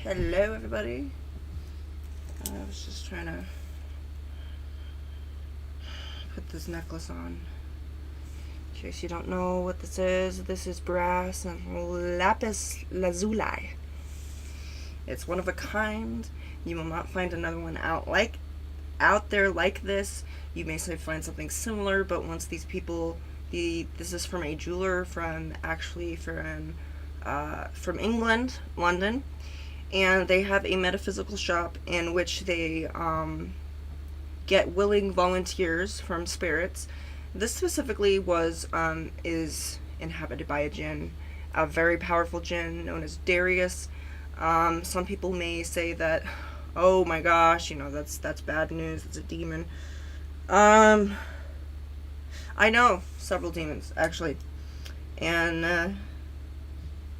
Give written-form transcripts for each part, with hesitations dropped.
Hello, everybody. I was just trying to put this necklace on. In case you don't know what this is brass and lapis lazuli. It's one of a kind. You will not find another one out there like this. You may find something similar, but once these people, this is from a jeweler from England, London. And they have a metaphysical shop in which they get willing volunteers from spirits. This specifically is inhabited by a jinn, a very powerful jinn known as Darius. Some people may say that, oh my gosh, that's bad news. It's a demon. I know several demons actually, and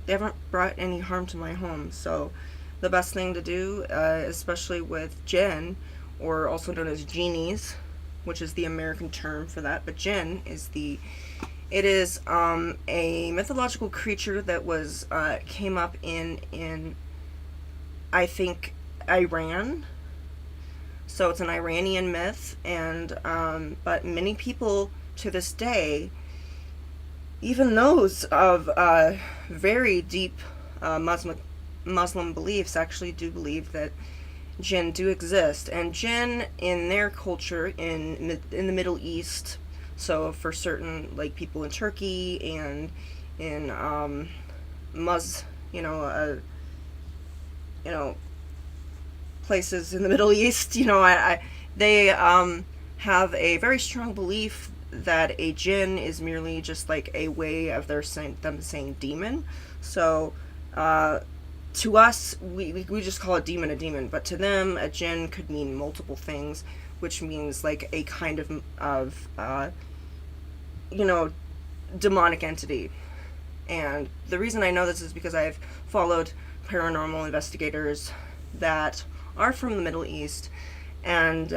they haven't brought any harm to my home. So the best thing to do, especially with jinn, or also known as genies, which is the American term for that, but jinn is it is a mythological creature that came up in I think Iran. So it's an Iranian myth, and but many people to this day, even those of very deep Muslim beliefs, actually do believe that jinn do exist. And jinn in their culture in the Middle East, so for certain like people in Turkey and in places in the Middle East, they have a very strong belief that a jinn is merely just like a way of them saying demon. So to us, we just call a demon, but to them, a jinn could mean multiple things, which means like a kind of demonic entity. And the reason I know this is because I've followed paranormal investigators that are from the Middle East and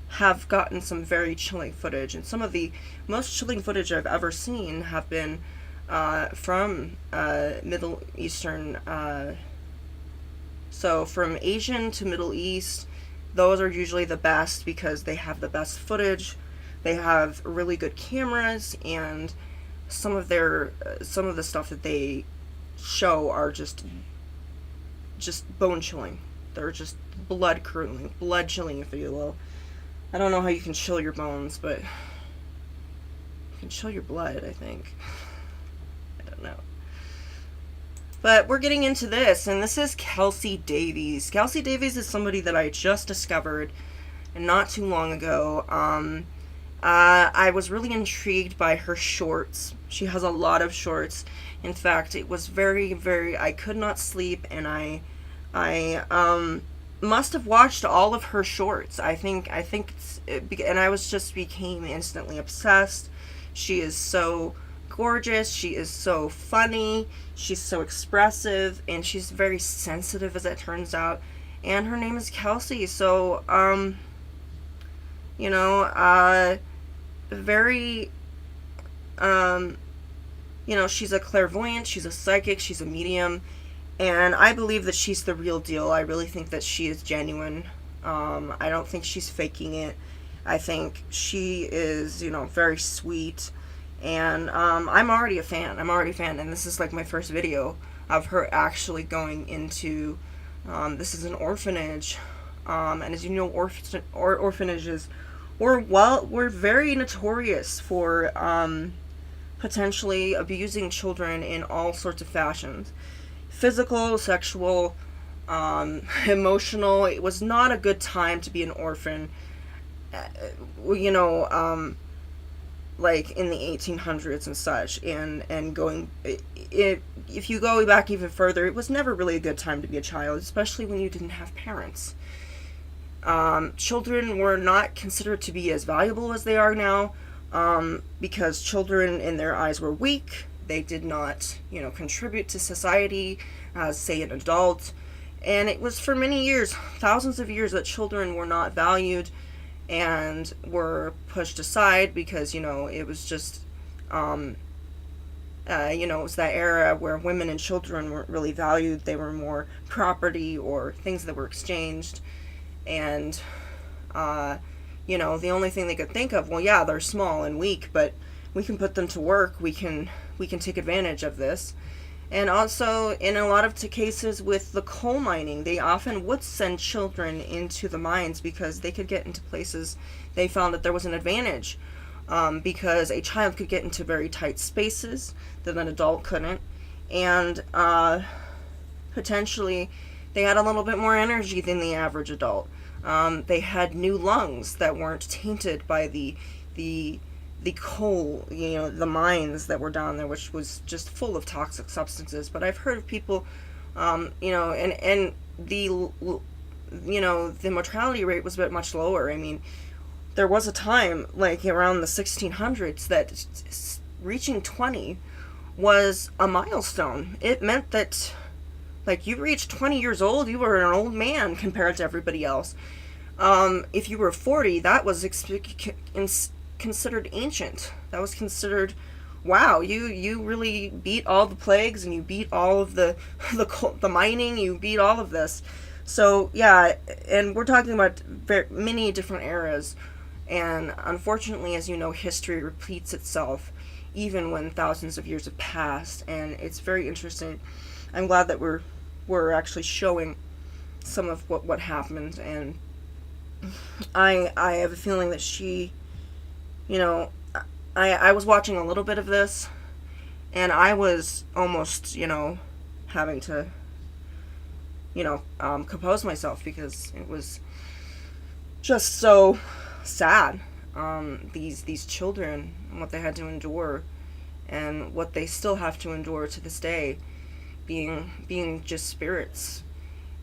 have gotten some very chilling footage. And some of the most chilling footage I've ever seen have been from Middle Eastern, so from Asian to Middle East. Those are usually the best because they have the best footage. They have really good cameras, and some of the stuff that they show are just bone chilling. They're just blood curdling, blood chilling, if you will. I don't know how you can chill your bones, but you can chill your blood, I think. I don't know. But we're getting into this, and this is Kelsi Davies. Kelsi Davies is somebody that I just discovered not too long ago. I was really intrigued by her shorts. She has a lot of shorts. In fact, it was very, very, I could not sleep, and I must have watched all of her shorts. I think and I became instantly obsessed. She is so gorgeous. She is so funny. She's so expressive, and she's very sensitive, as it turns out. And her name is Kelsi. So, very, she's a clairvoyant, she's a psychic, she's a medium, and I believe that she's the real deal. I really think that she is genuine. I don't think she's faking it. I think she is, very sweet, and I'm already a fan, and this is like my first video of her actually going into, this is an orphanage, and as you know, orphanages we're very notorious for potentially abusing children in all sorts of fashions. Physical, sexual, emotional. It was not a good time to be an orphan. Like in the 1800s and such, and going, if you go back even further, it was never really a good time to be a child, especially when you didn't have parents. Children were not considered to be as valuable as they are now, because children in their eyes were weak. They did not, contribute to society as, say, an adult. And it was for many years, thousands of years, that children were not valued and were pushed aside because, it was just, It was that era where women and children weren't really valued. They were more property or things that were exchanged. And, the only thing they could think of, well, yeah, they're small and weak, but we can put them to work. We can take advantage of this. And also, in a lot of cases with the coal mining, they often would send children into the mines because they could get into places they found that there was an advantage. Because a child could get into very tight spaces that an adult couldn't. And potentially, they had a little bit more energy than the average adult. They had new lungs that weren't tainted by the coal, the mines that were down there, which was just full of toxic substances. But I've heard of people, and the mortality rate was much lower. I mean, there was a time, like around the 1600s, that reaching 20 was a milestone. It meant that, like, you reached 20 years old, you were an old man compared to everybody else. If you were 40, that was considered ancient. That was considered, wow, you really beat all the plagues, and you beat all of the mining, you beat all of this. So, yeah, and we're talking about many different eras. And unfortunately, as you know, history repeats itself even when thousands of years have passed, and it's very interesting. I'm glad that we're actually showing some of what happened, and I have a feeling that she, I was watching a little bit of this, and I was almost, having to, compose myself, because it was just so sad. These children and what they had to endure, and what they still have to endure to this day, being just spirits.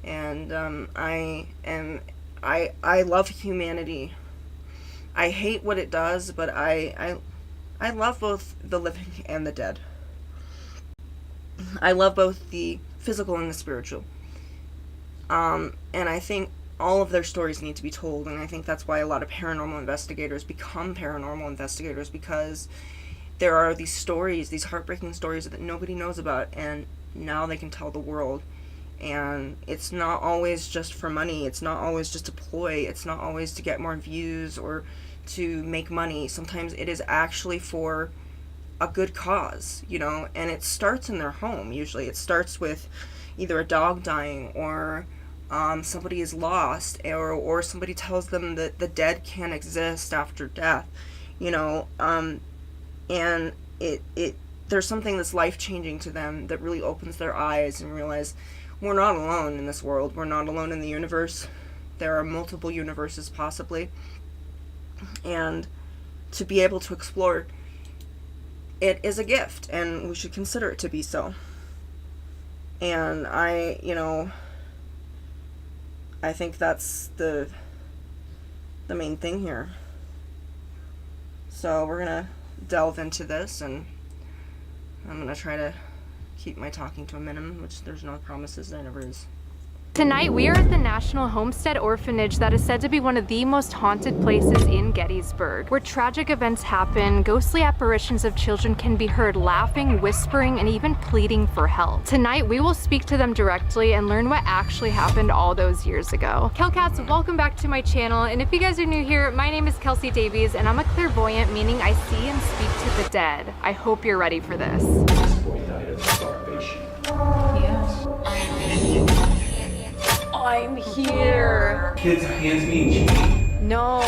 And I love humanity. I hate what it does, but I love both the living and the dead. I love both the physical and the spiritual. And I think all of their stories need to be told, and I think that's why a lot of paranormal investigators become paranormal investigators, because there are these stories, these heartbreaking stories that nobody knows about, and now they can tell the world. And it's not always just for money, it's not always just a ploy, it's not always to get more views or to make money. Sometimes it is actually for a good cause, and it starts in their home. Usually it starts with either a dog dying, or somebody is lost, or somebody tells them that the dead can't exist after death, and there's something that's life-changing to them that really opens their eyes and realize we're not alone in this world. We're not alone in the universe. There are multiple universes possibly, and to be able to explore it is a gift, and we should consider it to be so. And I think that's the main thing here. So we're gonna delve into this, and I'm gonna try to keep my talking to a minimum, which there's no promises, there never is. Tonight, we are at the National Homestead Orphanage that is said to be one of the most haunted places in Gettysburg, where tragic events happen, ghostly apparitions of children can be heard laughing, whispering, and even pleading for help. Tonight, we will speak to them directly and learn what actually happened all those years ago. Kelcats, welcome back to my channel, and if you guys are new here, my name is Kelsi Davies, and I'm a clairvoyant, meaning I see and speak to the dead. I hope you're ready for this. I'm here. Kids, hands me and No.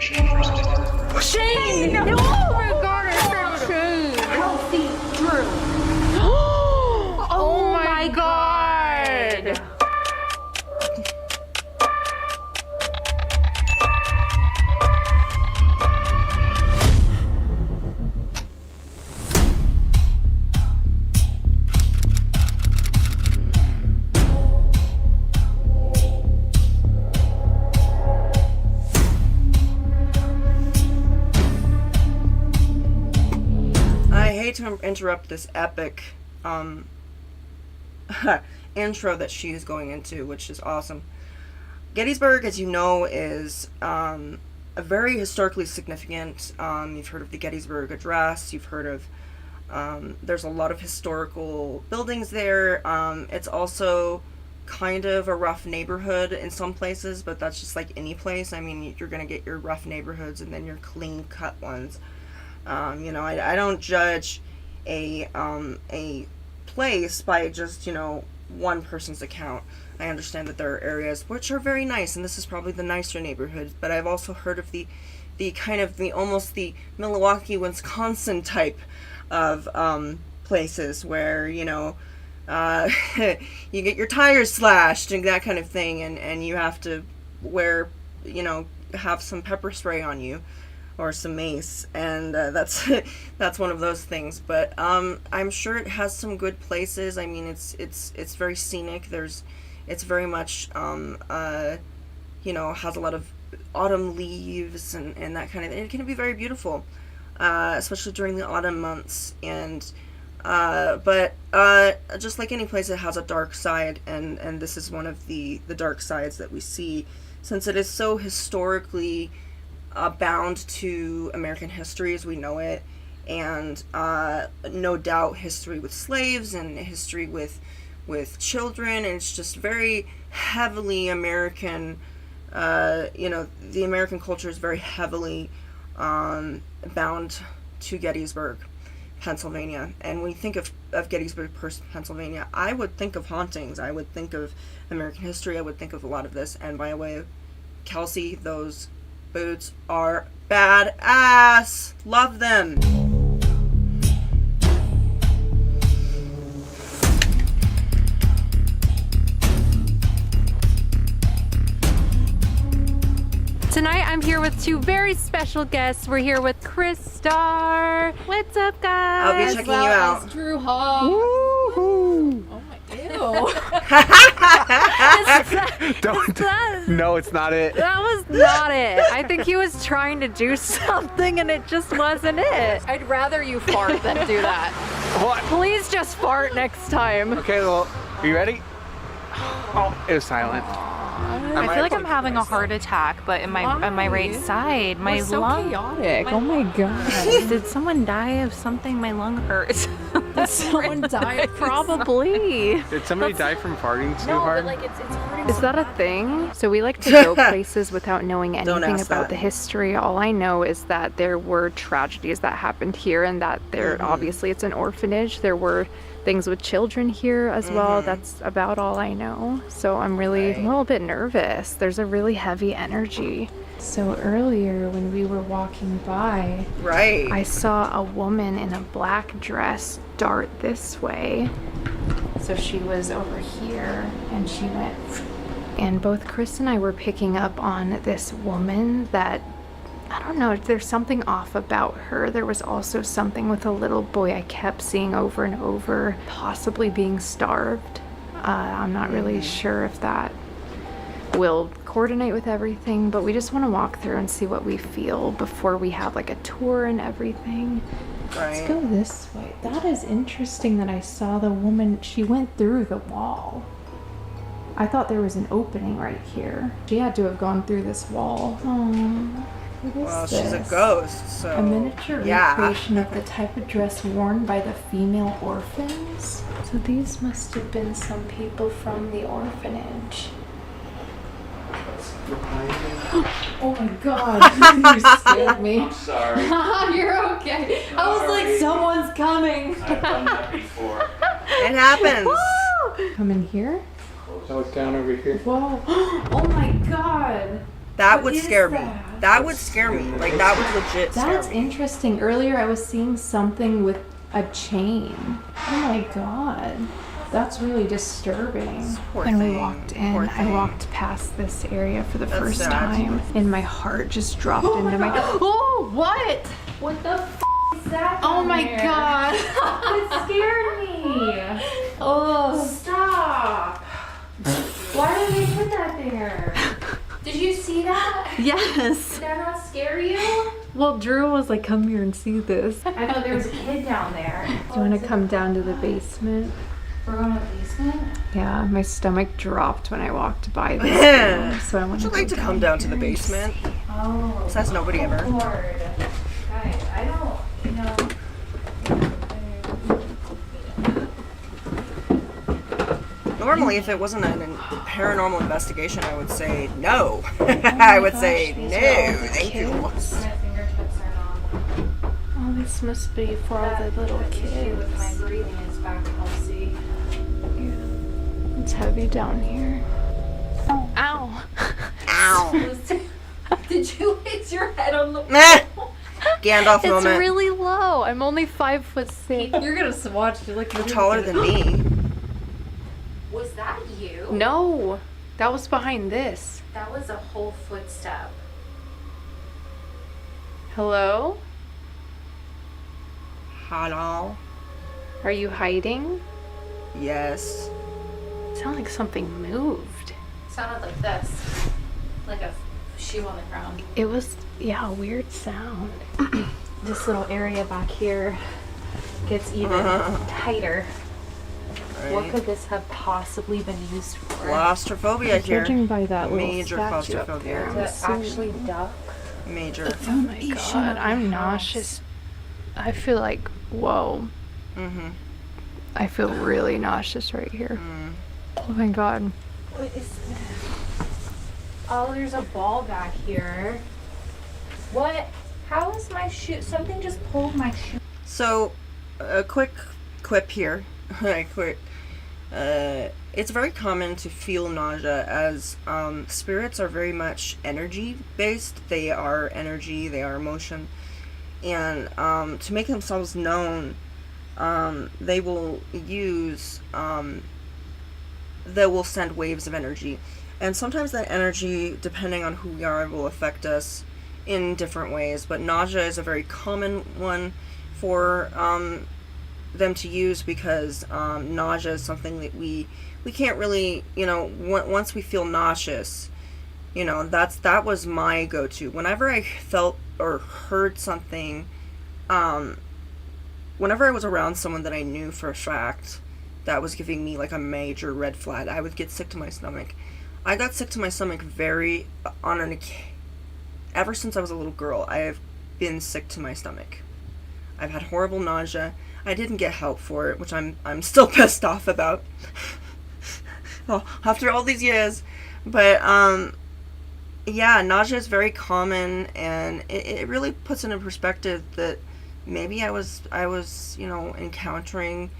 Shane! No! Oh my god, I found Shane! Kelsi, Drew. Oh my god! To interrupt this epic intro that she is going into, which is awesome. Gettysburg, as you know, is a very historically significant. You've heard of the Gettysburg Address. You've heard of There's a lot of historical buildings there. It's also kind of a rough neighborhood in some places, but that's just like any place. I mean, you're gonna get your rough neighborhoods and then your clean cut ones. I don't judge a place by just one person's account. I understand that there are areas which are very nice, and this is probably the nicer neighborhood. But I've also heard of the kind of the almost the Milwaukee, Wisconsin type of places where you get your tires slashed and that kind of thing, and you have to have some pepper spray on you or some mace, and that's that's one of those things. But I'm sure it has some good places. I mean, it's very scenic. It's very much has a lot of autumn leaves and that kind of thing. It can be very beautiful, especially during the autumn months. And but just like any place, it has a dark side, and this is one of the dark sides that we see, since it is so historically bound to American history as we know it, and no doubt history with slaves and history with children, and it's just very heavily American. The American culture is very heavily bound to Gettysburg, Pennsylvania. And when you think of Gettysburg, Pennsylvania, I would think of hauntings. I would think of American history. I would think of a lot of this. And by the way, Kelsi, those boots are badass. Love them. Tonight I'm here with two very special guests. We're here with Chris Starr. What's up, guys? I'll be checking you out. Drew Hall. Woo-hoo. Oh my, ew. No, it's not it. That was not it. I think he was trying to do something and it just wasn't it. I'd rather you fart than do that. What? Please just fart next time. Okay, well, are you ready? Oh, it was silent. I feel like I'm having a heart attack, but on my right side, my We're so lung. chaotic. Oh my god! Did someone die of something? My lung hurts. Did someone die? Probably. Did somebody die from farting too hard? But like it's hurting. Is that a thing? So we like to go places without knowing Don't anything ask about that. the history. All I know is that there were tragedies that happened here, and that obviously it's an orphanage. There were things with children here as well. That's about all I know. So I'm really a little bit nervous. There's a really heavy energy. So earlier when we were walking by, Right. I saw a woman in a black dress dart this way. So she was over here and she went. And both Chris and I were picking up on this woman that, I don't know, there's something off about her. There was also something with a little boy I kept seeing over and over, possibly being starved. I'm not really sure if that will coordinate with everything, but we just want to walk through and see what we feel before we have like a tour and everything. Right. Let's go this way. That is interesting that I saw the woman, she went through the wall. I thought there was an opening right here. She had to have gone through this wall. Oh. Well, she's a ghost, so. A miniature yeah. recreation of the type of dress worn by the female orphans. So these must have been some people from the orphanage. Oh my god, you scared me. I'm sorry. You're okay. I was like, someone's coming. I've done that before. It happens. Come in here? So it's down over here. Whoa. Oh my god. That What would is scare me. that? That would scare me. Like, that would legit scare That's me. interesting. Earlier I was seeing something with a chain. Oh my god. That's really disturbing. Poor When we thing. walked in, Poor I thing. walked past this area for the That's first sad. time, and my heart just dropped into my. Oh, what? What the f is that? Oh down my there? god. It scared me. Oh. Stop. Why did they put that there? Did you see that? Yes. Did that not scare you? Well, Drew was like, come here and see this. I thought there was a kid down there. Do you want to come down to the basement? We're going to the basement? Yeah, my stomach dropped when I walked by this room, so I want Would you like to come down to the basement? Oh. Says nobody ever. Lord. Guys, I don't, normally, if it wasn't a paranormal investigation, I would say no. I would say no, thank you. My fingertips are numb. Oh, this must be for all the little issue with my kids. breathing is back, Kelsi. It's heavy down here. Ow. Ow. Did you hit your head on the Meh. Gandalf It's moment. really low. I'm only 5'6". You're gonna watch it like You're taller than me. Was that you? No, that was behind this. That was a whole footstep. Hello? Hello. Are you hiding? Yes. It sounded like something moved. Sounded like this. Like a shoe on the ground. It was, yeah, a weird sound. This little area back here gets even tighter. What could this have possibly been used for? Claustrophobia here. Judging by that little Major statue up claustrophobia. there. To actually duck? Major. Oh my god, I'm nauseous. I feel like, whoa. Mm-hmm. I feel really nauseous right here. Oh my god. What is this? Oh, there's a ball back here. What? How is my shoe? Something just pulled my shoe. So, a quick quip here. Quick. It's very common to feel nausea as spirits are very much energy based. They are energy, they are emotion. And to make themselves known, they will use, they will send waves of energy. And sometimes that energy, depending on who we are, will affect us in different ways. But nausea is a very common one for them to use because nausea is something that we can't really, once we feel nauseous, that was my go-to. Whenever I felt or heard something, whenever I was around someone that I knew for a fact that was giving me like a major red flag, I would get sick to my stomach. I got sick to my stomach ever since I was a little girl. I have been sick to my stomach. I've had horrible nausea. I didn't get help for it, which I'm still pissed off about. Well, after all these years. But yeah, nausea is very common, and it really puts into perspective that maybe I was encountering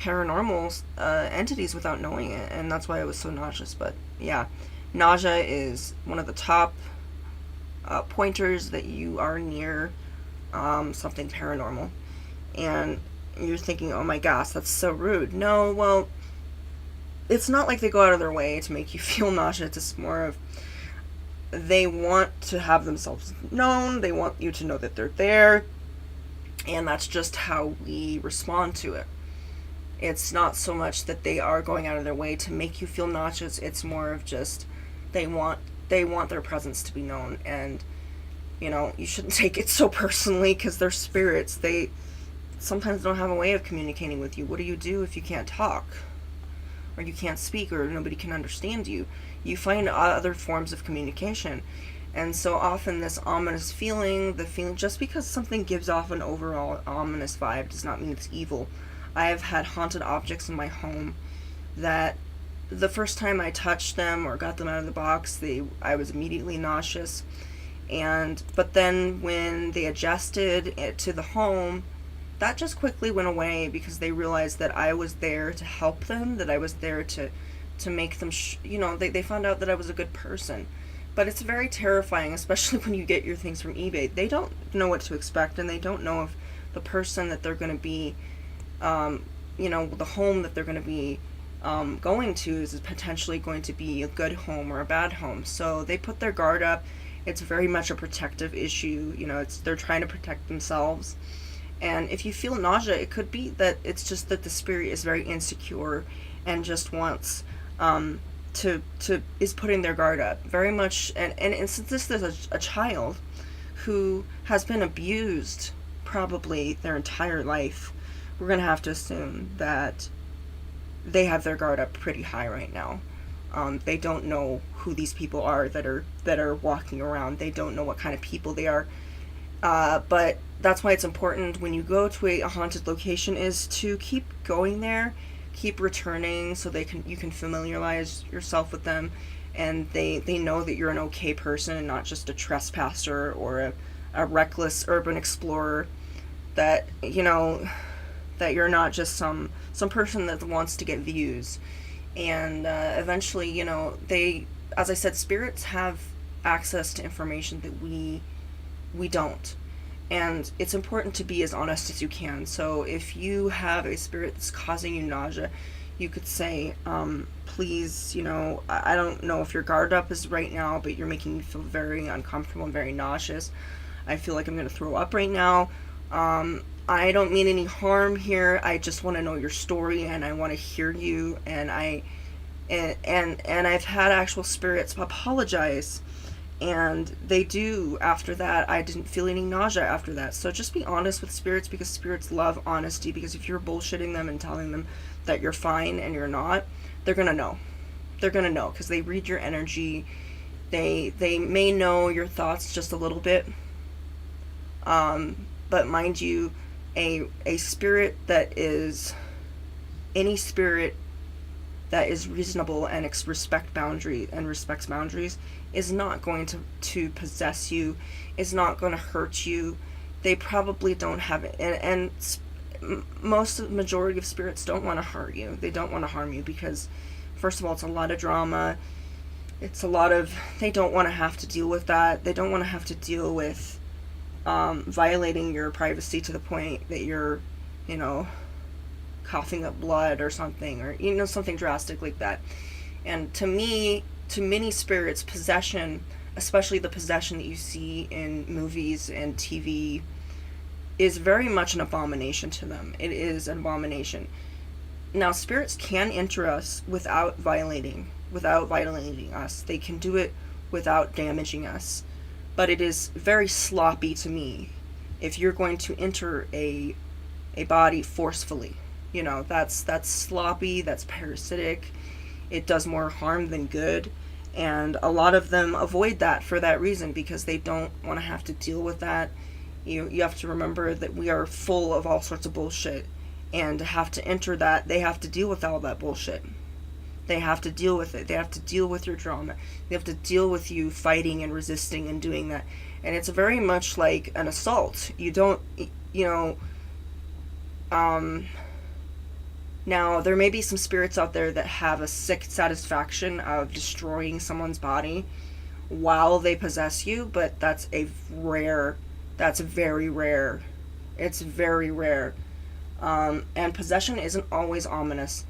paranormal entities without knowing it, and that's why I was so nauseous. But yeah, nausea is one of the top pointers that you are near something paranormal. And you're thinking, oh my gosh, that's so rude. No, well, it's not like they go out of their way to make you feel nauseous. It's more of they want to have themselves known. They want you to know that they're there. And that's just how we respond to it. It's not so much that they are going out of their way to make you feel nauseous. It's more of just they want their presence to be known. And, you shouldn't take it so personally because they're spirits. They sometimes don't have a way of communicating with you. What do you do if you can't talk? Or you can't speak, or nobody can understand you? You find other forms of communication. And so often this ominous feeling, just because something gives off an overall ominous vibe does not mean it's evil. I have had haunted objects in my home that the first time I touched them or got them out of the box, I was immediately nauseous. But then when they adjusted it to the home, that just quickly went away because they realized that I was there to help them, that I was there to make them, they found out that I was a good person. But it's very terrifying, especially when you get your things from eBay. They don't know what to expect, and they don't know if the person that they're going to be, the home that they're going to be going to is potentially going to be a good home or a bad home. So they put their guard up. It's very much a protective issue. They're trying to protect themselves. And if you feel nausea, it could be that it's just that the spirit is very insecure and just wants is putting their guard up very much. And since this is a child who has been abused probably their entire life, we're going to have to assume that they have their guard up pretty high right now. They don't know who these people are that are walking around. They don't know what kind of people they are. But that's why it's important when you go to a haunted location is to keep going there, keep returning so you can familiarize yourself with them, and they know that you're an okay person and not just a trespasser or a reckless urban explorer, that that you're not just some person that wants to get views. And eventually, they, as I said, spirits have access to information that we don't. And it's important to be as honest as you can. So if you have a spirit that's causing you nausea, you could say, please, I don't know if your guard up is right now, but you're making me feel very uncomfortable and very nauseous. I feel like I'm going to throw up right now. I don't mean any harm here. I just want to know your story, and I want to hear you. And I've had actual spirits apologize, and they do after that. I didn't feel any nausea after that. So just be honest with spirits, because spirits love honesty. Because if you're bullshitting them and telling them that you're fine and you're not, they're gonna know. They're gonna know, because they read your energy. They may know your thoughts just a little bit. But mind you, a spirit that is, any spirit that is reasonable and respects boundaries is not going to possess you, is not going to hurt you. They probably don't have it, and majority of spirits don't want to hurt you. They don't want to harm you, because first of all, it's a lot of drama. They don't want to have to deal with that. They don't want to have to deal with violating your privacy to the point that you're, coughing up blood or something, or something drastic like that. And to many spirits, possession, especially the possession that you see in movies and TV, is very much an abomination to them. It is an abomination. Now, spirits can enter us without violating us. They can do it without damaging us. But it is very sloppy to me if you're going to enter a body forcefully. That's sloppy, that's parasitic. It does more harm than good. And a lot of them avoid that for that reason, because they don't want to have to deal with that. You have to remember that we are full of all sorts of bullshit. And to have to enter that, they have to deal with all that bullshit. They have to deal with it. They have to deal with your drama. They have to deal with you fighting and resisting and doing that. And it's very much like an assault. You don't, now, there may be some spirits out there that have a sick satisfaction of destroying someone's body while they possess you, but that's very rare. It's very rare. And possession isn't always ominous.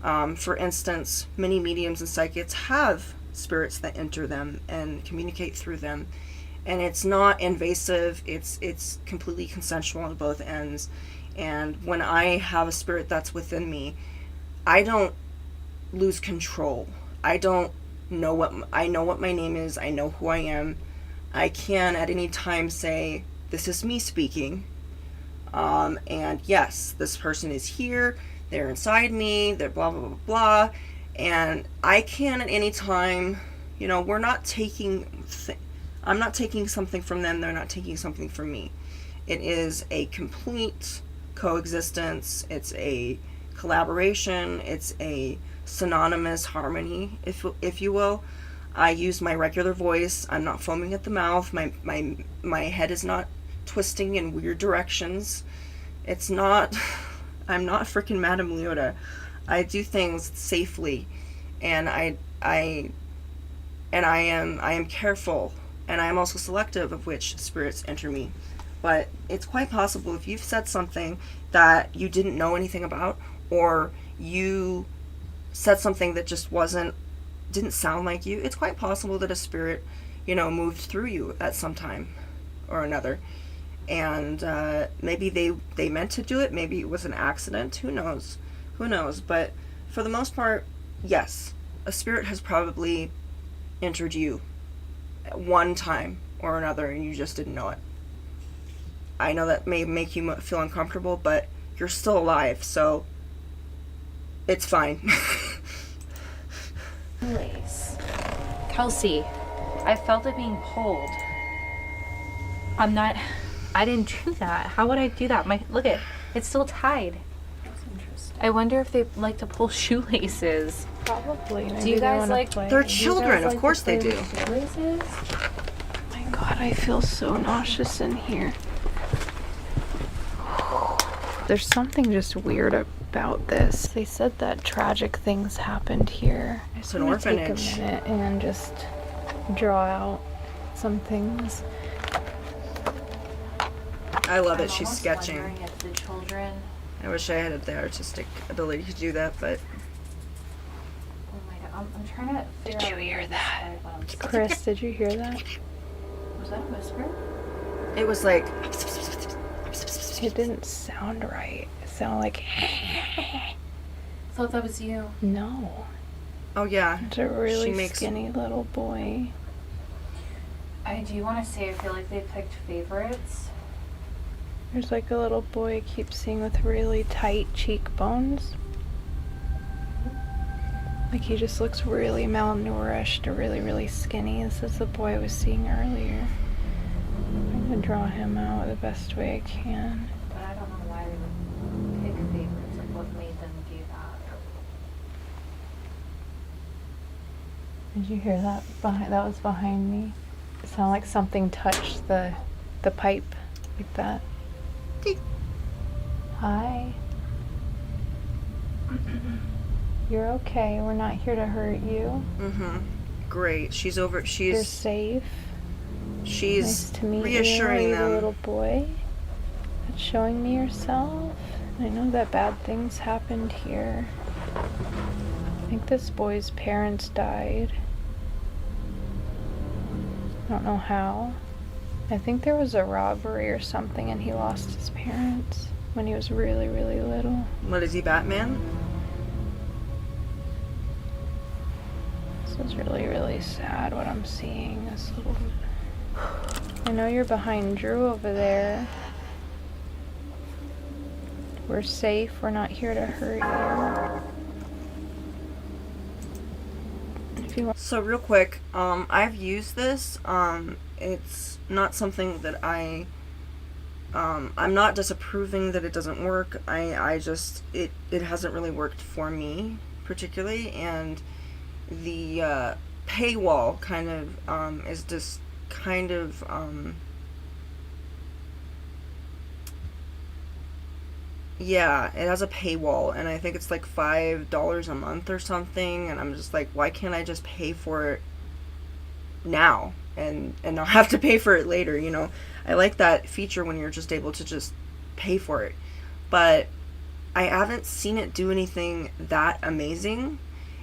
For instance, many mediums and psychics have spirits that enter them and communicate through them. And it's not invasive, it's completely consensual on both ends. And when I have a spirit that's within me, I don't lose control. I know what my name is, I know who I am. I can at any time say, this is me speaking. And yes, this person is here, they're inside me, they're blah, blah, blah, blah. And I can at any time, I'm not taking something from them, they're not taking something from me. It is a complete coexistence, it's a collaboration, it's a synonymous harmony, if you will. I use my regular voice, I'm not foaming at the mouth, my head is not twisting in weird directions. I'm not freaking Madame Leota. I do things safely, and I am careful, and I am also selective of which spirits enter me. But it's quite possible, if you've said something that you didn't know anything about, or you said something that just didn't sound like you, it's quite possible that a spirit, moved through you at some time or another. And maybe they meant to do it, maybe it was an accident, who knows. But for the most part, yes, a spirit has probably entered you at one time or another, and you just didn't know it. I know that may make you feel uncomfortable, but you're still alive, so it's fine. Anyways, Kelsi, I felt it being pulled. I didn't do that. How would I do that? Look it's still tied. I wonder if they like to pull shoelaces. Probably. Do you guys like? They're children, of course they do. Shoelaces? Oh my god, I feel so nauseous in here. There's something just weird about this. They said that tragic things happened here. It's an orphanage. Take a minute and just draw out some things. I love it. I'm She's almost sketching. wondering if the children. I wish I had the artistic ability to do that, but Oh my god, I'm trying to figure Did out you hear how to that? describe what I'm seeing. Chris, did you hear that? Was that a whisper? it was like It didn't sound right. It sounded like I thought that was you. no. oh yeah. It's a really She makes- skinny little boy. I do want to say I feel like they picked favorites. There's like a little boy I keep seeing with really tight cheekbones. Like he just looks really malnourished or really, really skinny. This is the boy I was seeing earlier. I'm gonna draw him out the best way I can. But I don't know why they would pick favorites. Like what made them do that. Did you hear that? That was behind me. It sounded like something touched the pipe like that. Hi. You're okay. We're not here to hurt you. Great. She's over. You're She's safe. she's Nice to meet reassuring you. Are you the them. little boy that's showing me yourself. I know that bad things happened here. I think this boy's parents died. I don't know how. I think there was a robbery or something and he lost his parents when he was really, really little. What is he, Batman? This is really, really sad what I'm seeing. This little. I know you're behind Drew over there. We're safe. We're not here to hurt you. If you want. So real quick, I've used this. It's not something that I'm not disapproving that it doesn't work. I just it hasn't really worked for me particularly, and the paywall kind of is just kind of yeah, it has a paywall, and I think it's like $5 a month or something, and I'm just like, why can't I just pay for it now and not have to pay for it later, you know? I like that feature when you're just able to just pay for it, but I haven't seen it do anything that amazing,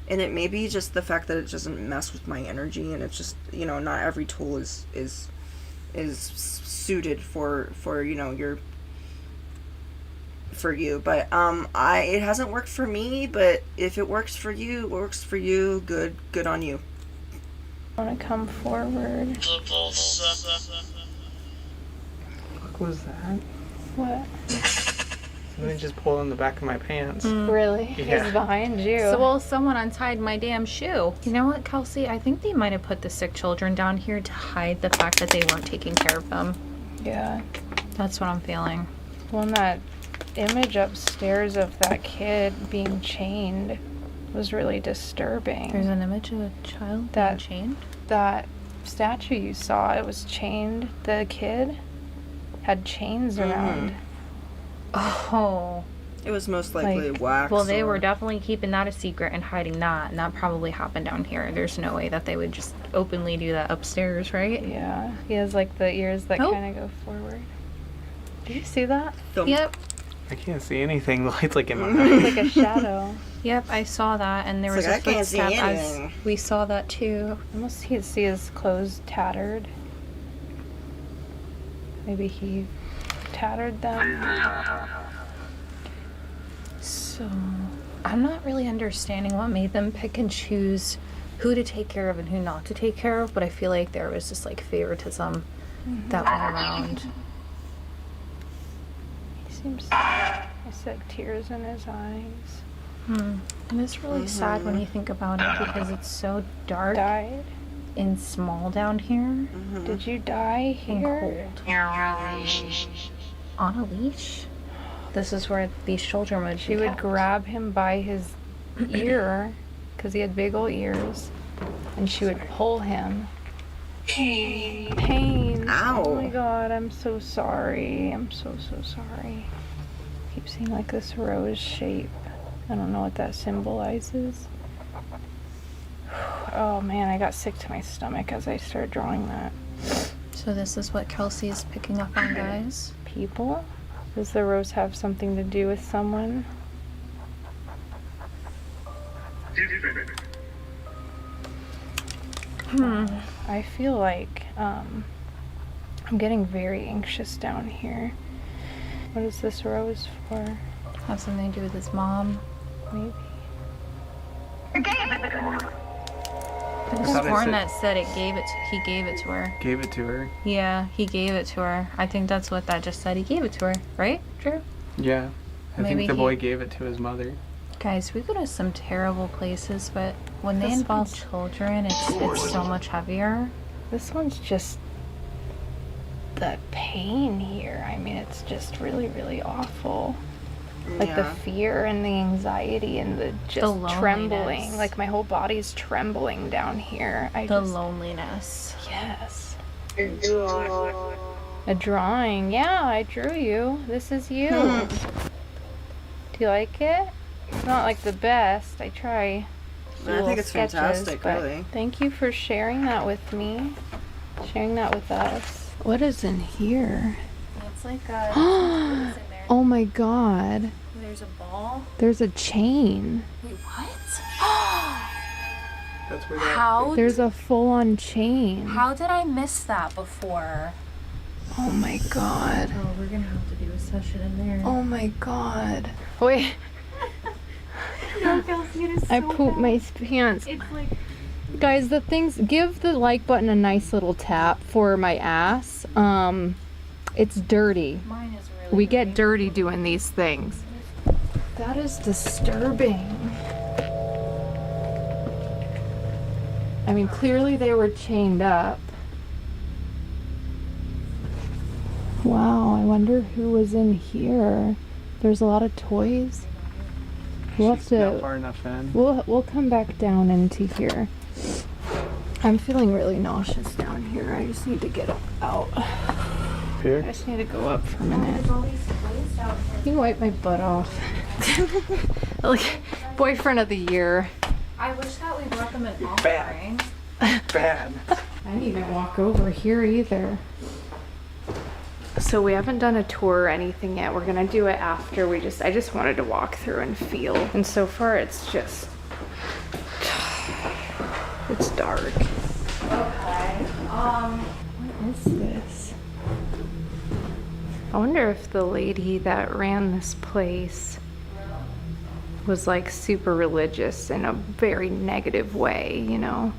and it may be just the fact that it doesn't mess with my energy, and it's just, you know, not every tool is suited for you know, for you, but it hasn't worked for me, but if it works for you, it works for you, good on you. Want to come forward? What was that? What? Something just pulled on the back of my pants. Really? Yeah. He's behind you. So, well, someone untied my damn shoe. You know what, Kelsey? I think they might have put the sick children down here to hide the fact that they weren't taking care of them. Yeah. That's what I'm feeling. Well, and that image upstairs of that kid being chained was really disturbing. There's an image of a child That- being chained. That statue you saw, it was chained. The kid had chains around. Oh. It was most likely Like, wax. Well, they or- were definitely keeping that a secret and hiding that, and that probably happened down here. There's no way that they would just openly do that upstairs, right? Yeah. He has like the ears that Oh. kind of go forward. Did you see that? Thump. Yep. I can't see anything. The light's like in my eyes. Like a shadow. Yep, I saw that, and there It's was like, a I can't see footstep as anything. we saw that too. Almost he see his clothes tattered. Maybe he tattered them. So, I'm not really understanding what made them pick and choose who to take care of and who not to take care of, but I feel like there was just like favoritism that went around. He seems. I said tears in his eyes. And it's really sad when you think about it because it's so dark Died? and small down here Did you die and here? cold. On a leash? this is where these children would She be would kept. grab him by his ear, because he had big old ears, and she would pull him. Pain. Ow. Oh my god, I'm so sorry. I'm so sorry. I keep seeing like this rose shape. I don't know what that symbolizes. Oh man, I got sick to my stomach as I started drawing that. So this is what Kelsi is picking up on, guys. People? Does the rose have something to do with someone? I feel like I'm getting very anxious down here. What is this rose for? Have something to do with his mom. Maybe. I could have sworn that said he gave it to her. Gave it to her. Yeah, he gave it to her. I think that's what that just said. He gave it to her, right? Drew? Yeah. I Maybe think the he- boy gave it to his mother. Guys, we go to some terrible places, but when they This involve one's- children, it's so much heavier. This one's just the pain here. I mean, it's just really, really awful. Like the Yeah. fear and the anxiety and the just loneliness. trembling. Like my whole body's trembling down here. The loneliness. Yes. A drawing. Yeah, I drew you. This is you. Do you like it? It's not like the best. I try. I think little it's sketches, fantastic, but really. Thank you for sharing that with me. Sharing that with us. What is in here? It's like a. Oh my god. There's a ball. There's a chain. Wait, what? That's where How? There's a full-on chain. How did I miss that before? Oh my god. Oh, we're gonna have to do a session in there. Oh my god. Wait. I pooped my pants. It's like Guys, the things, give the like button a nice little tap for my ass. It's dirty. Mine is really. We get dirty doing these things. That is disturbing. I mean, clearly they were chained up. Wow, I wonder who was in here. There's a lot of toys. We'll have She's not to. far enough in. We'll come back down into here. I'm feeling really nauseous down here. I just need to get out. I Here? just need to go up for a minute. You can wipe my butt off. Like, boyfriend of the year. I wish that we brought them an Bad. offering. Bad. I didn't even walk over here either. So we haven't done a tour or anything yet. We're gonna do it after. I just wanted to walk through and feel. And so far it's just, it's dark. Okay. What is this? I wonder if the lady that ran this place was like super religious in a very negative way, you know?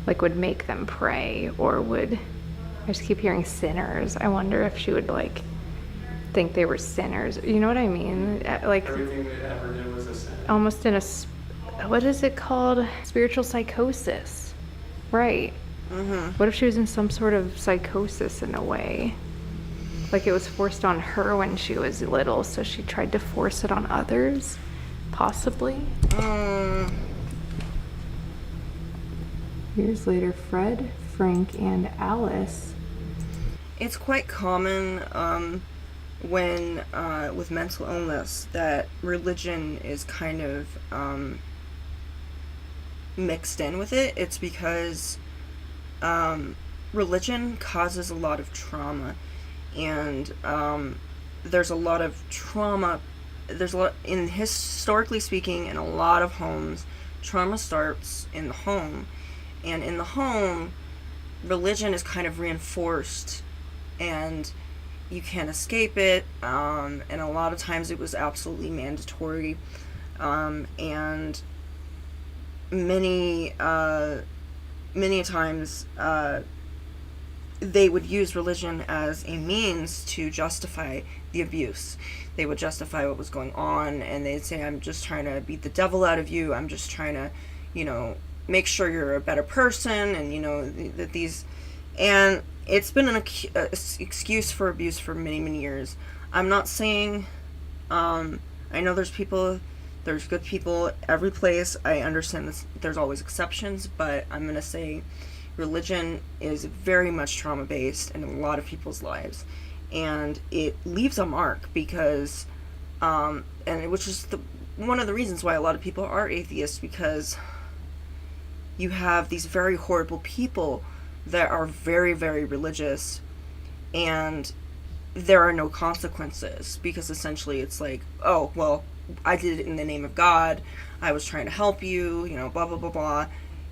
Like would make them pray or would, I just keep hearing sinners. I wonder if she would like think they were sinners. You know what I mean? Like Everything we ever did was a sin. almost in a, what is it called? Spiritual psychosis. Right. What if she was in some sort of psychosis in a way? Like it was forced on her when she was little, so she tried to force it on others? Possibly. Years later, Fred, Frank, and Alice. It's quite common when with mental illness that religion is kind of mixed in with it. It's because religion causes a lot of trauma, and there's a lot of trauma. There's a lot, in historically speaking, in a lot of homes, trauma starts in the home, and in the home, religion is kind of reinforced, and you can't escape it. And a lot of times it was absolutely mandatory, and many times they would use religion as a means to justify the abuse. They would justify what was going on, and they'd say, I'm just trying to beat the devil out of you. I'm just trying to, make sure you're a better person, and, that these... And it's been an excuse for abuse for many, many years. I'm not saying I know there's good people every place. I understand this, there's always exceptions, but I'm going to say religion is very much trauma based in a lot of people's lives, and it leaves a mark because which is one of the reasons why a lot of people are atheists, because you have these very horrible people that are very, very religious, and there are no consequences, because essentially it's like, oh, well, I did it in the name of God, I was trying to help you, blah, blah, blah, blah.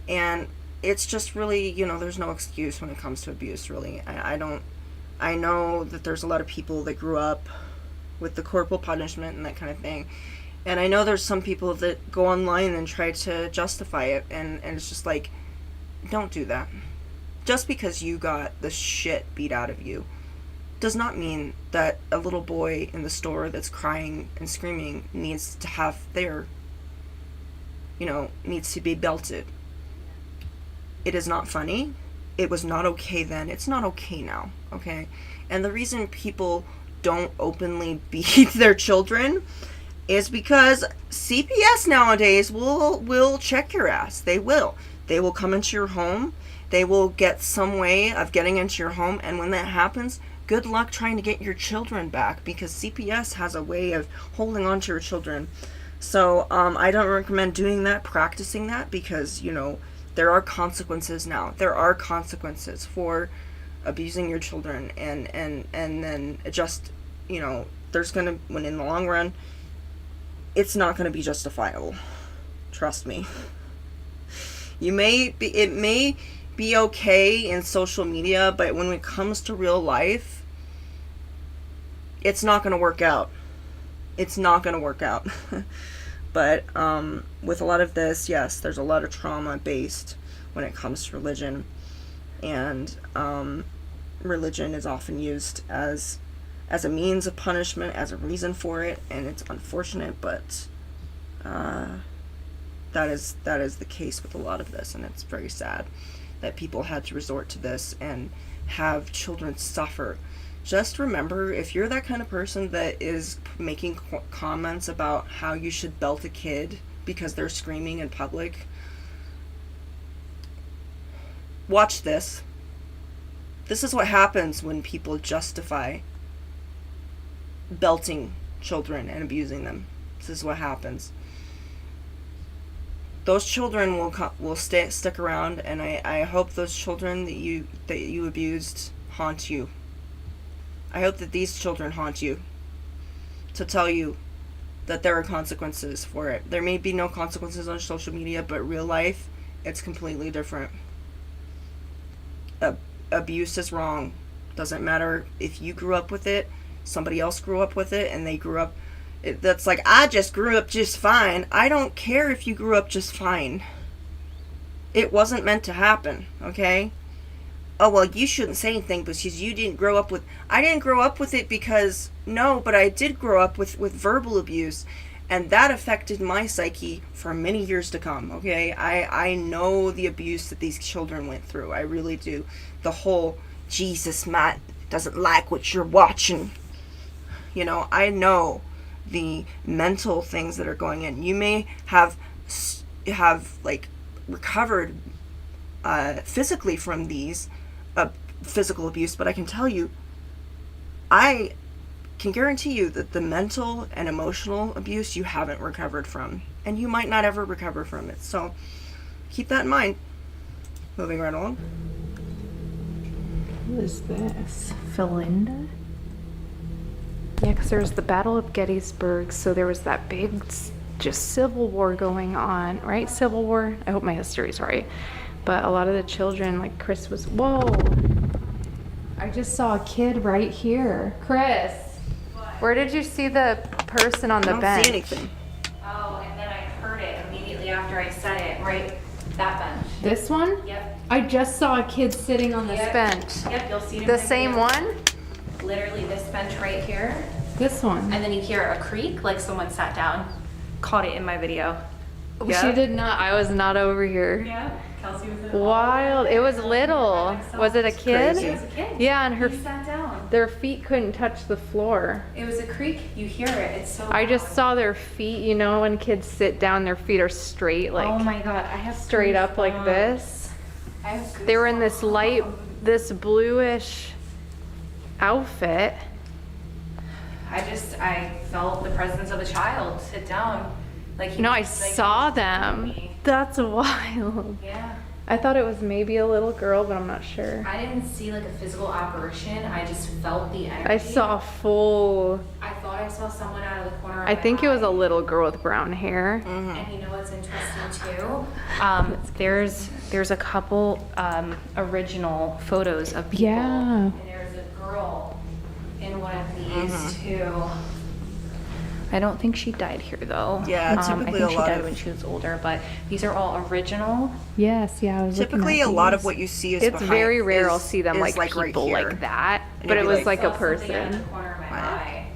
And it's just really, there's no excuse when it comes to abuse, really. I know that there's a lot of people that grew up with the corporal punishment and that kind of thing. And I know there's some people that go online and try to justify it, and it's just like, don't do that. Just because you got the shit beat out of you does not mean that a little boy in the store that's crying and screaming needs to have needs to be belted. It is not funny. It was not okay then. It's not okay now, okay? And the reason people don't openly beat their children is because CPS nowadays will check your ass. They will. They will come into your home. They will get some way of getting into your home. And when that happens, good luck trying to get your children back, because CPS has a way of holding on to your children. So I don't recommend doing that, practicing that, because, there are consequences now. There are consequences for abusing your children. And then just, there's going to, when in the long run, it's not going to be justifiable. Trust me. It may be okay in social media, but when it comes to real life, it's not going to work out. It's not going to work out. But with a lot of this, yes, there's a lot of trauma based when it comes to religion, and religion is often used as a means of punishment, as a reason for it, and it's unfortunate, but that is the case with a lot of this, and it's very sad that people had to resort to this and have children suffer. Just remember, if you're that kind of person that is making comments about how you should belt a kid because they're screaming in public, watch this. This is what happens when people justify belting children and abusing them. This is what happens. Those children will stick around, and I hope those children that you abused haunt you. I hope that these children haunt you to tell you that there are consequences for it. There may be no consequences on social media, but real life, it's completely different. Abuse is wrong. Doesn't matter if you grew up with it, somebody else grew up with it, and they grew up... That's like, I just grew up just fine. I don't care if you grew up just fine. It wasn't meant to happen, okay? Oh, well, you shouldn't say anything because you didn't grow up with... I didn't grow up with it because... No, but I did grow up with verbal abuse, and that affected my psyche for many years to come, okay? I know the abuse that these children went through. I really do. The whole, Jesus, Matt doesn't like what you're watching. I know the mental things that are going in. You may have recovered physically from these physical abuse, but I can tell you, I can guarantee you that the mental and emotional abuse you haven't recovered from, and you might not ever recover from it. So keep that in mind. Moving right along. Who is this? Philinda? Yeah, because there was the Battle of Gettysburg, so there was that big just civil war going on, right? Civil war? I hope my history's right. But a lot of the children, like Chris was... Whoa! I just saw a kid right here. Chris! Where did you see the person on the bench? I don't see anything. Oh, and then I heard it immediately after I said it, right? That bench. This one? Yep. I just saw a kid sitting on this Yep. bench. Yep, you'll see it in The my same video. one? Literally this bench right here. This one. And then you hear a creak, like someone sat down. Caught it in my video. She did not. I was not over here. Yeah, Kelsi was in Wild. It was little. Was it a kid? Crazy. It was a kid. Yeah, and her He sat down. Their feet couldn't touch the floor. It was a creak. You hear it. It's so I just loud. saw their feet. You know, when kids sit down, their feet are straight, like Oh my god, I have straight up like goosebumps. this. I have They were in this goosebumps. this bluish outfit. I felt the presence of a child sit down. Like he No, I was, like, saw looking at them. me. That's wild. Yeah. I thought it was maybe a little girl, but I'm not sure. I didn't see like a physical apparition. I just felt the energy. I saw full. I thought I saw someone out of the corner of I my think it was eye. a little girl with brown hair. And you know what's interesting too? There's a couple original photos of people. Yeah. And there's a girl in one of these too. I don't think she died here though. Yeah, I typically think a she lot died of- when she was older, but these are all original. Yes, yeah. I was Typically, a lot of what you see is It's behind, very rare I'll is- see them is, like right people here. like that, And but you'd it be was like a Saw something out of the person. corner of my eye.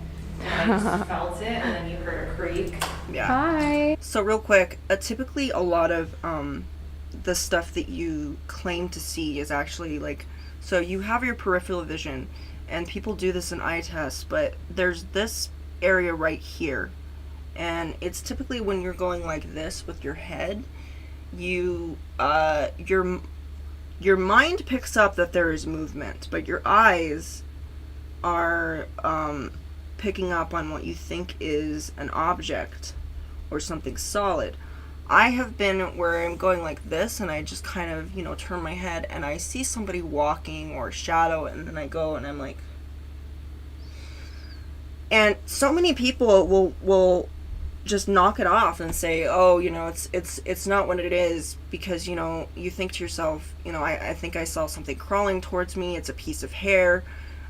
And I just felt it, and then you heard a creak. Yeah. Hi. So real quick, typically a lot of the stuff that you claim to see is actually like, so you have your peripheral vision, and people do this in eye tests, but there's this area right here, and it's typically when you're going like this with your head, you your mind picks up that there is movement, but your eyes are picking up on what you think is an object or something solid. I have been where I'm going like this, and I just kind of, turn my head and I see somebody walking or a shadow, and then I go and I'm like, and so many people will just knock it off and say, oh, it's not what it is, because you think to yourself, I think I saw something crawling towards me. It's a piece of hair.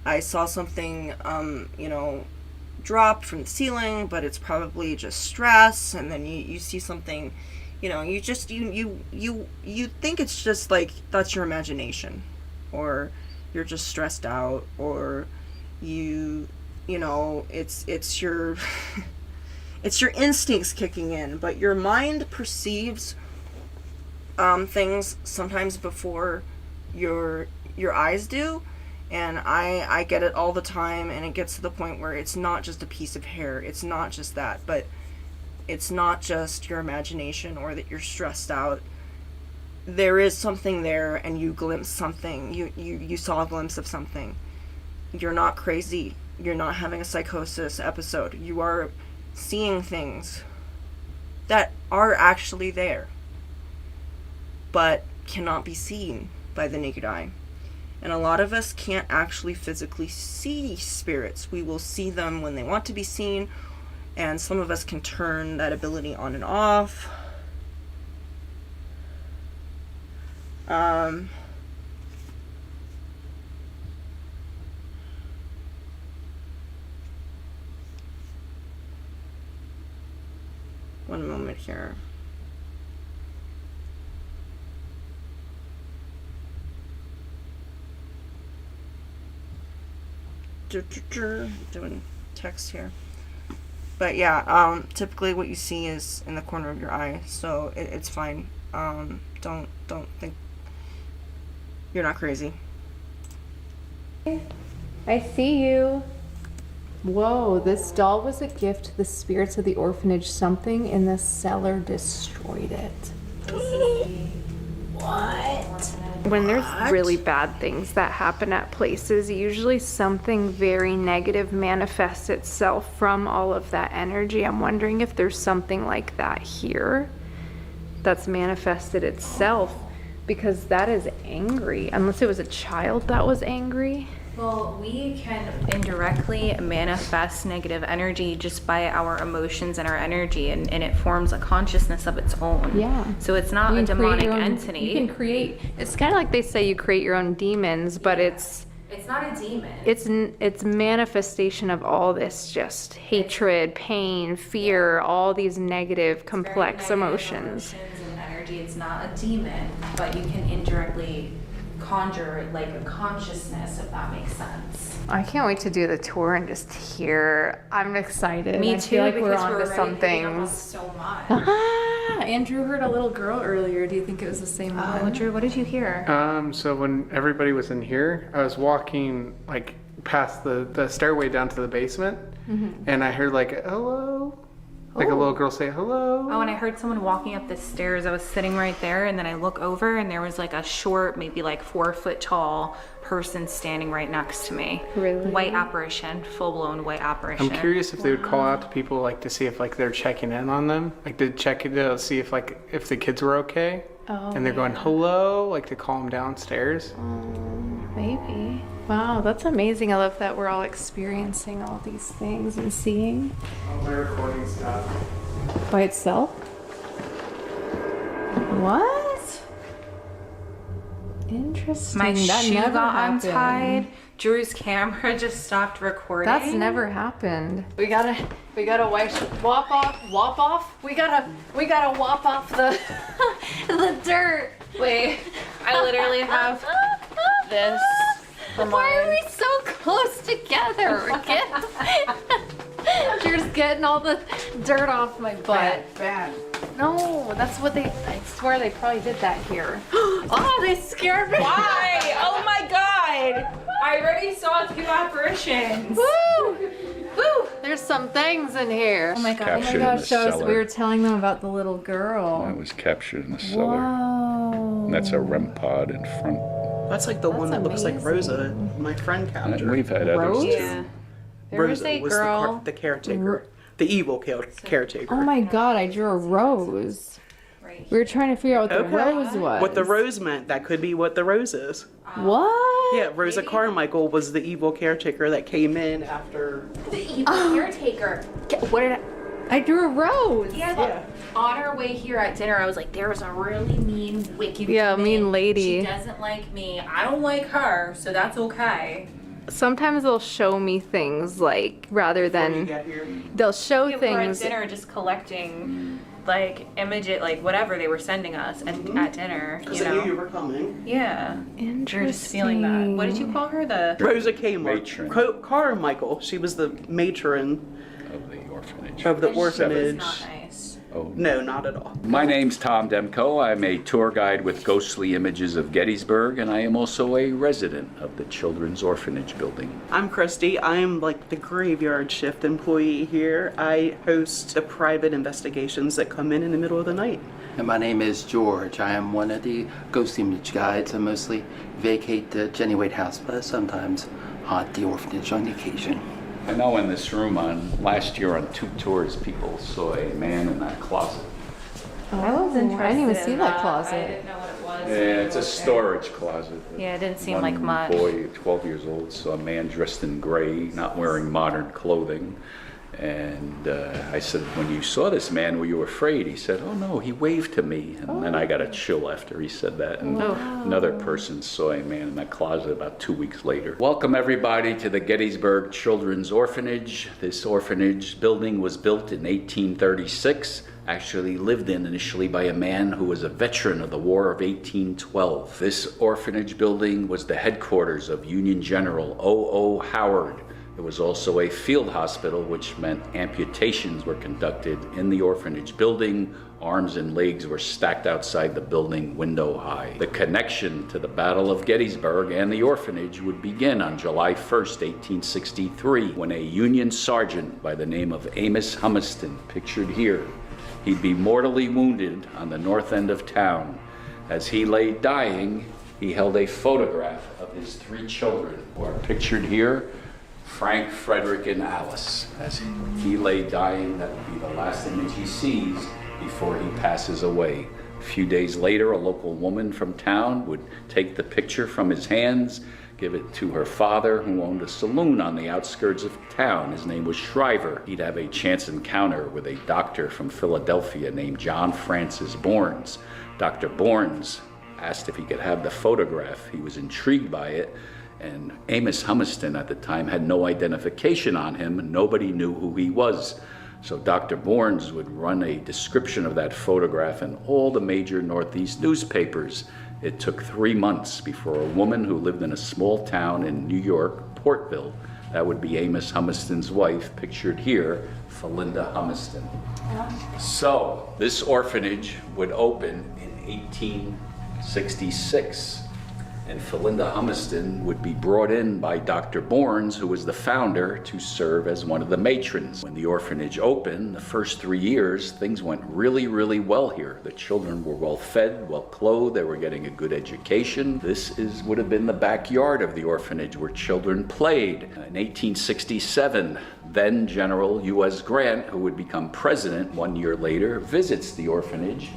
I saw something dropped from the ceiling, but it's probably just stress. And then you see something, you think it's just like that's your imagination, or you're just stressed out, or it's your it's your instincts kicking in, but your mind perceives things sometimes before your eyes do. And I get it all the time, and it gets to the point where it's not just a piece of hair, it's not just that, but it's not just your imagination or that you're stressed out. There is something there, and you glimpse something, you saw a glimpse of something. You're not crazy, you're not having a psychosis episode, you are seeing things that are actually there, but cannot be seen by the naked eye. And a lot of us can't actually physically see spirits. We will see them when they want to be seen, and some of us can turn that ability on and off. One moment here. Doing text here, but yeah, typically what you see is in the corner of your eye, so it's fine. Don't think you're not crazy. I see you. Whoa, this doll was a gift to the spirits of the orphanage. Something in the cellar destroyed it. What? When there's really bad things that happen at places, usually something very negative manifests itself from all of that energy. I'm wondering if there's something like that here that's manifested itself, because that is angry. Unless it was a child that was angry. Well, we can indirectly manifest negative energy just by our emotions and our energy, and it forms a consciousness of its own. Yeah. So it's not You a can create demonic your own- entity. You can create. It's kind of like they say you create your own demons, but it's not a demon. it's manifestation of all this just hatred, pain, fear, all these negative, complex Very negative emotions. and energy. It's not a demon, but you can indirectly conjure like a consciousness, if that makes sense. I can't wait to do the tour and just hear. I'm excited. Me I too, feel like we're because on to already some picking up on things. so much. Ah, Andrew heard a little girl earlier. Do you think it was the same one? Drew, what did you hear? So when everybody was in here, I was walking like past the stairway down to the basement, and I heard like, hello? Like a little girl say hello. Oh, and I heard someone walking up the stairs. I was sitting right there, and then I look over, and there was like a short, maybe like 4 foot tall person standing right next to me. Really? White apparition, full blown white apparition. I'm curious if they would call out to people like to see if like they're checking in on them, like to check it to see if like if the kids were okay, and they're going hello, like to call them downstairs. Maybe. Wow, that's amazing. I love that we're all experiencing all these things and seeing. Oh, my recording stopped. By itself? What? Interesting. My that shoe never got happened. untied. Drew's camera just stopped recording. That's never happened. We gotta wop off. We gotta wop off the the dirt. Wait, I literally have this. Why are we so close together? You're just getting all the dirt off my butt. Bad. No, that's what I swear they probably did that here. Oh, they scared me. Why? Oh my god! I already saw 2 apparitions. Woo! Woo! There's some things in here. Oh my god. Captured in the Show us. cellar. We were telling them about the little girl. That was captured in the cellar. Whoa. And that's a REM pod in front. That's like the one that looks like Rosa, my friend And captured. we've had others Rose? too. Yeah. There was Rosa a was girl. the caretaker. The evil caretaker. Oh my god, I drew a rose. Right. We were trying to figure out what the Okay. rose was. What the rose meant, that could be what the rose is. What? Yeah, Rosa Carmichael was the evil caretaker that came in after. The evil caretaker. What did I drew a rose. Yeah. On our way here at dinner, I was like, there was a really mean, wicked Yeah, woman. mean lady. She doesn't like me. I don't like her, so that's okay. Sometimes they'll show me things like rather You than got here. they'll show We were at things. dinner just collecting, like, images, like, whatever they were sending us and at dinner, Because you I knew you know? were coming. Yeah. Interesting. We were just feeling that. What did you call her? The Rosa came Matron. Carmichael. She was the matron Of the orphanage. of the It's orphanage. not nice. Oh. No, not at all. My name's Tom Demko. I'm a tour guide with Ghostly Images of Gettysburg, and I am also a resident of the Children's Orphanage building. I'm Christy. I'm like the graveyard shift employee here. I host the private investigations that come in the middle of the night. And my name is George. I am one of the ghost image guides. I mostly vacate the Jenny Wade house, but sometimes haunt the orphanage on occasion. I know in this room last year on 2 tours, people saw a man in that closet. I was interested. I didn't even see in that I closet. didn't know what it was. Yeah, it's a storage closet. Yeah, it didn't seem One like much. boy, 12 years old, saw a man dressed in gray, not wearing modern clothing. And I said, when you saw this man, were you afraid? He said, oh no, he waved to me. And then I got a chill after he said that. And another person saw a man in that closet about 2 weeks later. Welcome everybody to the Gettysburg Children's Orphanage. This orphanage building was built in 1836. Actually lived in initially by a man who was a veteran of the War of 1812. This orphanage building was the headquarters of Union General O.O. Howard. It was also a field hospital, which meant amputations were conducted in the orphanage building. Arms and legs were stacked outside the building window high. The connection to the Battle of Gettysburg and the orphanage would begin on July 1st, 1863, when a Union sergeant by the name of Amos Humiston, pictured here, he'd be mortally wounded on the north end of town. As he lay dying, he held a photograph of his 3 children, who are pictured here, Frank, Frederick, and Alice. As he lay dying, that would be the last image he sees before he passes away. A few days later, a local woman from town would take the picture from his hands, give it to her father, who owned a saloon on the outskirts of town. His name was Shriver. He'd have a chance encounter with a doctor from Philadelphia named John Francis Bournes. Dr. Bournes asked if he could have the photograph. He was intrigued by it, and Amos Humiston at the time had no identification on him. Nobody knew who he was. So Dr. Bournes would run a description of that photograph in all the major Northeast newspapers. It took 3 months before a woman who lived in a small town in New York, Portville, that would be Amos Humiston's wife, pictured here, Felinda Humiston. So this orphanage would open in 1866. And Felinda Humiston would be brought in by Dr. Bournes, who was the founder, to serve as one of the matrons. When the orphanage opened, the first 3 years, things went really, really well here. The children were well fed, well clothed, they were getting a good education. This would have been the backyard of the orphanage where children played. In 1867, then General U.S. Grant, who would become president 1 year later, visits the orphanage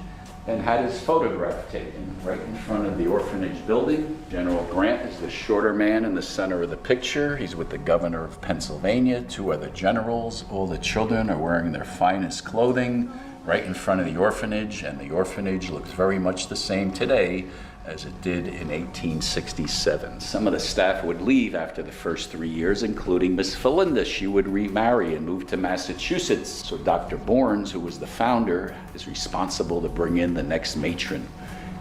and had his photograph taken right in front of the orphanage building. General Grant is the shorter man in the center of the picture. He's with the governor of Pennsylvania, 2 other generals. All the children are wearing their finest clothing right in front of the orphanage, and the orphanage looks very much the same today as it did in 1867. Some of the staff would leave after the first 3 years, including Miss Felinda. She would remarry and move to Massachusetts. So Dr. Bournes, who was the founder, is responsible to bring in the next matron.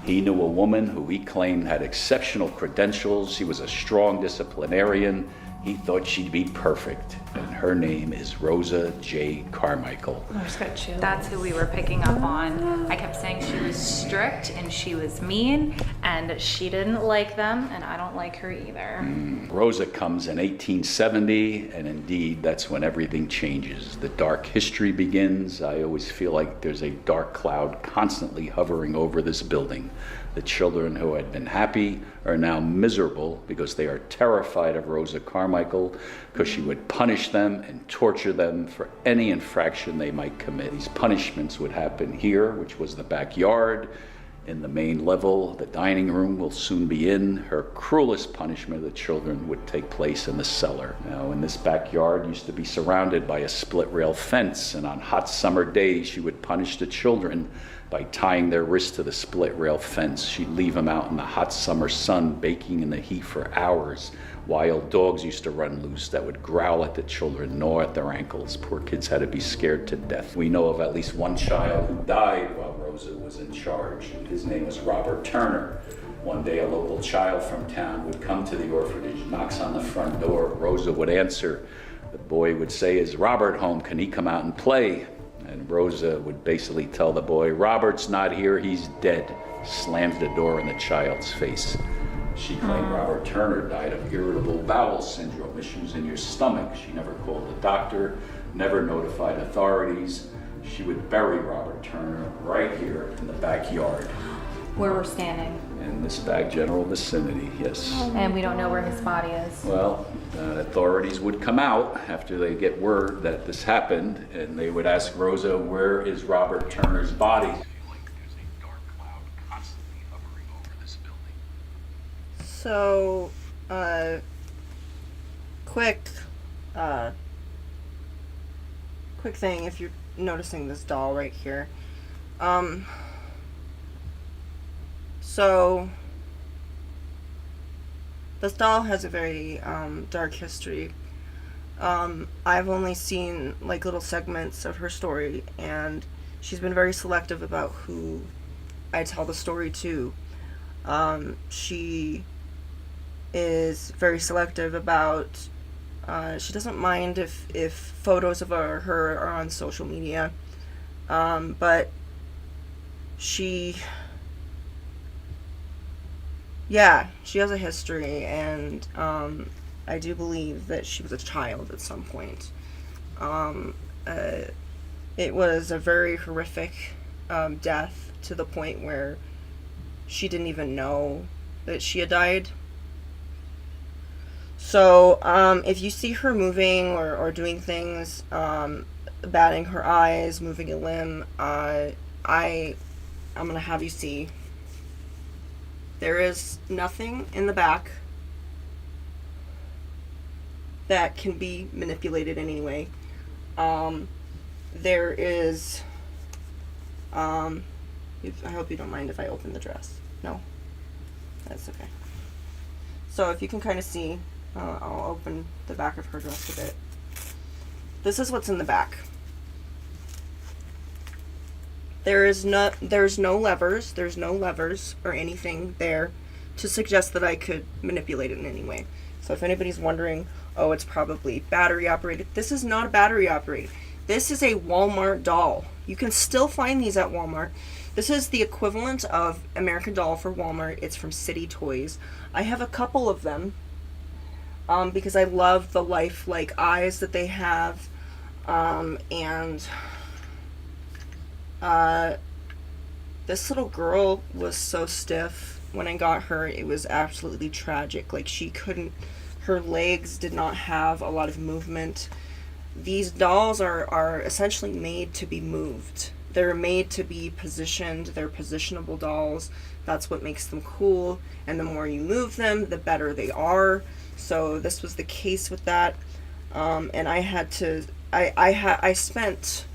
He knew a woman who he claimed had exceptional credentials. She was a strong disciplinarian. He thought she'd be perfect, and her name is Rosa J. Carmichael. I just got chills. That's who we were picking up on. I kept saying she was strict and she was mean and she didn't like them, and I don't like her either. Rosa comes in 1870, and indeed that's when everything changes. The dark history begins. I always feel like there's a dark cloud constantly hovering over this building. The children who had been happy are now miserable because they are terrified of Rosa Carmichael, because she would punish them and torture them for any infraction they might commit. These punishments would happen here, which was the backyard. In the main level, the dining room will soon be in. Her cruelest punishment of the children would take place in the cellar. Now, in this backyard used to be surrounded by a split rail fence, and on hot summer days, she would punish the children by tying their wrists to the split rail fence. She'd leave them out in the hot summer sun, baking in the heat for hours. Wild dogs used to run loose that would growl at the children, gnaw at their ankles. Poor kids had to be scared to death. We know of at least one child who died while Rosa was in charge. His name was Robert Turner. One day a local child from town would come to the orphanage, knocks on the front door. Rosa would answer. The boy would say, "Is Robert home? Can he come out and play?" And Rosa would basically tell the boy, "Robert's not here, he's dead." Slams the door in the child's face. She claimed Robert Turner died of irritable bowel syndrome, issues in your stomach. She never called the doctor, never notified authorities. She would bury Robert Turner right here in the backyard. Where we're standing. In this back general vicinity, yes. And we don't know where his body is. Well, authorities would come out after they get word that this happened, and they would ask Rosa, "Where is Robert Turner's body?" So, quick thing, if you're noticing this doll right here. So, this doll has a very dark history. I've only seen like little segments of her story, and she's been very selective about who I tell the story to. She is very selective about, she doesn't mind if photos of her are on social media, but she has a history, and I do believe that she was a child at some point. It was a very horrific death, to the point where she didn't even know that she had died. So if you see her moving or doing things, batting her eyes, moving a limb, I'm gonna have you see there is nothing in the back that can be manipulated in any way. There is, I hope you don't mind if I open the dress. No? That's okay. So if you can kind of see, I'll open the back of her dress a bit. This is what's in the back. There's no levers or anything there to suggest that I could manipulate it in any way. So if anybody's wondering, oh, it's probably battery operated. This is not a battery operated. This is a Walmart doll. You can still find these at Walmart. This is the equivalent of American Doll for Walmart. It's from City Toys. I have a couple of them because I love the lifelike eyes that they have. This little girl was so stiff when I got her. It was absolutely tragic. Like, her legs did not have a lot of movement. These dolls are essentially made to be moved. They're made to be positioned. They're positionable dolls. That's what makes them cool. And the more you move them, the better they are. So this was the case with that. And I spent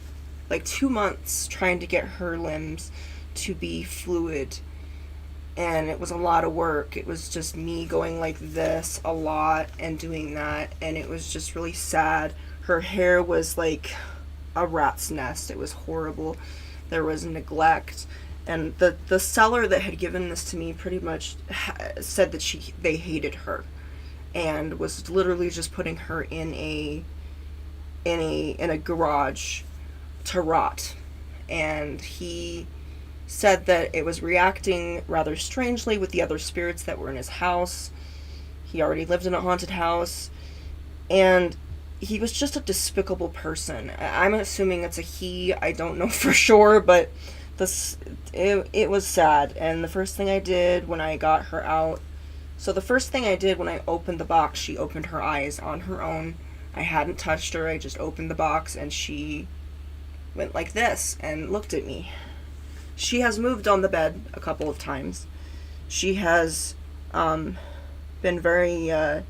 like 2 months trying to get her limbs to be fluid. And it was a lot of work. It was just me going like this a lot and doing that. And it was just really sad. Her hair was like a rat's nest. It was horrible. There was neglect. And the seller that had given this to me pretty much said that they hated her. And was literally just putting her in a garage to rot. And he said that it was reacting rather strangely with the other spirits that were in his house. He already lived in a haunted house. And he was just a despicable person. I'm assuming it's a he. I don't know for sure, but it was sad. And the first thing I did when I got her out, so the first thing I did when I opened the box, she opened her eyes on her own. I hadn't touched her. I just opened the box and she went like this and looked at me. She has moved on the bed a couple of times. She has been very, her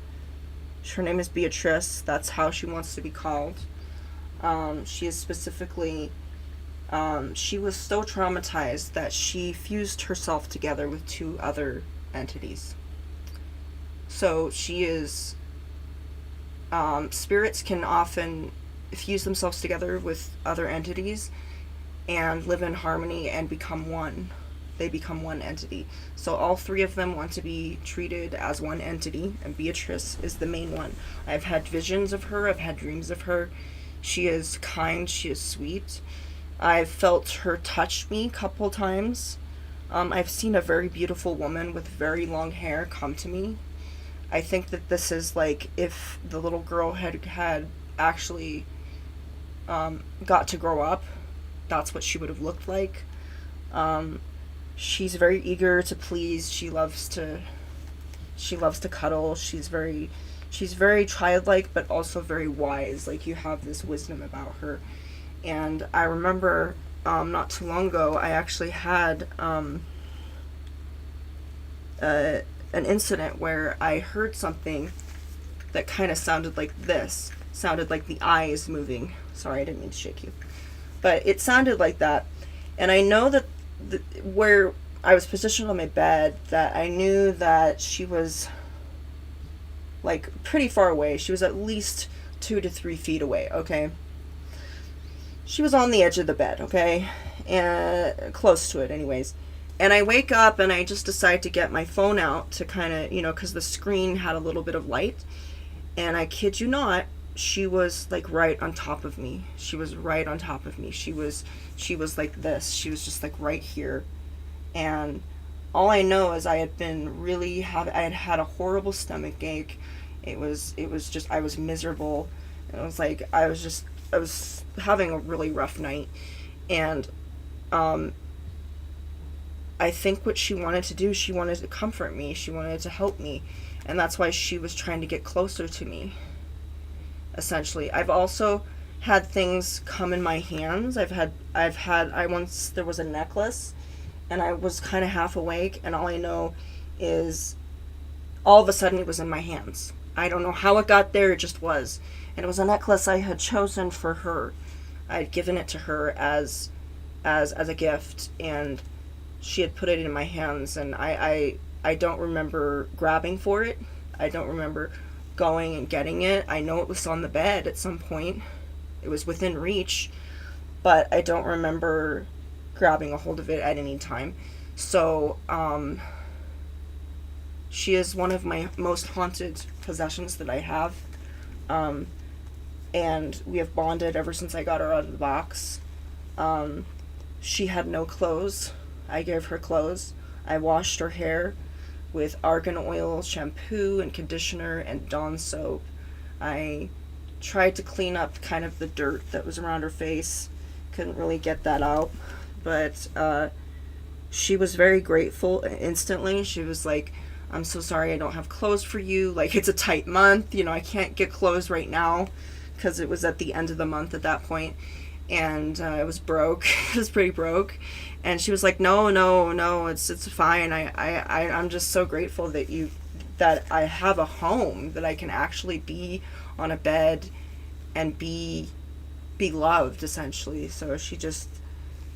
name is Beatrice. That's how she wants to be called. She is specifically, she was so traumatized that she fused herself together with 2 other entities. So she is, spirits can often fuse themselves together with other entities and live in harmony and become one. They become one entity. So all 3 of them want to be treated as one entity, and Beatrice is the main one. I've had visions of her. I've had dreams of her. She is kind. She is sweet. I've felt her touch me a couple times. I've seen a very beautiful woman with very long hair come to me. I think that this is like if the little girl had actually got to grow up, that's what she would have looked like. She's very eager to please. She loves to cuddle. She's very childlike, but also very wise. Like, you have this wisdom about her. And I remember not too long ago, I actually had an incident where I heard something that kind of sounded like this. Sounded like the eyes moving. Sorry, I didn't mean to shake you. But it sounded like that. And I know that where I was positioned on my bed, that I knew that she was like pretty far away. She was at least 2 to 3 feet away, okay? She was on the edge of the bed, okay? And close to it anyways. And I wake up and I just decide to get my phone out to kind of, because the screen had a little bit of light. And I kid you not, she was like right on top of me. She was right on top of me. She was like this. She was just like right here. And all I know is I had had a horrible stomach ache. It was just, I was miserable. And it was like, I was having a really rough night. And I think what she wanted to do, she wanted to comfort me. She wanted to help me. And that's why she was trying to get closer to me, essentially. I've also had things come in my hands. There was a necklace, and I was kind of half awake, and all I know is all of a sudden it was in my hands. I don't know how it got there, it just was. And it was a necklace I had chosen for her. I had given it to her as a gift, and she had put it in my hands, and I don't remember grabbing for it. I don't remember going and getting it. I know it was on the bed at some point. It was within reach, but I don't remember grabbing a hold of it at any time. So, she is one of my most haunted possessions that I have. And we have bonded ever since I got her out of the box. She had no clothes I gave her clothes. I washed her hair with argan oil, shampoo, and conditioner, and Dawn soap. I tried to clean up kind of the dirt that was around her face. Couldn't really get that out. But she was very grateful instantly. She was like, I'm so sorry I don't have clothes for you. Like, it's a tight month. You know, I can't get clothes right now because it was at the end of the month at that point. And I was broke. I was pretty broke. And she was like, no, it's fine. I'm just so grateful that I have a home, that I can actually be on a bed and be loved, essentially. So she just,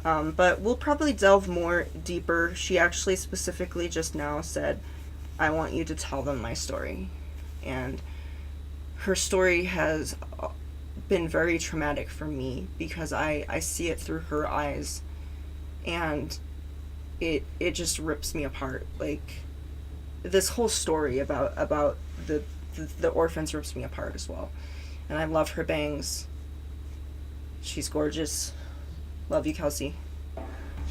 but we'll probably delve more deeper. She actually specifically just now said, I want you to tell them my story. And her story has been very traumatic for me because I see it through her eyes, and it just rips me apart. Like, this whole story about the orphans rips me apart as well. And I love her bangs. She's gorgeous. Love you, Kelsi.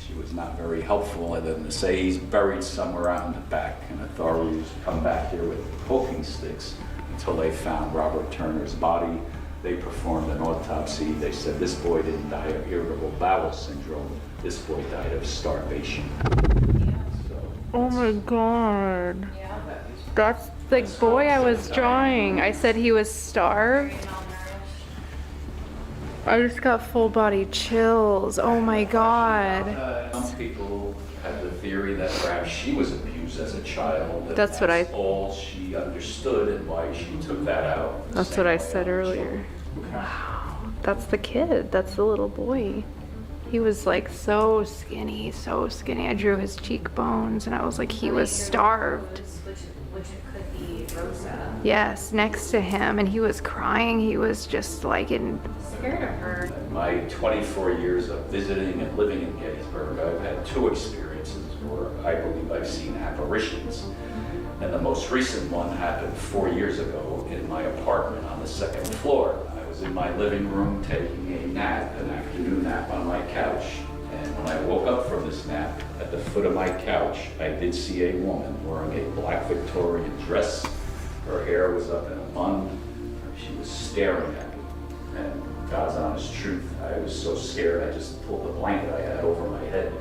She was not very helpful other than to say he's buried somewhere out in the back, and authorities come back here with poking sticks until they found Robert Turner's body. They performed an autopsy. They said this boy didn't die of irritable bowel syndrome. This boy died of starvation. Oh my god. That's the boy I was drawing. I said he was starved. I just got full body chills. Oh my god. Some people have the theory that perhaps she was abused as a child. That's what I... all she understood and why she took that out. That's what I said earlier. Wow. That's the kid. That's the little boy. He was like so skinny, so skinny. I drew his cheekbones and I was like, he was starved. Which could be Rosa. Yes, next to him, and he was crying. He was just like in... Scared of her. In my 24 years of visiting and living in Gettysburg, I've had two experiences where I believe I've seen apparitions. And the most recent one happened 4 years ago in my apartment on the second floor. I was in my living room taking a nap, an afternoon nap on my couch. And when I woke up from this nap, at the foot of my couch, I did see a woman wearing a black Victorian dress. Her hair was up in a bun. She was staring at me. And God's honest truth, I was so scared I just pulled the blanket I had over my head.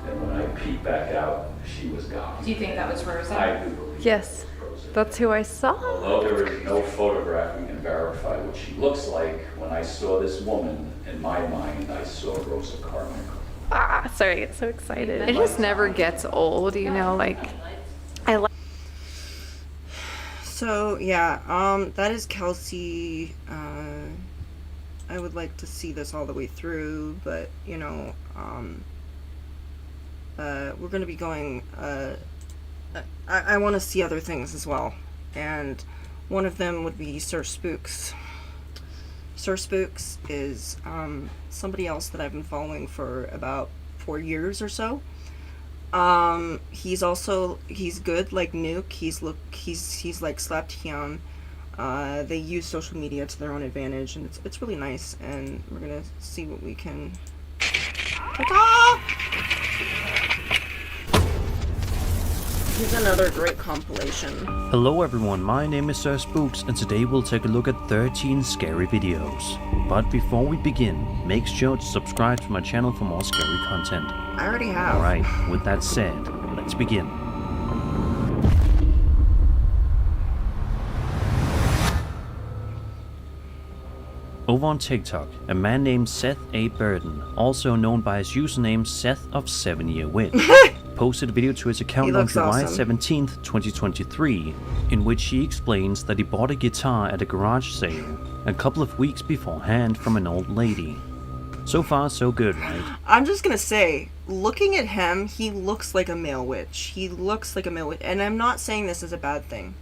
And when I peeked back out, she was gone. Do you think that was Rosa? I do believe Yes, it was Rosa. that's who I saw. Although there is no photograph we can verify what she looks like, when I saw this woman, in my mind, I saw Rosa Carmichael. Ah, sorry, I get so excited. It just never gets old, you know, like, I like... So, yeah, that is Kelsi. I would like to see this all the way through, but, you know, we're going to be going, I want to see other things as well, and one of them would be Sir Spooks. Sir Spooks is somebody else that I've been following for about 4 years or so. He's good like Nuke. He's like Slapped Hyun. They use social media to their own advantage, and it's really nice. And we're gonna see what we can. Here's another great compilation. Hello everyone, my name is Sir Spooks and today we'll take a look at 13 scary videos. But before we begin, make sure to subscribe to my channel for more scary content. I already have. Alright, with that said, let's begin. Over on TikTok, a man named Seth A. Burden, also known by his username Seth of 7 Year Wit, posted a video to his account on July 17th, 2023, in which he explains that he bought a guitar at a garage sale a couple of weeks beforehand from an old lady. So far, so good, right? I'm just gonna say, looking at him, he looks like a male witch. He looks like a male witch, and I'm not saying this is a bad thing.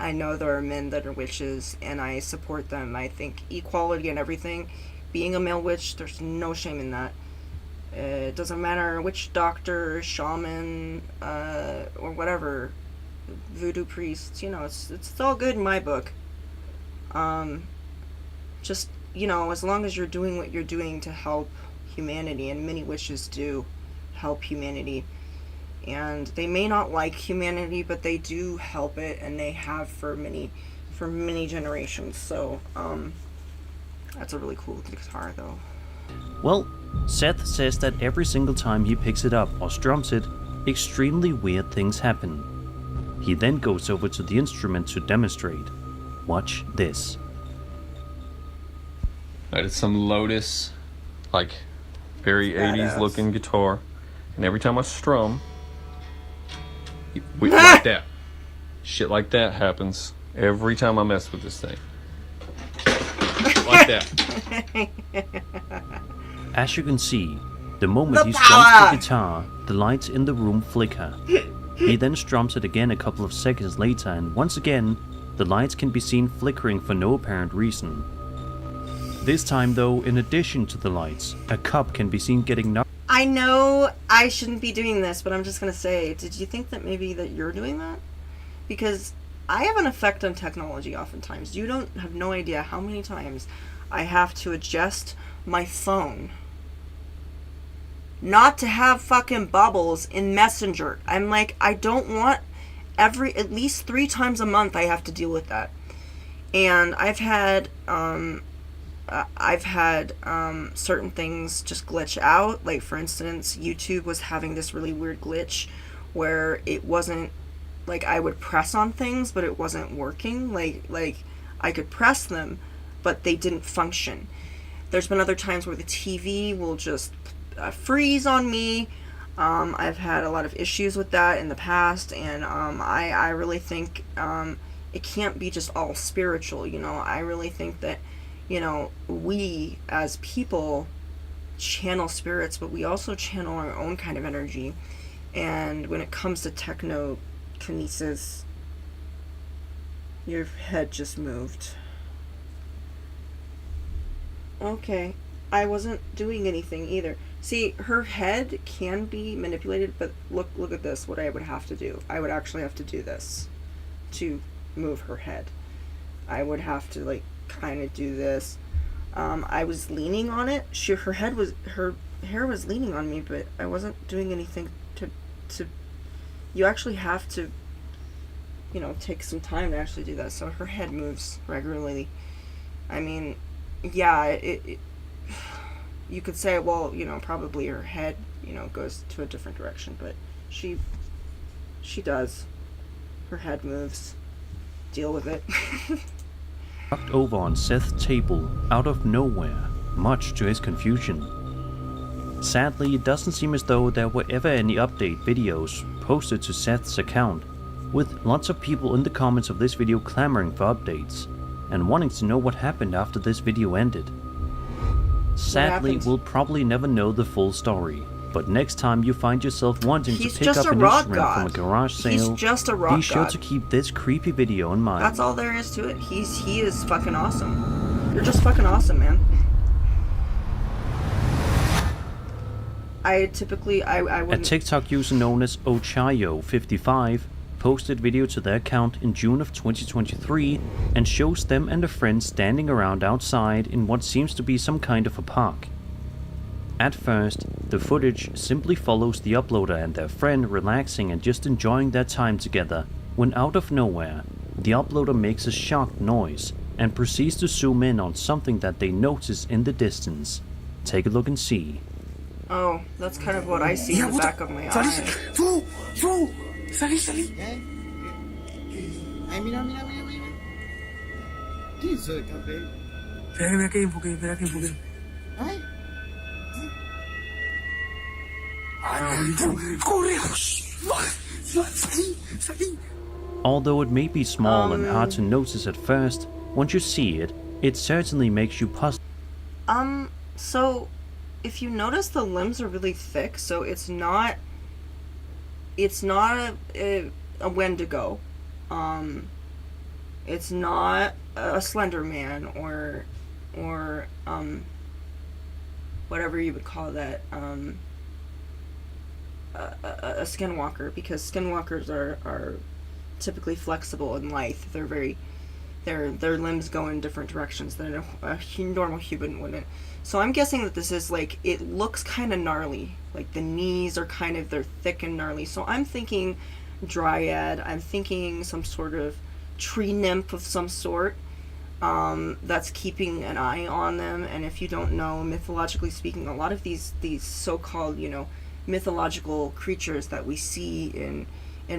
I know there are men that are witches, and I support them. I think equality and everything. Being a male witch, there's no shame in that. It doesn't matter which doctor, shaman, or whatever, voodoo priests, you know, it's all good in my book. Just, you know, as long as you're doing what you're doing to help humanity, and many witches do help humanity. And they may not like humanity, but they do help it, and they have for many generations. So that's a really cool guitar, though. Well, Seth says that every single time he picks it up or strums it, extremely weird things happen. He then goes over to the instrument to demonstrate. Watch this. Right, it's some Lotus, like, very 80s looking guitar. And every time I strum, like that. Shit like that happens every time I mess with this thing. Like that. As you can see, the moment he strums the guitar, the lights in the room flicker. He then strums it again a couple of seconds later, and once again, the lights can be seen flickering for no apparent reason. This time though, in addition to the lights, a cup can be seen getting knocked. I know I shouldn't be doing this, but I'm just gonna say, did you think that maybe that you're doing that? Because I have an effect on technology oftentimes. You don't have no idea how many times I have to adjust my phone not to have fucking bubbles in Messenger. I'm like, I don't want at least 3 times a month I have to deal with that. And I've had certain things just glitch out. Like, for instance, YouTube was having this really weird glitch where it wasn't, like, I would press on things, but it wasn't working. Like I could press them, but they didn't function. There's been other times where the TV will just freeze on me. I've had a lot of issues with that in the past, and I really think it can't be just all spiritual, you know. I really think that, you know, we as people channel spirits, but we also channel our own kind of energy. And when it comes to technokinesis, your head just moved. Okay, I wasn't doing anything either. See, her head can be manipulated, but look at this, what I would have to do. I would actually have to do this to move her head. I would have to, like, kind of do this. I was leaning on it. Her hair was leaning on me, but I wasn't doing anything to you actually have to, you know, take some time to actually do that. So her head moves regularly. I mean, yeah, you could say, well, you know, probably her head, you know, goes to a different direction, but she does. Her head moves. Deal with it. Knocked over on Seth's table out of nowhere, much to his confusion. Sadly, it doesn't seem as though there were ever any update videos posted to Seth's account, with lots of people in the comments of this video clamoring for updates, and wanting to know what happened after this video ended. Sadly, we'll probably never know the full story, but next time you find yourself wanting to pick up an instrument from a garage sale, be sure to keep this creepy video in mind. That's all there is to it. He is fucking awesome. You're just fucking awesome, man. I wouldn't... A TikTok user known as Ochayo55 posted video to their account in June of 2023 and shows them and a friend standing around outside in what seems to be some kind of a park. At first, the footage simply follows the uploader and their friend relaxing and just enjoying their time together, when out of nowhere, the uploader makes a shocked noise and proceeds to zoom in on something that they notice in the distance. Take a look and see. Oh, that's kind of what I see in the back of my eye. Salí. Ay, mira. ¿Qué hizo el café? Espera que enfoque. Ay. Although it may be small and hard to notice at first, once you see it, it certainly makes you puzzled. So if you notice, the limbs are really thick, so it's not a Wendigo. It's not a Slender Man or whatever you would call that, a skinwalker, because skinwalkers are typically flexible and lithe. They're very their limbs go in different directions than a normal human wouldn't. So I'm guessing that this is like, it looks kind of gnarly. Like the knees are kind of, they're thick and gnarly. So I'm thinking dryad. I'm thinking some sort of tree nymph of some sort that's keeping an eye on them. And if you don't know, mythologically speaking, a lot of these so-called, you know, mythological creatures that we see in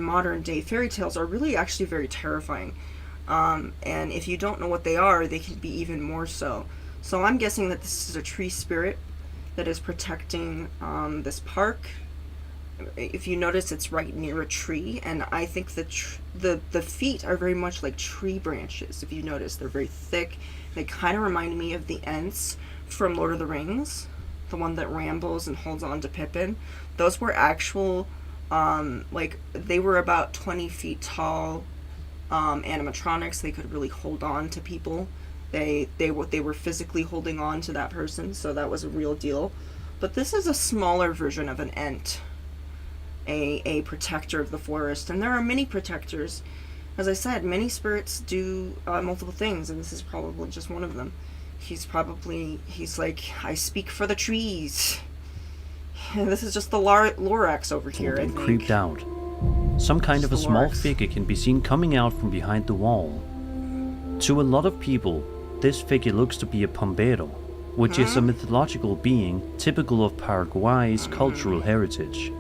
modern day fairy tales are really actually very terrifying. And if you don't know what they are, they can be even more so. So I'm guessing that this is a tree spirit that is protecting this park. If you notice, it's right near a tree, and I think the feet are very much like tree branches. If you notice, they're very thick. They kind of remind me of the Ents from Lord of the Rings, the one that rambles and holds on to Pippin. Those were actual, like, they were about 20 feet tall animatronics. They could really hold on to people. They were physically holding on to that person, so that was a real deal. But this is a smaller version of an Ent, a protector of the forest, and there are many protectors. As I said, many spirits do multiple things, and this is probably just one of them. He's like, I speak for the trees. And this is just the Lorax over here, I think. Creeped out. Some kind of a small figure can be seen coming out from behind the wall. To a lot of people, this figure looks to be a pombero, which is a mythological being typical of Paraguay's cultural heritage.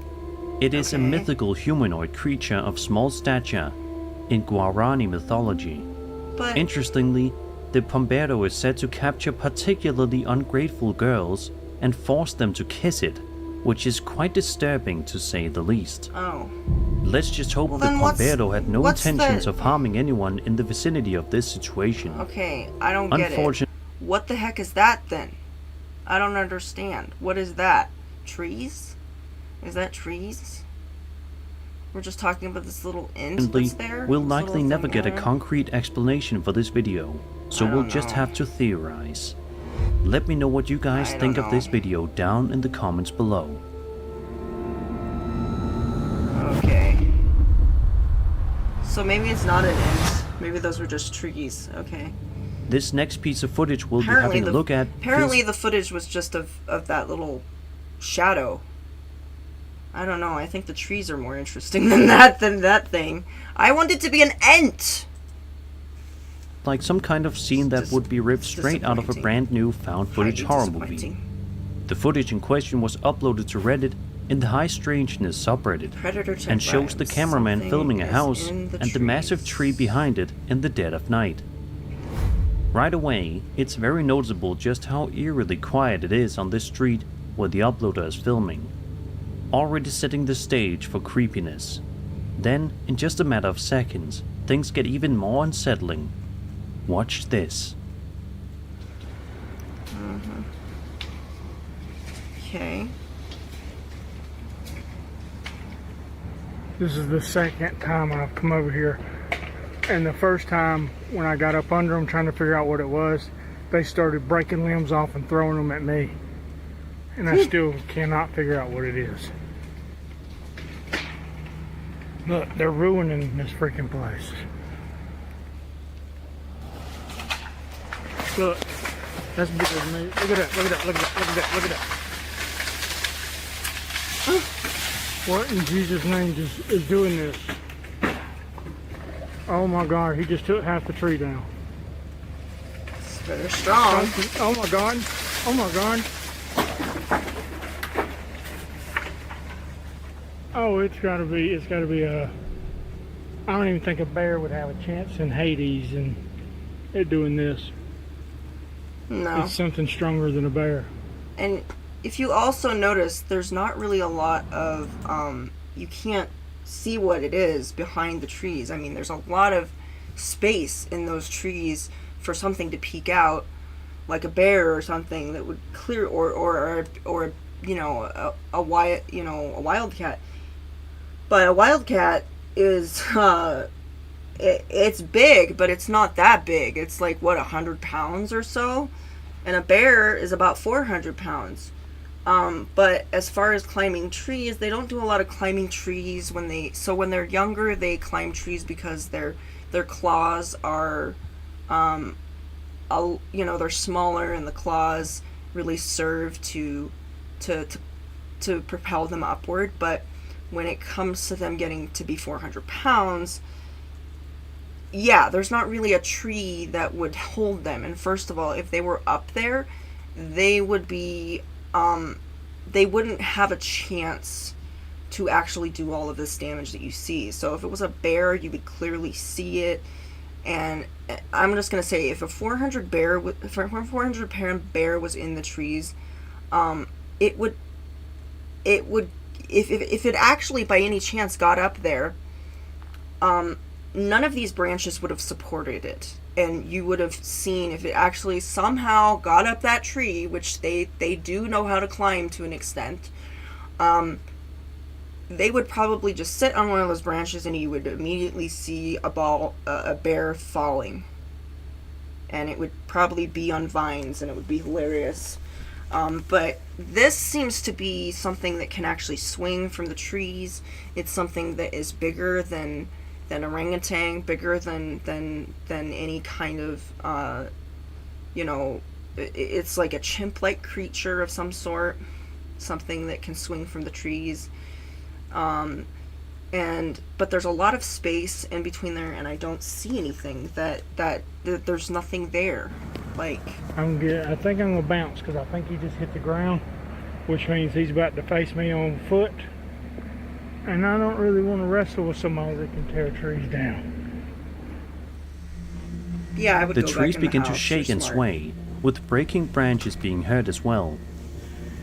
It is a mythical humanoid creature of small stature in Guarani mythology. But interestingly, the pombero is said to capture particularly ungrateful girls and force them to kiss it, which is quite disturbing to say the least. Oh. Let's just hope the pombero had no intentions of harming anyone in the vicinity of this situation. Okay, I don't get it. What the heck is that then? I don't understand. What is that? Trees? Is that trees? We're just talking about this little Ent that's there? We'll likely never get a concrete explanation for this video, so we'll just have to theorize. Let me know what you guys think of this video down in the comments below. Okay. So maybe it's not an Ent. Maybe those were just trees. Okay. This next piece of footage we'll be having a look at. Apparently the footage was just of that little shadow. I don't know. I think the trees are more interesting than that thing. I want it to be an Ent! Like some kind of scene that would be ripped straight out of a brand new found footage horror movie. The footage in question was uploaded to Reddit in the High Strangeness subreddit and shows the cameraman filming a house and the massive tree behind it in the dead of night. Right away, it's very noticeable just how eerily quiet it is on this street where the uploader is filming, already setting the stage for creepiness. Then, in just a matter of seconds, things get even more unsettling. Watch this. Okay. This is the second time I've come over here. And the first time, when I got up under them trying to figure out what it was, they started breaking limbs off and throwing them at me. And I still cannot figure out what it is. Look, they're ruining this freaking place. Look, that's bigger than me. Look at that, look at that, look at that, look at that, look at that. What in Jesus' name is doing this? Oh my God, he just took half the tree down. It's very strong. Oh my God, oh my God. Oh, it's gotta be a, I don't even think a bear would have a chance in Hades and it doing this. No. It's something stronger than a bear. And if you also notice, there's not really a lot of, you can't see what it is behind the trees. I mean, there's a lot of space in those trees for something to peek out, like a bear or something that would clear, or you know, a wildcat. But a wildcat is, it's big, but it's not that big. It's like, what, 100 pounds or so? And a bear is about 400 pounds. But as far as climbing trees, they don't do a lot of climbing trees when they're younger, they climb trees because their claws are they're smaller, and the claws really serve to propel them upward. But when it comes to them getting to be 400 pounds, yeah, there's not really a tree that would hold them. And first of all, if they were up there, they would be, they wouldn't have a chance to actually do all of this damage that you see. So if it was a bear, you would clearly see it. And I'm just gonna say, if a 400 pound bear was in the trees, it would, if it actually by any chance got up there, none of these branches would have supported it, and you would have seen, if it actually somehow got up that tree, which they do know how to climb to an extent, they would probably just sit on one of those branches, and you would immediately see a bear falling, and it would probably be on vines, and it would be hilarious. But this seems to be something that can actually swing from the trees. It's something that is bigger than orangutan, bigger than any kind of, it's like a chimp-like creature of some sort, something that can swing from the trees. But there's a lot of space in between there, and I don't see anything that there's nothing there. Like, I think I'm gonna bounce, because I think he just hit the ground, which means he's about to face me on foot, and I don't really want to wrestle with somebody that can tear trees down. Yeah, I would The go trees back in the begin to house. shake You're and smart. sway, with breaking branches being heard as well.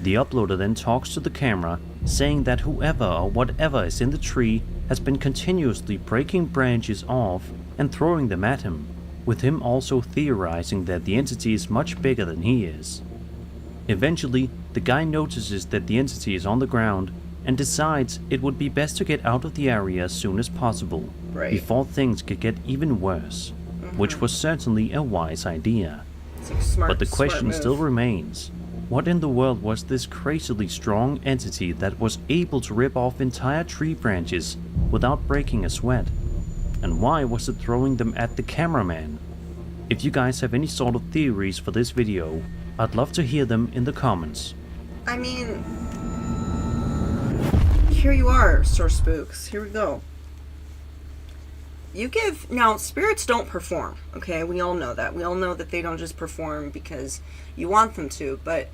The uploader then talks to the camera, saying that whoever or whatever is in the tree has been continuously breaking branches off and throwing them at him, with him also theorizing that the entity is much bigger than he is. Eventually, the guy notices that the entity is on the ground and decides it would be best to get out of the area as soon as possible, before things could get even worse, which was certainly a wise idea. It's like smart, But the question smart still move. remains, what in the world was this crazily strong entity that was able to rip off entire tree branches without breaking a sweat? And why was it throwing them at the cameraman? If you guys have any sort of theories for this video, I'd love to hear them in the comments. I mean, here you are, Sir Spooks. Here we go. Now, spirits don't perform, okay? We all know that. We all know that they don't just perform because you want them to, but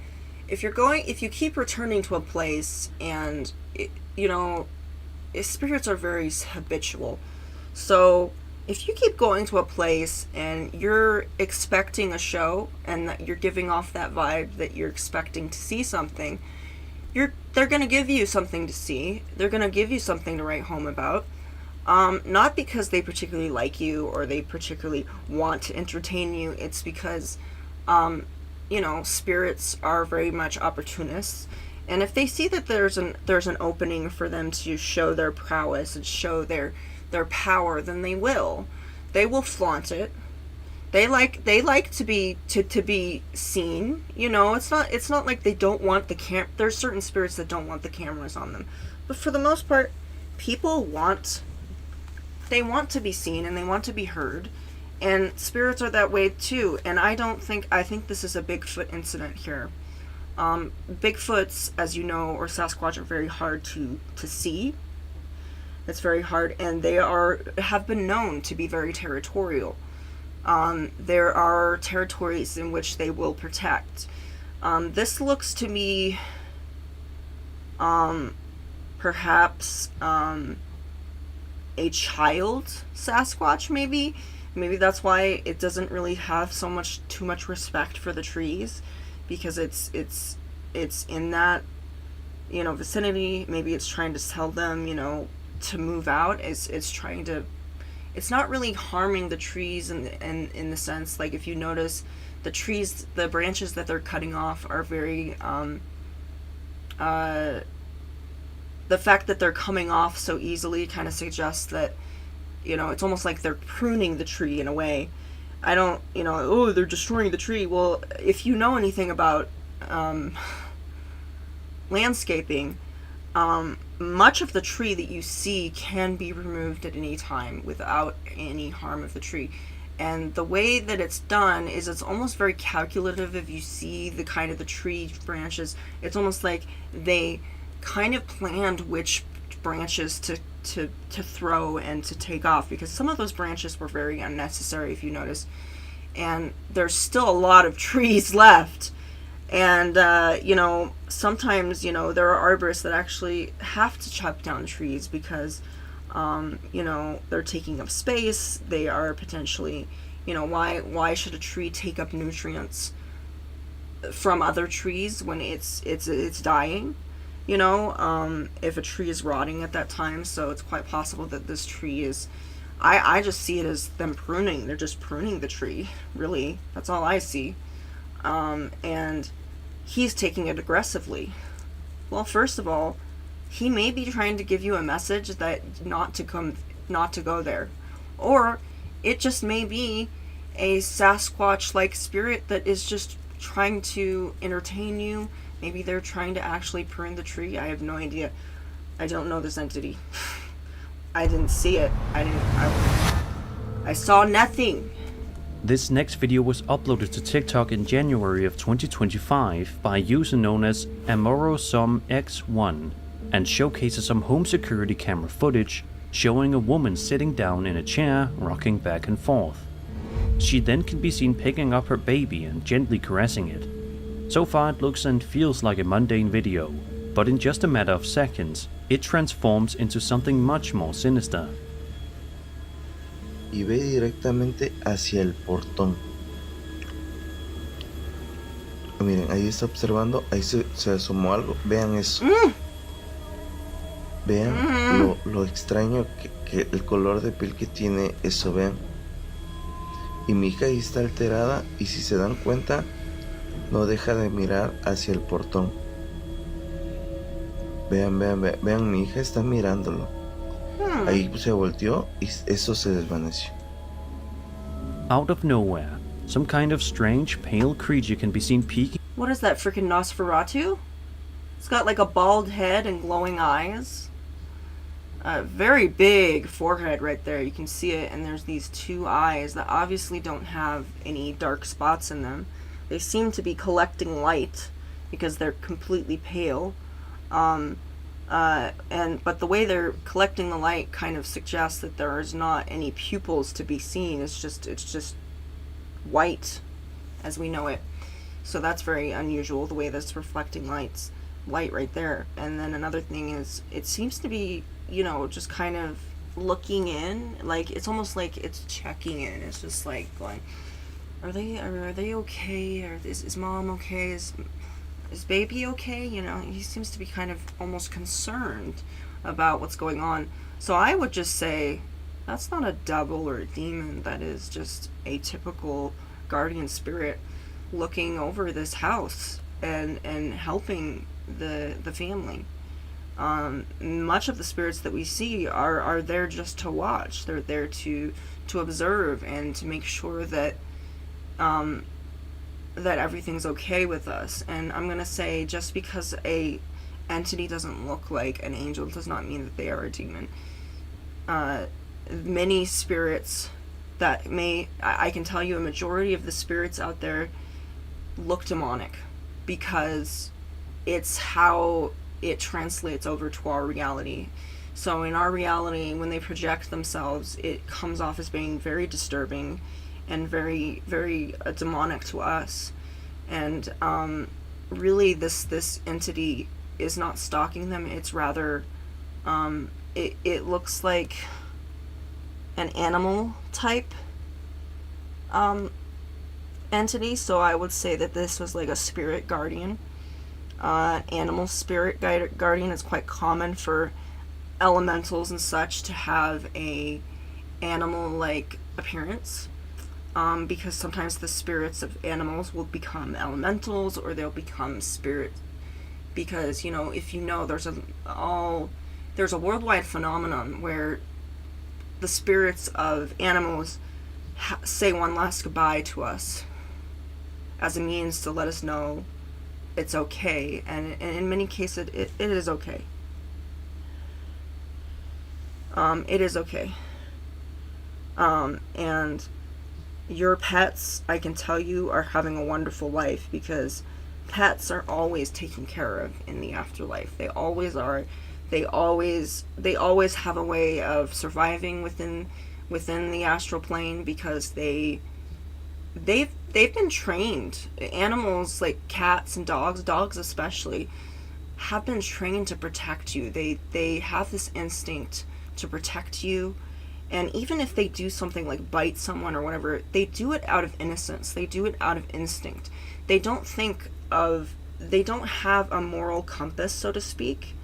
if you keep returning to a place, and, spirits are very habitual. So, if you keep going to a place and you're expecting a show, and that you're giving off that vibe that you're expecting to see something, they're going to give you something to see. They're going to give you something to write home about. Not because they particularly like you or they particularly want to entertain you. It's because, spirits are very much opportunists. And if they see that there's an opening for them to show their prowess and show their power, then they will. They will flaunt it. They like to be seen. It's not like they don't want the there's certain spirits that don't want the cameras on them. But for the most part, people want to be seen and they want to be heard. And spirits are that way too. And I think this is a Bigfoot incident here. Bigfoots, as you know, or Sasquatch, are very hard to see. It's very hard, and they have been known to be very territorial. There are territories in which they will protect. This looks to me, perhaps, a child Sasquatch, maybe. Maybe that's why it doesn't really have too much respect for the trees, because it's in that, vicinity. Maybe it's trying to tell them, to move out. It's not really harming the trees in the sense, like, if you notice, the trees, the branches that they're cutting off are very, the fact that they're coming off so easily kind of suggests that, it's almost like they're pruning the tree in a way. I don't, they're destroying the tree. Well, if you know anything about landscaping, much of the tree that you see can be removed at any time without any harm of the tree. And the way that it's done is it's almost very calculative. If you see the kind of the tree branches, it's almost like they kind of planned which branches to throw and to take off, because some of those branches were very unnecessary, if you notice. And there's still a lot of trees left. And, sometimes, there are arborists that actually have to chop down trees because, they're taking up space. They are potentially, why should a tree take up nutrients from other trees when it's dying? If a tree is rotting at that time. So it's quite possible that this tree is, I just see it as them pruning. They're just pruning the tree, really. That's all I see. And he's taking it aggressively. Well, first of all, he may be trying to give you a message that not to go there. Or it just may be a Sasquatch-like spirit that is just trying to entertain you. Maybe they're trying to actually prune the tree. I have no idea. I don't know this entity. I didn't see it. I saw nothing. This next video was uploaded to TikTok in January of 2025 by a user known as AmoroSomX1 and showcases some home security camera footage showing a woman sitting down in a chair, rocking back and forth. She then can be seen picking up her baby and gently caressing it. So far it looks and feels like a mundane video, but in just a matter of seconds, it transforms into something much more sinister. Y ve directamente hacia el portón. Miren, ahí está observando, ahí se asomó algo. Vean eso. Vean lo extraño que el color de piel que tiene eso, vean. Y mi hija ahí está alterada y si se dan cuenta, no deja de mirar hacia el portón. Vean, mi hija está mirándolo. Ahí se volteó y eso se desvaneció. Out of nowhere, some kind of strange pale creature can be seen peeking. What is that, freaking Nosferatu? It's got like a bald head and glowing eyes. A very big forehead right there. You can see it, and there's these two eyes that obviously don't have any dark spots in them. They seem to be collecting light because they're completely pale. But the way they're collecting the light kind of suggests that there is not any pupils to be seen. It's just white as we know it. So that's very unusual, the way that's reflecting light right there. And then another thing is, it seems to be, just kind of looking in, like it's almost like it's checking in. It's just like going, are they okay? Or is mom okay? Is baby okay? He seems to be kind of almost concerned about what's going on. So I would just say that's not a devil or a demon. That is just a typical guardian spirit looking over this house and helping the family. Much of the spirits that we see are there just to watch. They're there to observe and to make sure that that everything's okay with us. And I'm gonna say, just because a entity doesn't look like an angel does not mean that they are a demon. Many spirits that I can tell you a majority of the spirits out there look demonic, because it's how it translates over to our reality. So in our reality, when they project themselves, it comes off as being very disturbing and very, very demonic to us. And really this entity is not stalking them. It's rather, it looks like an animal type entity. So I would say that this was like a spirit guardian. Animal spirit guardian is quite common for elementals and such to have a animal-like appearance, because sometimes the spirits of animals will become elementals, or they'll become spirit, because if there's a worldwide phenomenon where the spirits of animals say one last goodbye to us as a means to let us know it's okay, and in many cases it is okay. It is okay. And your pets, I can tell you, are having a wonderful life, because pets are always taken care of in the afterlife. They always are. They always have a way of surviving within the astral plane, because they've been trained. Animals like cats and dogs especially, have been trained to protect you. They have this instinct to protect you. And even if they do something like bite someone or whatever, they do it out of innocence. They do it out of instinct. They don't have a moral compass, so to speak.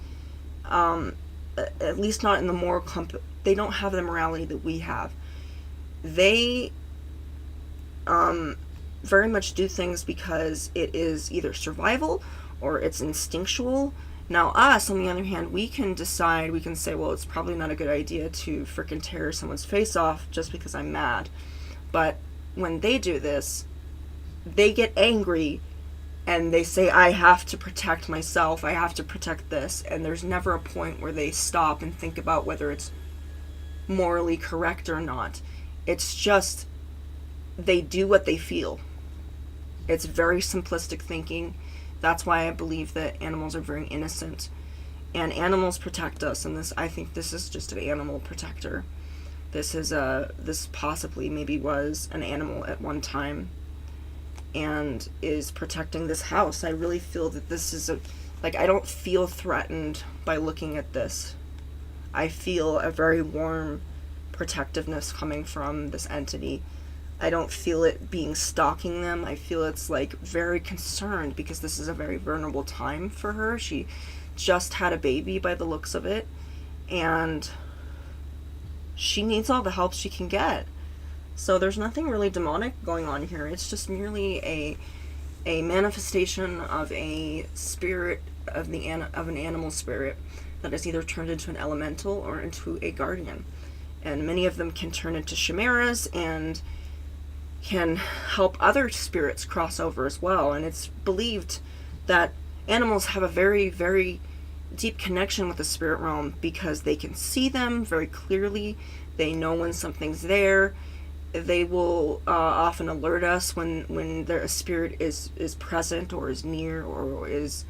At least not in the moral compass. They don't have the morality that we have. They very much do things because it is either survival or it's instinctual. Now us, on the other hand, we can decide, we can say, well, it's probably not a good idea to frickin' tear someone's face off just because I'm mad. But when they do this, they get angry and they say, I have to protect myself, I have to protect this, and there's never a point where they stop and think about whether it's morally correct or not. It's just, they do what they feel. It's very simplistic thinking. That's why I believe that animals are very innocent, and animals protect us. And I think this is just an animal protector. This possibly maybe was an animal at one time, and is protecting this house. I really feel that this is I don't feel threatened by looking at this. I feel a very warm protectiveness coming from this entity. I don't feel it being stalking them. I feel it's very concerned, because this is a very vulnerable time for her. She just had a baby by the looks of it, and she needs all the help she can get. So there's nothing really demonic going on here. It's just merely a manifestation of a spirit, of an animal spirit that is either turned into an elemental or into a guardian. And many of them can turn into chimeras and can help other spirits cross over as well. And it's believed that animals have a very, very deep connection with the spirit realm, because they can see them very clearly. They know when something's there. They will often alert us when a spirit is present or is near or is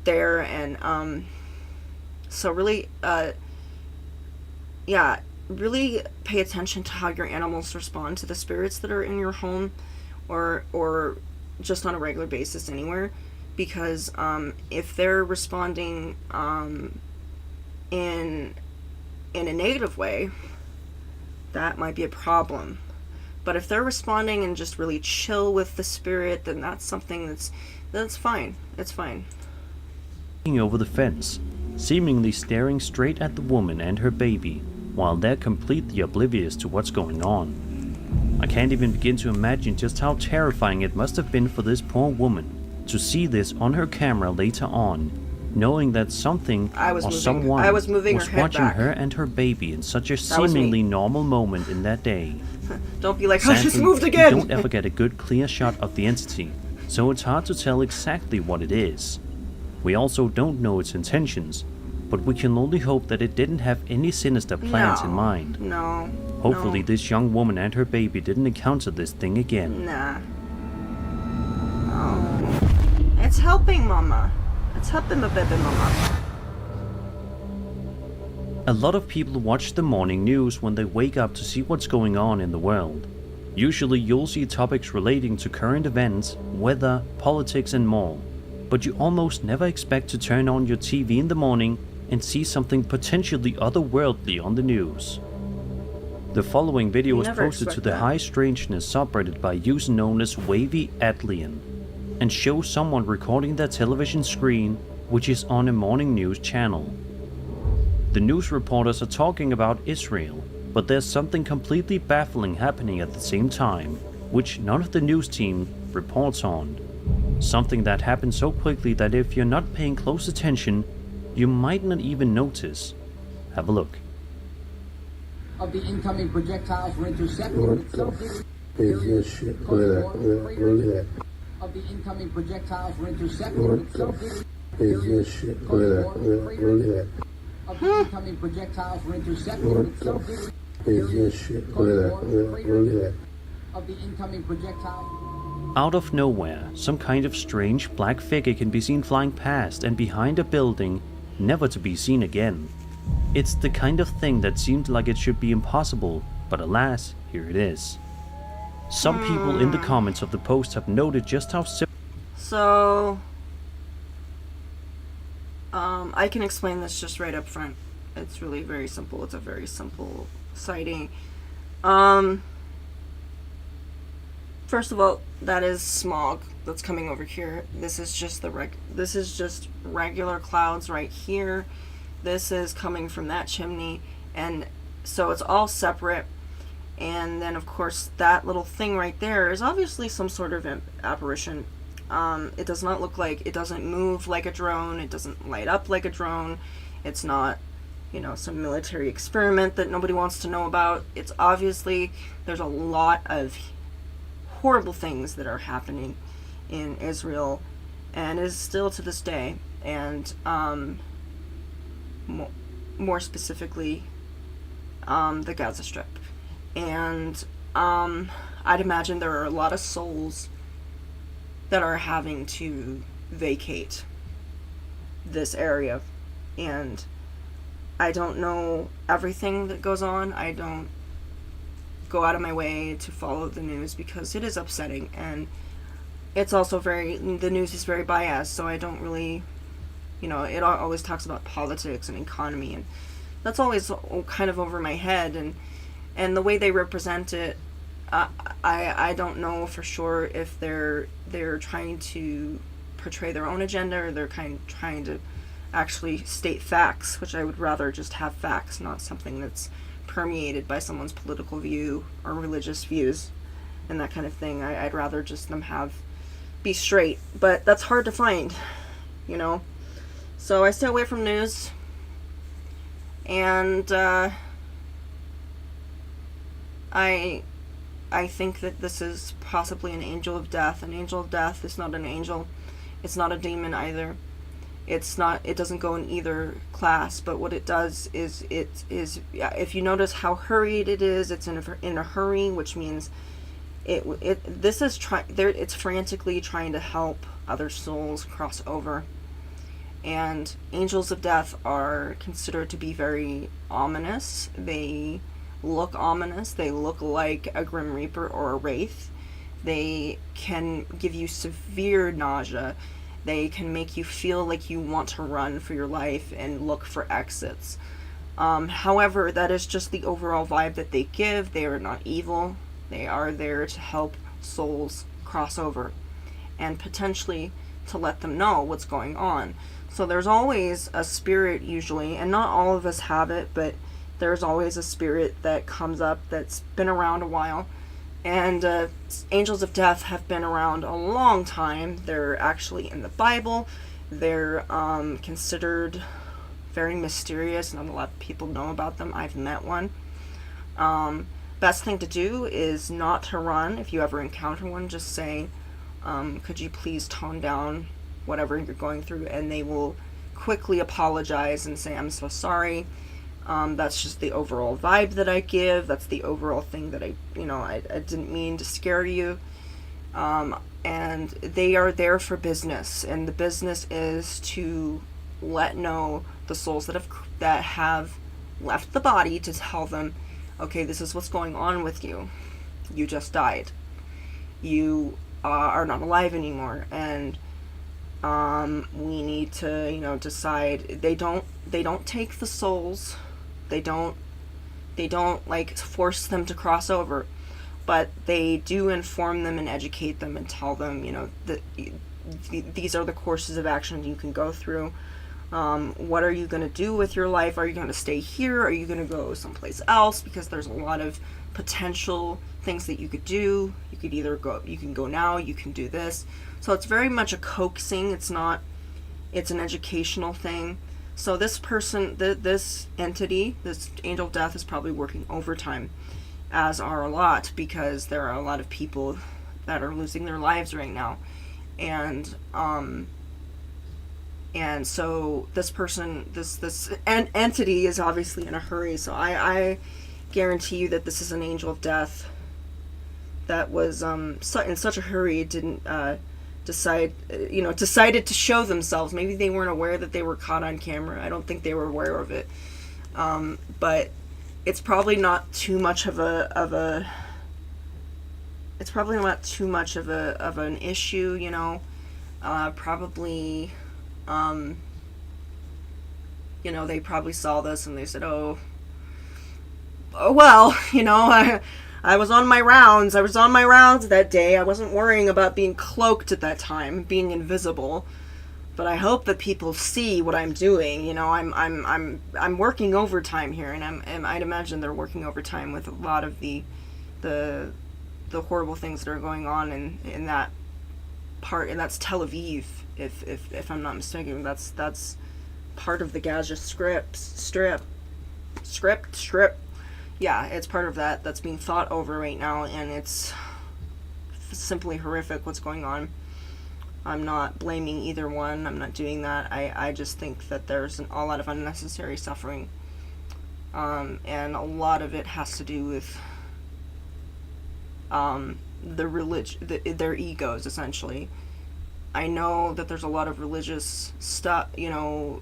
there. And so really, really pay attention to how your animals respond to the spirits that are in your home, or just on a regular basis anywhere, because if they're responding in a negative way, that might be a problem. But if they're responding and just really chill with the spirit, then that's something that's fine. It's fine. Over the fence, seemingly staring straight at the woman and her baby, while they're completely oblivious to what's going on. I can't even begin to imagine just how terrifying it must have been for this poor woman to see this on her camera later on, knowing that something or someone was watching her and her baby in such a seemingly normal moment in that day. Don't be like, oh, she's moved again! We don't ever get a good clear shot of the entity, so it's hard to tell exactly what it is. We also don't know its intentions, but we can only hope that it didn't have any sinister plans in mind. No. Hopefully this young woman and her baby didn't encounter this thing again. Nah. Oh. It's helping, Mama. It's helping the baby, Mama. A lot of people watch the morning news when they wake up to see what's going on in the world. Usually you'll see topics relating to current events, weather, politics and more. But you almost never expect to turn on your TV in the morning and see something potentially otherworldly on the news. The following video was posted to the High Strangeness subreddit by a user known as Wavy Atlian, and shows someone recording their television screen, which is on a morning news channel. The news reporters are talking about Israel, but there's something completely baffling happening at the same time, which none of the news team reports on. Something that happens so quickly that if you're not paying close attention, you might not even notice. Have a look. Of the incoming projectiles were intercepted. What the f*** is this shit? Look at that. Look at that. Of the incoming projectiles were intercepted. What the f*** is this shit? Look at that. Look at that. Of the incoming projectiles were intercepted. What the f*** is this shit? Look at that. Look at that. of the incoming projectile. Out of nowhere, some kind of strange black figure can be seen flying past and behind a building, never to be seen again. It's the kind of thing that seemed like it should be impossible, but alas, here it is. Some people in the comments of the post have noted just how So, I can explain this just right up front. It's really very simple. It's a very simple sighting. First of all, that is smog that's coming over here. This is just this is just regular clouds right here. This is coming from that chimney, and so it's all separate. And then, of course, that little thing right there is obviously some sort of apparition. It does not look like, it doesn't move like a drone. It doesn't light up like a drone. It's not, you know, some military experiment that nobody wants to know about. It's obviously, there's a lot of horrible things that are happening in Israel, and is still to this day. And more specifically, the Gaza Strip. And I'd imagine there are a lot of souls that are having to vacate this area. And I don't know everything that goes on. I don't go out of my way to follow the news because it is upsetting, and it's also the news is very biased, so I don't really, you know, it always talks about politics and economy, and that's always kind of over my head, and the way they represent it, I don't know for sure if they're trying to portray their own agenda, or they're trying to actually state facts, which I would rather just have facts, not something that's permeated by someone's political view or religious views and that kind of thing. I'd rather just them be straight, but that's hard to find, you know. So I stay away from news, and I think that this is possibly an angel of death. An angel of death is not an angel. It's not a demon either. It doesn't go in either class, but what it does is if you notice how hurried it is, it's in a hurry, which means it's frantically trying to help other souls cross over. And angels of death are considered to be very ominous. They look ominous. They look like a Grim Reaper or a Wraith. They can give you severe nausea. They can make you feel like you want to run for your life and look for exits. However, that is just the overall vibe that they give. They are not evil. They are there to help souls cross over and potentially to let them know what's going on. So there's always a spirit usually, and not all of us have it, but there's always a spirit that comes up that's been around a while. And angels of death have been around a long time. They're actually in the Bible. They're considered very mysterious. Not a lot of people know about them. I've met one. Best thing to do is not to run. If you ever encounter one, just say, could you please tone down whatever you're going through, and they will quickly apologize and say, I'm so sorry. That's just the overall vibe that I give. That's the overall thing that I didn't mean to scare you. And they are there for business, and the business is to let know the souls that have left the body, to tell them, okay, this is what's going on with you. You just died. You are not alive anymore, and we need to, decide. They don't take the souls. They don't like force them to cross over, but they do inform them and educate them and tell them, that these are the courses of action you can go through. What are you going to do with your life? Are you going to stay here? Are you going to go someplace else? Because there's a lot of potential things that you could do. You could either you can go now, you can do this. So it's very much a coaxing. It's an educational thing. So this person, this entity, this angel of death, is probably working overtime, as are a lot, because there are a lot of people that are losing their lives right now. And so this person, this entity is obviously in a hurry. So I guarantee you that this is an angel of death that was in such a hurry didn't decided to show themselves. Maybe they weren't aware that they were caught on camera. I don't think they were aware of it. But it's probably not too much of an issue, you know. Probably, you know, they probably saw this and they said, oh well, you know, I was on my rounds that day. I wasn't worrying about being cloaked at that time, being invisible. But I hope that people see what I'm doing. You know, I'm working overtime here, and I'd imagine they're working overtime with a lot of the horrible things that are going on in that part, and that's Tel Aviv, if I'm not mistaken. That's part of the Gaza Strip. Yeah, it's part of that that's being thought over right now, and it's simply horrific what's going on. I'm not blaming either one. I'm not doing that. I just think that there's a lot of unnecessary suffering, and a lot of it has to do with their egos, essentially. I know that there's a lot of religious stuff, you know,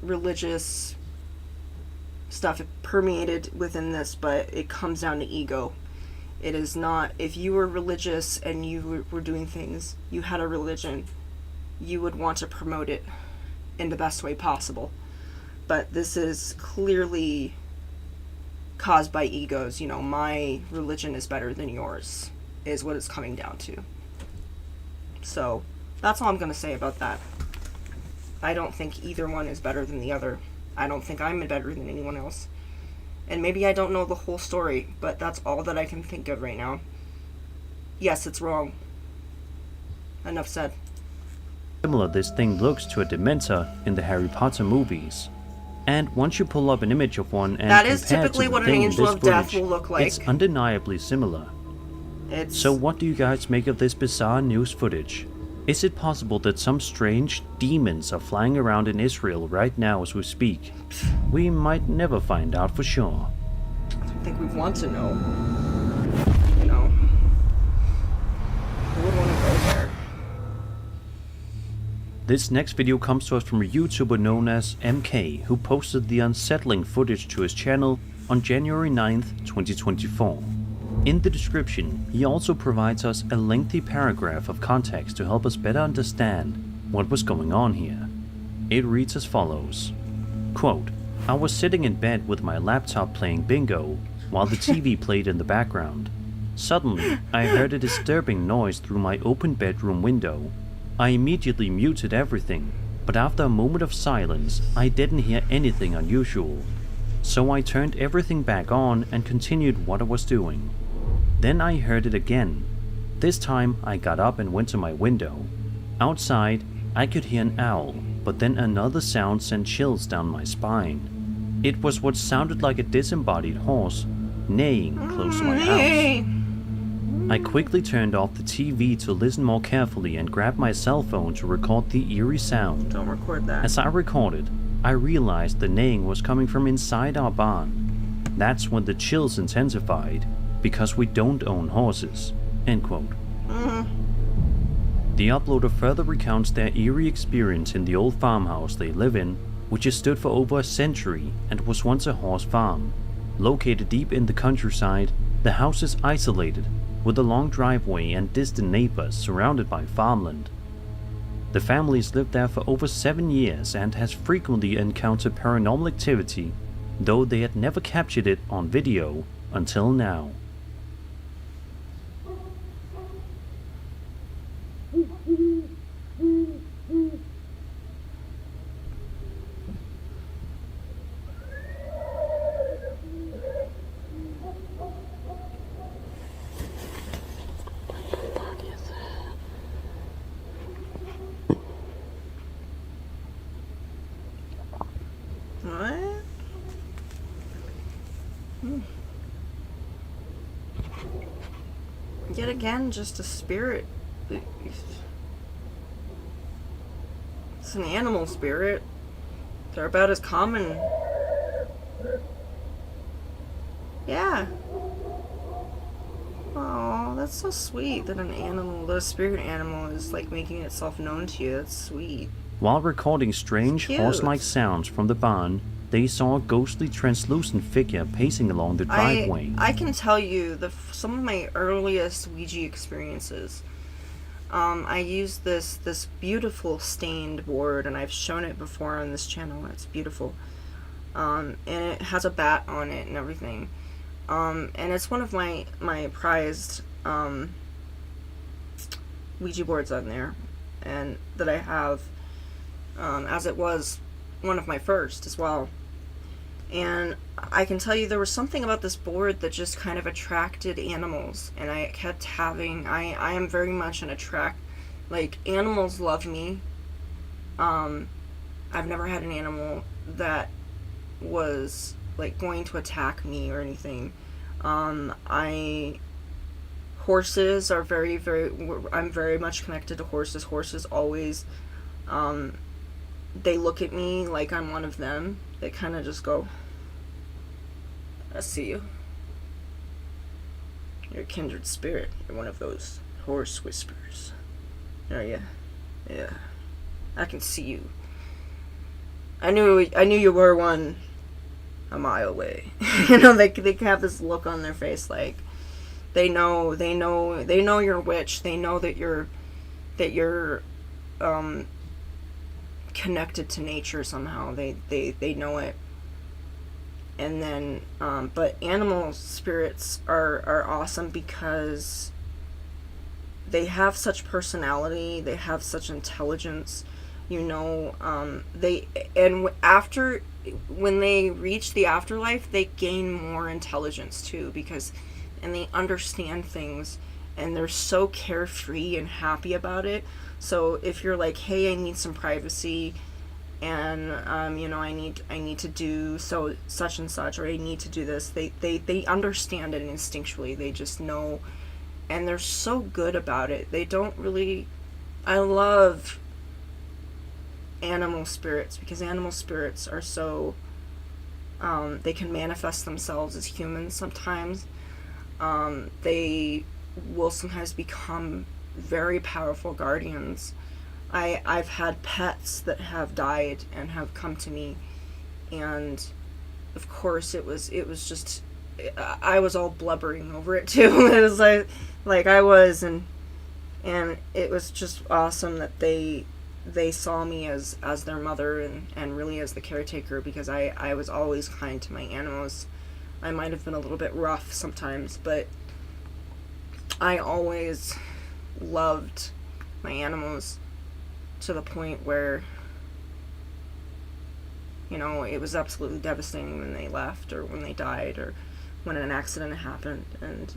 religious stuff permeated within this, but it comes down to ego. It is not, if you were religious and you were doing things, you had a religion, you would want to promote it in the best way possible. But this is clearly caused by egos. You know, my religion is better than yours, is what it's coming down to. So, that's all I'm going to say about that. I don't think either one is better than the other. I don't think I'm better than anyone else. And maybe I don't know the whole story, but that's all that I can think of right now. Yes, it's wrong. Enough said. Similar this thing looks to a Dementor in the Harry Potter movies. And once you pull up an image of one and that is compare typically to the what an thing in angel this of death footage, will look like. It's undeniably similar. So what do you guys make of this bizarre news footage? Is it possible that some strange demons are flying around in Israel right now as we speak? We might never find out for sure. I don't think we want to know. You know. Who would want to go there? This next video comes to us from a YouTuber known as MK, who posted the unsettling footage to his channel on January 9th, 2024. In the description, he also provides us a lengthy paragraph of context to help us better understand what was going on here. It reads as follows. Quote, I was sitting in bed with my laptop playing bingo while the TV played in the background. Suddenly, I heard a disturbing noise through my open bedroom window. I immediately muted everything, but after a moment of silence, I didn't hear anything unusual. So I turned everything back on and continued what I was doing. Then I heard it again. This time I got up and went to my window. Outside, I could hear an owl, but then another sound sent chills down my spine. It was what sounded like a disembodied horse, neighing close to my house. I quickly turned off the TV to listen more carefully and grabbed my cell phone to record the eerie sound. Don't record that. As I recorded, I realized the neighing was coming from inside our barn. That's when the chills intensified, because we don't own horses. End quote. The uploader further recounts their eerie experience in the old farmhouse they live in, which has stood for over a century and was once a horse farm. Located deep in the countryside, the house is isolated, with a long driveway and distant neighbors surrounded by farmland. The family's lived there for over 7 years and has frequently encountered paranormal activity, though they had never captured it on video until now. What? Yet again, just a spirit. It's an animal spirit. They're about as common. Yeah. Oh, that's so sweet that a spirit animal is like making itself known to you. That's sweet. While recording strange horse-like sounds from the barn, they saw a ghostly translucent figure pacing along the driveway. I can tell you some of my earliest Ouija experiences. I used this beautiful stained board, and I've shown it before on this channel. It's beautiful. And it has a bat on it and everything. And it's one of my prized Ouija boards on there, and that I have, as it was one of my first as well. And I can tell you there was something about this board that just kind of attracted animals, and I kept having, I am very much an like, animals love me. I've never had an animal that was like going to attack me or anything. Horses are I'm very much connected to horses. Horses always, they look at me like I'm one of them. They kind of just go, I see you. You're a kindred spirit. You're one of those horse whisperers. Are you? Yeah. I can see you. I knew you were one a mile away. You know, they have this look on their face like they know you're a witch. They know that you're connected to nature somehow. They know it. And then but animal spirits are awesome because they have such personality, they have such intelligence, you know. When they reach the afterlife, they gain more intelligence too, and they understand things, and they're so carefree and happy about it. So if you're like, hey, I need some privacy, and you know, I need to do such and such, or I need to do this, they understand it instinctually. They just know, and they're so good about it. They don't really, I love animal spirits because animal spirits are so, they can manifest themselves as humans sometimes. They will sometimes become very powerful guardians. I've had pets that have died and have come to me, and of course it was just, I was all blubbering over it too. It was like I was, and it was just awesome that they saw me as their mother and really as the caretaker, because I was always kind to my animals. I might have been a little bit rough sometimes, but I always loved my animals to the point where, you know, it was absolutely devastating when they left or when they died or when an accident happened. And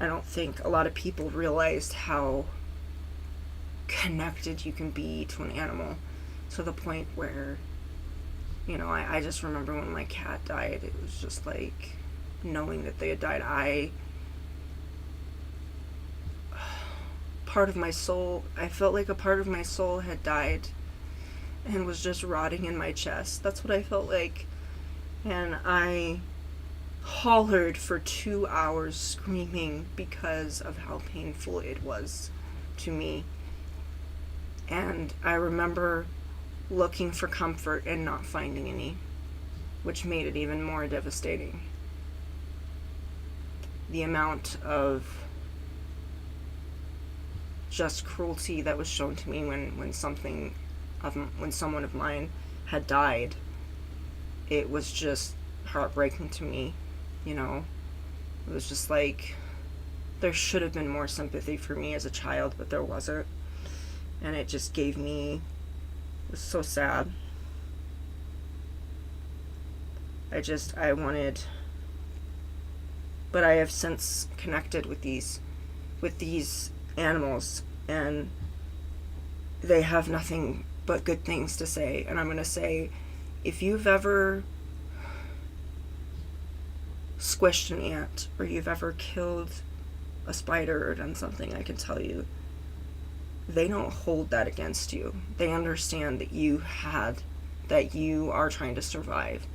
I don't think a lot of people realized how connected you can be to an animal, to the point where, you know, I just remember when my cat died, it was just like knowing that they had died. Part of my soul, I felt like a part of my soul had died and was just rotting in my chest. That's what I felt like. And I hollered for 2 hours screaming because of how painful it was to me. And I remember looking for comfort and not finding any, which made it even more devastating. The amount of just cruelty that was shown to me when someone of mine had died, it was just heartbreaking to me, you know. It was just like, there should have been more sympathy for me as a child, but there wasn't. And it just gave me, it was so sad. I wanted, but I have since connected with these animals, and they have nothing but good things to say. And I'm going to say, if you've ever squished an ant, or you've ever killed a spider or done something, I can tell you, they don't hold that against you. They understand that you are trying to survive.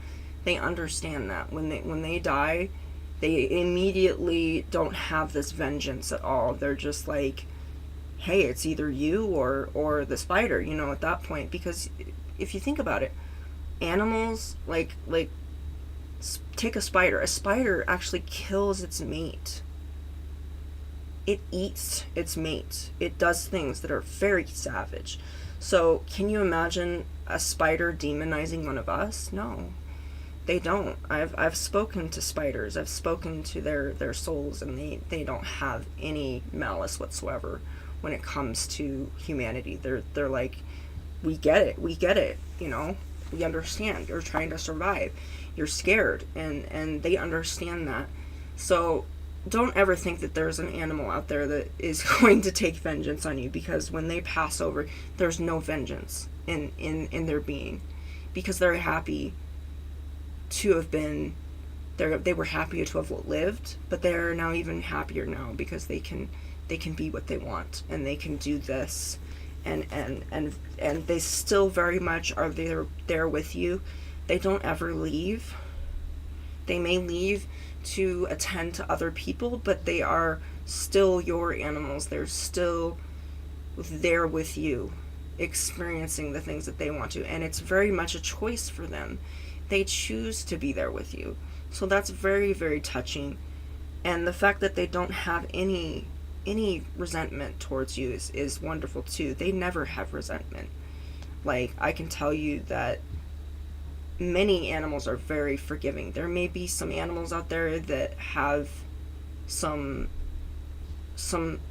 They understand that when they die, They immediately don't have this vengeance at all. They're just like, hey, it's either you or the spider, you know, at that point. Because if you think about it, animals, like take a spider. A spider actually kills its mate. It eats its mate. It does things that are very savage. So can you imagine a spider demonizing one of us? No, they don't. I've spoken to spiders. I've spoken to their souls, and they don't have any malice whatsoever when it comes to humanity. They're like, we get it, you know, we understand. You're trying to survive. You're scared, and they understand that. So don't ever think that there's an animal out there that is going to take vengeance on you, because when they pass over, there's no vengeance in their being, because they're happy to have been, they were happy to have lived, but they're now even happier now because they can be what they want, and they can do this, and they still very much are there with you. They don't ever leave. They may leave to attend to other people, but they are still your animals. They're still there with you, experiencing the things that they want to, and it's very much a choice for them. They choose to be there with you. So that's very, very touching. And the fact that they don't have any resentment towards you is wonderful too. They never have resentment. Like, I can tell you that many animals are very forgiving. There may be some animals out there that have some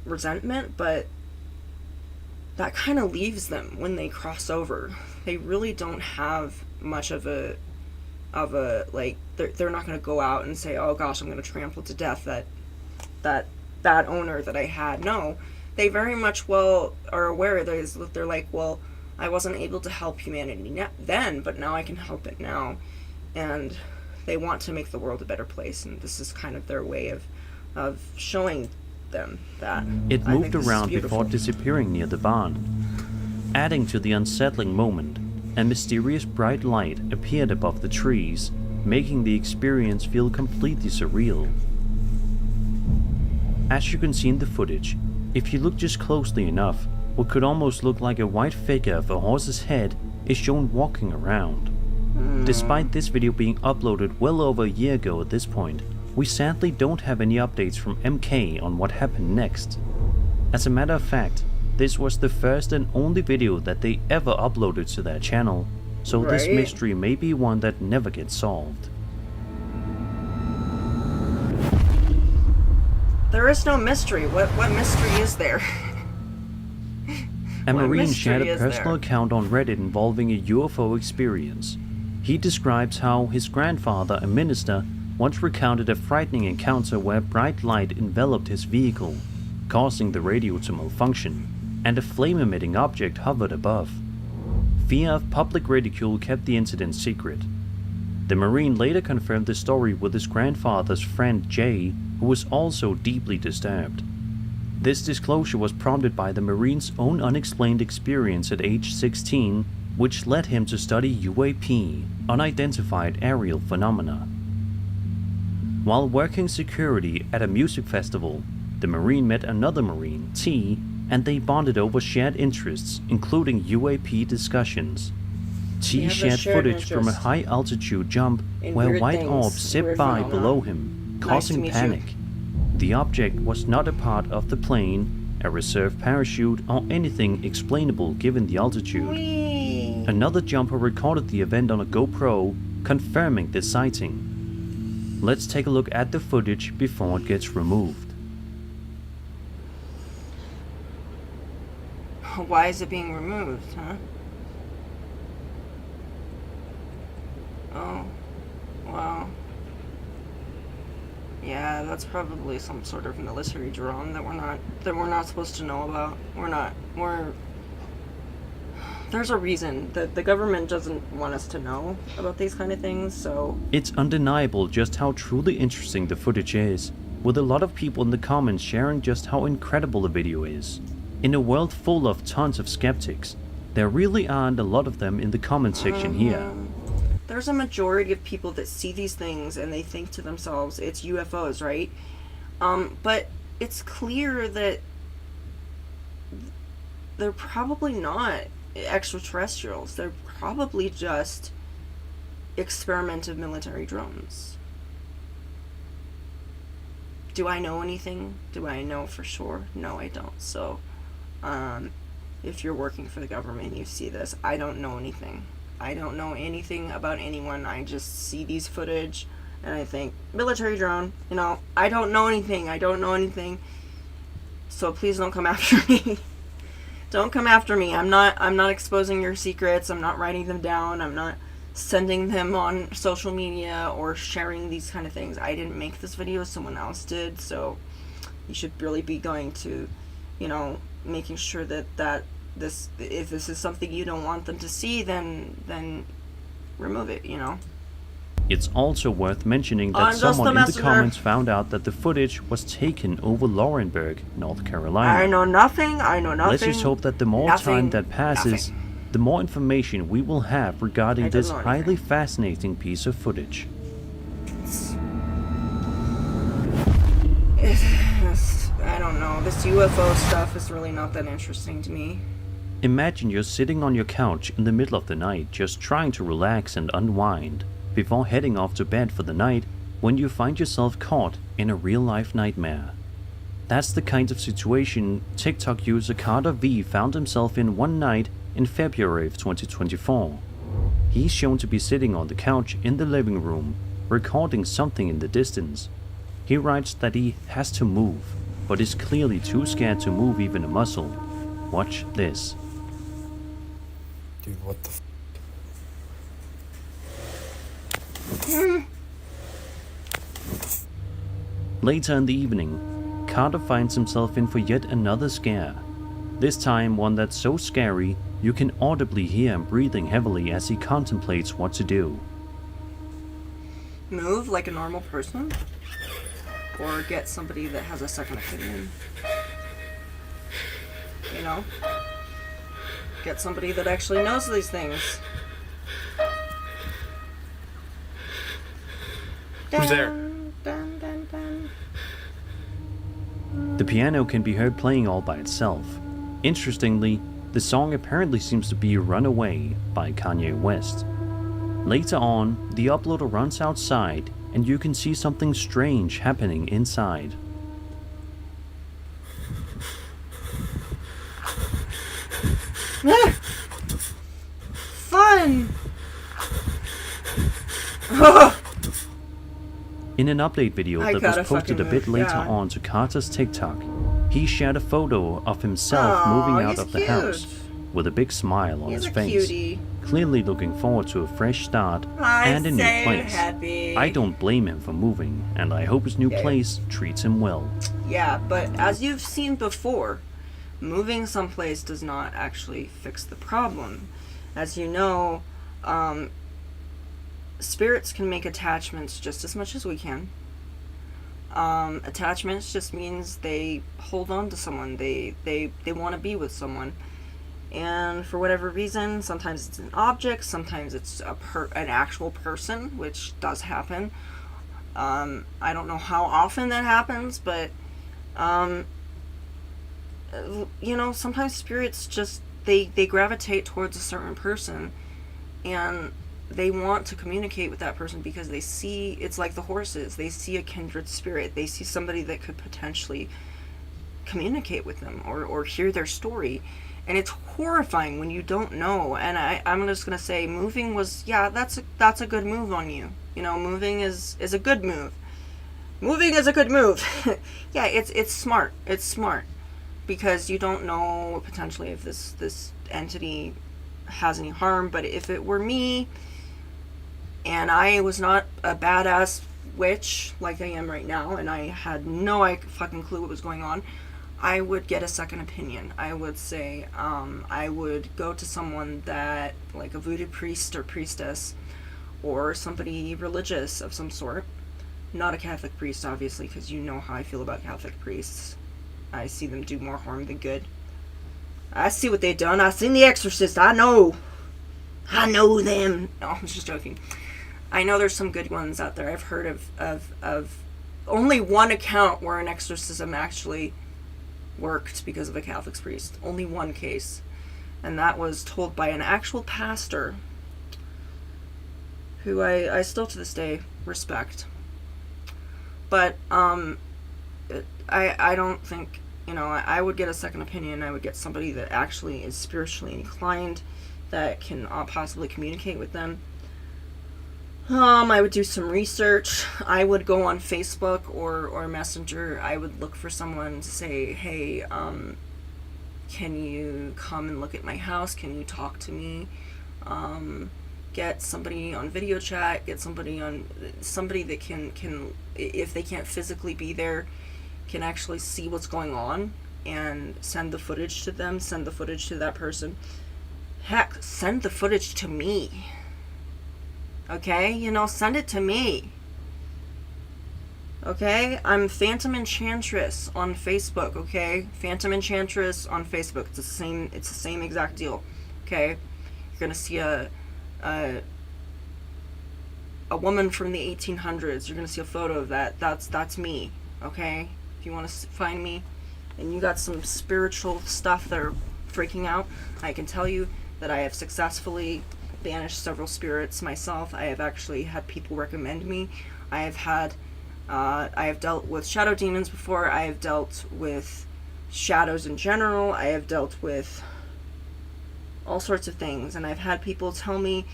resentment, but that kind of leaves them when they cross over. They really don't have much of a like, they're not going to go out and say, oh gosh, I'm going to trample to death that owner that I had. No, they very much well are aware that they're like, well, I wasn't able to help humanity then, but now I can help it now. And they want to make the world a better place, and this is kind of their way of showing them that. It moved around before disappearing near the barn. Adding to the unsettling moment, a mysterious bright light appeared above the trees, making the experience feel completely surreal. As you can see in the footage, if you look just closely enough, what could almost look like a white figure of a horse's head is shown walking around. Despite this video being uploaded well over a year ago at this point, we sadly don't have any updates from MK on what happened next. As a matter of fact, this was the first and only video that they ever uploaded to their channel, so this mystery may be one that never gets solved. There is no mystery. What mystery is there? A Marine shared a personal account on Reddit involving a UFO experience. He describes how his grandfather, a minister, once recounted a frightening encounter where bright light enveloped his vehicle, causing the radio to malfunction, and a flame-emitting object hovered above. Fear of public ridicule kept the incident secret. The Marine later confirmed the story with his grandfather's friend Jay, who was also deeply disturbed. This disclosure was prompted by the Marine's own unexplained experience at age 16, which led him to study UAP, unidentified aerial phenomena. While working security at a music festival, the Marine met another Marine, T, and they bonded over shared interests, including UAP discussions. T shared footage from a high-altitude jump where white orbs zipped by below him, causing panic. The object was not a part of the plane, a reserve parachute, or anything explainable given the altitude. Another jumper recorded the event on a GoPro, confirming the sighting. Let's take a look at the footage before it gets removed. Why is it being removed, huh? Oh, wow. Yeah, that's probably some sort of military drone that we're not supposed to know about. There's a reason that the government doesn't want us to know about these kind of things, so. It's undeniable just how truly interesting the footage is, with a lot of people in the comments sharing just how incredible the video is. In a world full of tons of skeptics, there really aren't a lot of them in the comment section here. there's a majority of people that see these things and they think to themselves, it's UFOs, right? But it's clear that they're probably not extraterrestrials. They're probably just experimental military drones. Do I know anything? Do I know for sure? No, I don't. So, if you're working for the government and you see this, I don't know anything. I don't know anything about anyone. I just see these footage and I think, military drone, you know, I don't know anything. I don't know anything. So please don't come after me. Don't come after me. I'm not exposing your secrets. I'm not writing them down. I'm not sending them on social media or sharing these kind of things. I didn't make this video, someone else did, so you should really be going to, you know, making sure that this, if this is something you don't want them to see, then remove it, you know. It's also worth mentioning that someone in the comments found out that the footage was taken over Laurinburg, North Carolina. I know nothing. Let's just hope that the more time that passes, the more information we will have regarding this highly fascinating piece of footage. I don't know. This UFO stuff is really not that interesting to me. Imagine you're sitting on your couch in the middle of the night just trying to relax and unwind before heading off to bed for the night when you find yourself caught in a real-life nightmare. That's the kind of situation TikTok user Carter V found himself in one night in February of 2024. He's shown to be sitting on the couch in the living room, recording something in the distance. He writes that he has to move, but is clearly too scared to move even a muscle. Watch this. Dude, what the Later in the evening, Carter finds himself in for yet another scare. This time one that's so scary you can audibly hear him breathing heavily as he contemplates what to do. Move like a normal person? Or get somebody that has a second opinion? You know? Get somebody that actually knows these things. Who's there? Dun, dun, dun. The piano can be heard playing all by itself. Interestingly, the song apparently seems to be Runaway by Kanye West. Later on, the uploader runs outside and you can see something strange happening inside. Fun! In an update video that was posted a bit later on to Carter's TikTok, he shared a photo of himself moving out of the house with a big smile on his face, clearly looking forward to a fresh start and a new place. Happy. I don't blame him for moving, and I hope his new place treats him well. Yeah, but as you've seen before, moving someplace does not actually fix the problem. As you know, spirits can make attachments just as much as we can. Attachments just means they hold on to someone. They want to be with someone. And for whatever reason, sometimes it's an object, sometimes it's an actual person, which does happen. I don't know how often that happens, but you know, sometimes spirits just they gravitate towards a certain person, and they want to communicate with that person because they see, it's like the horses, they see a kindred spirit, they see somebody that could potentially communicate with them or hear their story. And it's horrifying when you don't know. And I'm just gonna say, moving was, yeah, that's a good move on you. You know, moving is a good move. Moving is a good move. Yeah, it's smart. It's smart because you don't know potentially if this entity has any harm. But if it were me, and I was not a badass witch like I am right now, and I had no fucking clue what was going on, I would get a second opinion. I would say, I would go to someone that, like a voodoo priest or priestess, or somebody religious of some sort. Not a Catholic priest, obviously, because you know how I feel about Catholic priests. I see them do more harm than good. I see what they've done. I've seen The Exorcist. I know. I know them. No, I'm just joking. I know there's some good ones out there. I've heard of only one account where an exorcism actually worked because of a Catholic priest. Only one case. And that was told by an actual pastor who I still to this day respect. But I don't think, I would get a second opinion. I would get somebody that actually is spiritually inclined, that can possibly communicate with them. I would do some research. I would go on Facebook or Messenger. I would look for someone to say, hey, can you come and look at my house? Can you talk to me? Get somebody on video chat. Get somebody that can, if they can't physically be there, can actually see what's going on and send the footage to them. Send the footage to that person. Heck, send the footage to me. Okay? Send it to me. Okay? I'm Phantom Enchantress on Facebook, okay? Phantom Enchantress on Facebook. It's the same exact deal. Okay? You're gonna see a woman from the 1800s. You're gonna see a photo of that. That's me. Okay? If you want to find me and you got some spiritual stuff that are freaking out, I can tell you that I have successfully banished several spirits myself. I have actually had people recommend me. I have dealt with shadow demons before. I have dealt with shadows in general. I have dealt with all sorts of things. And I've had people tell me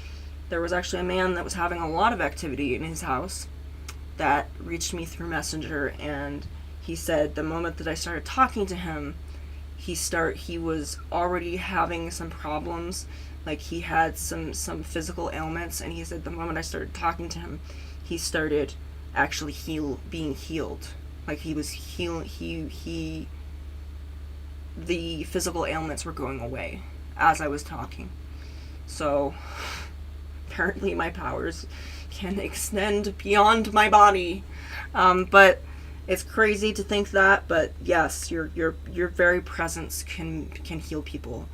there was actually a man that was having a lot of activity in his house that reached me through Messenger, and he said the moment that I started talking to him, he was already having some problems. Like, he had some physical ailments, and he said the moment I started talking to him, he started actually being healed. Like, he was the physical ailments were going away as I was talking. So apparently my powers can extend beyond my body. But it's crazy to think that, but yes, your very presence can heal people.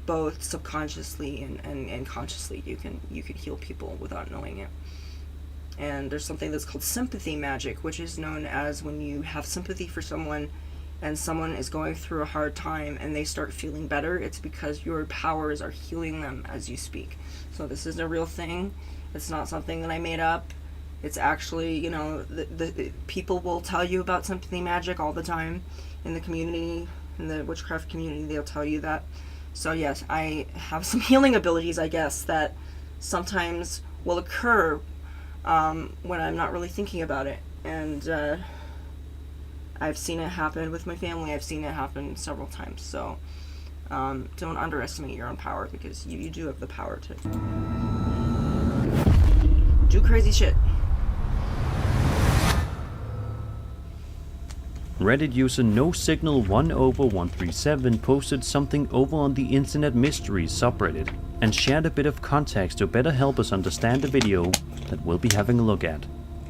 Both subconsciously and consciously. You can heal people without knowing it. And there's something that's called sympathy magic, which is known as when you have sympathy for someone and someone is going through a hard time and they start feeling better, it's because your powers are healing them as you speak. So this is a real thing. It's not something that I made up. It's actually, the people will tell you about sympathy magic all the time in the community, in the witchcraft community. They'll tell you that. So yes, I have some healing abilities, I guess, that sometimes will occur when I'm not really thinking about it. And I've seen it happen with my family. I've seen it happen several times. So don't underestimate your own power, because you do have the power to do crazy shit. Reddit user NoSignal1over137 posted something over on the Internet Mysteries subreddit and shared a bit of context to better help us understand the video that we'll be having a look at.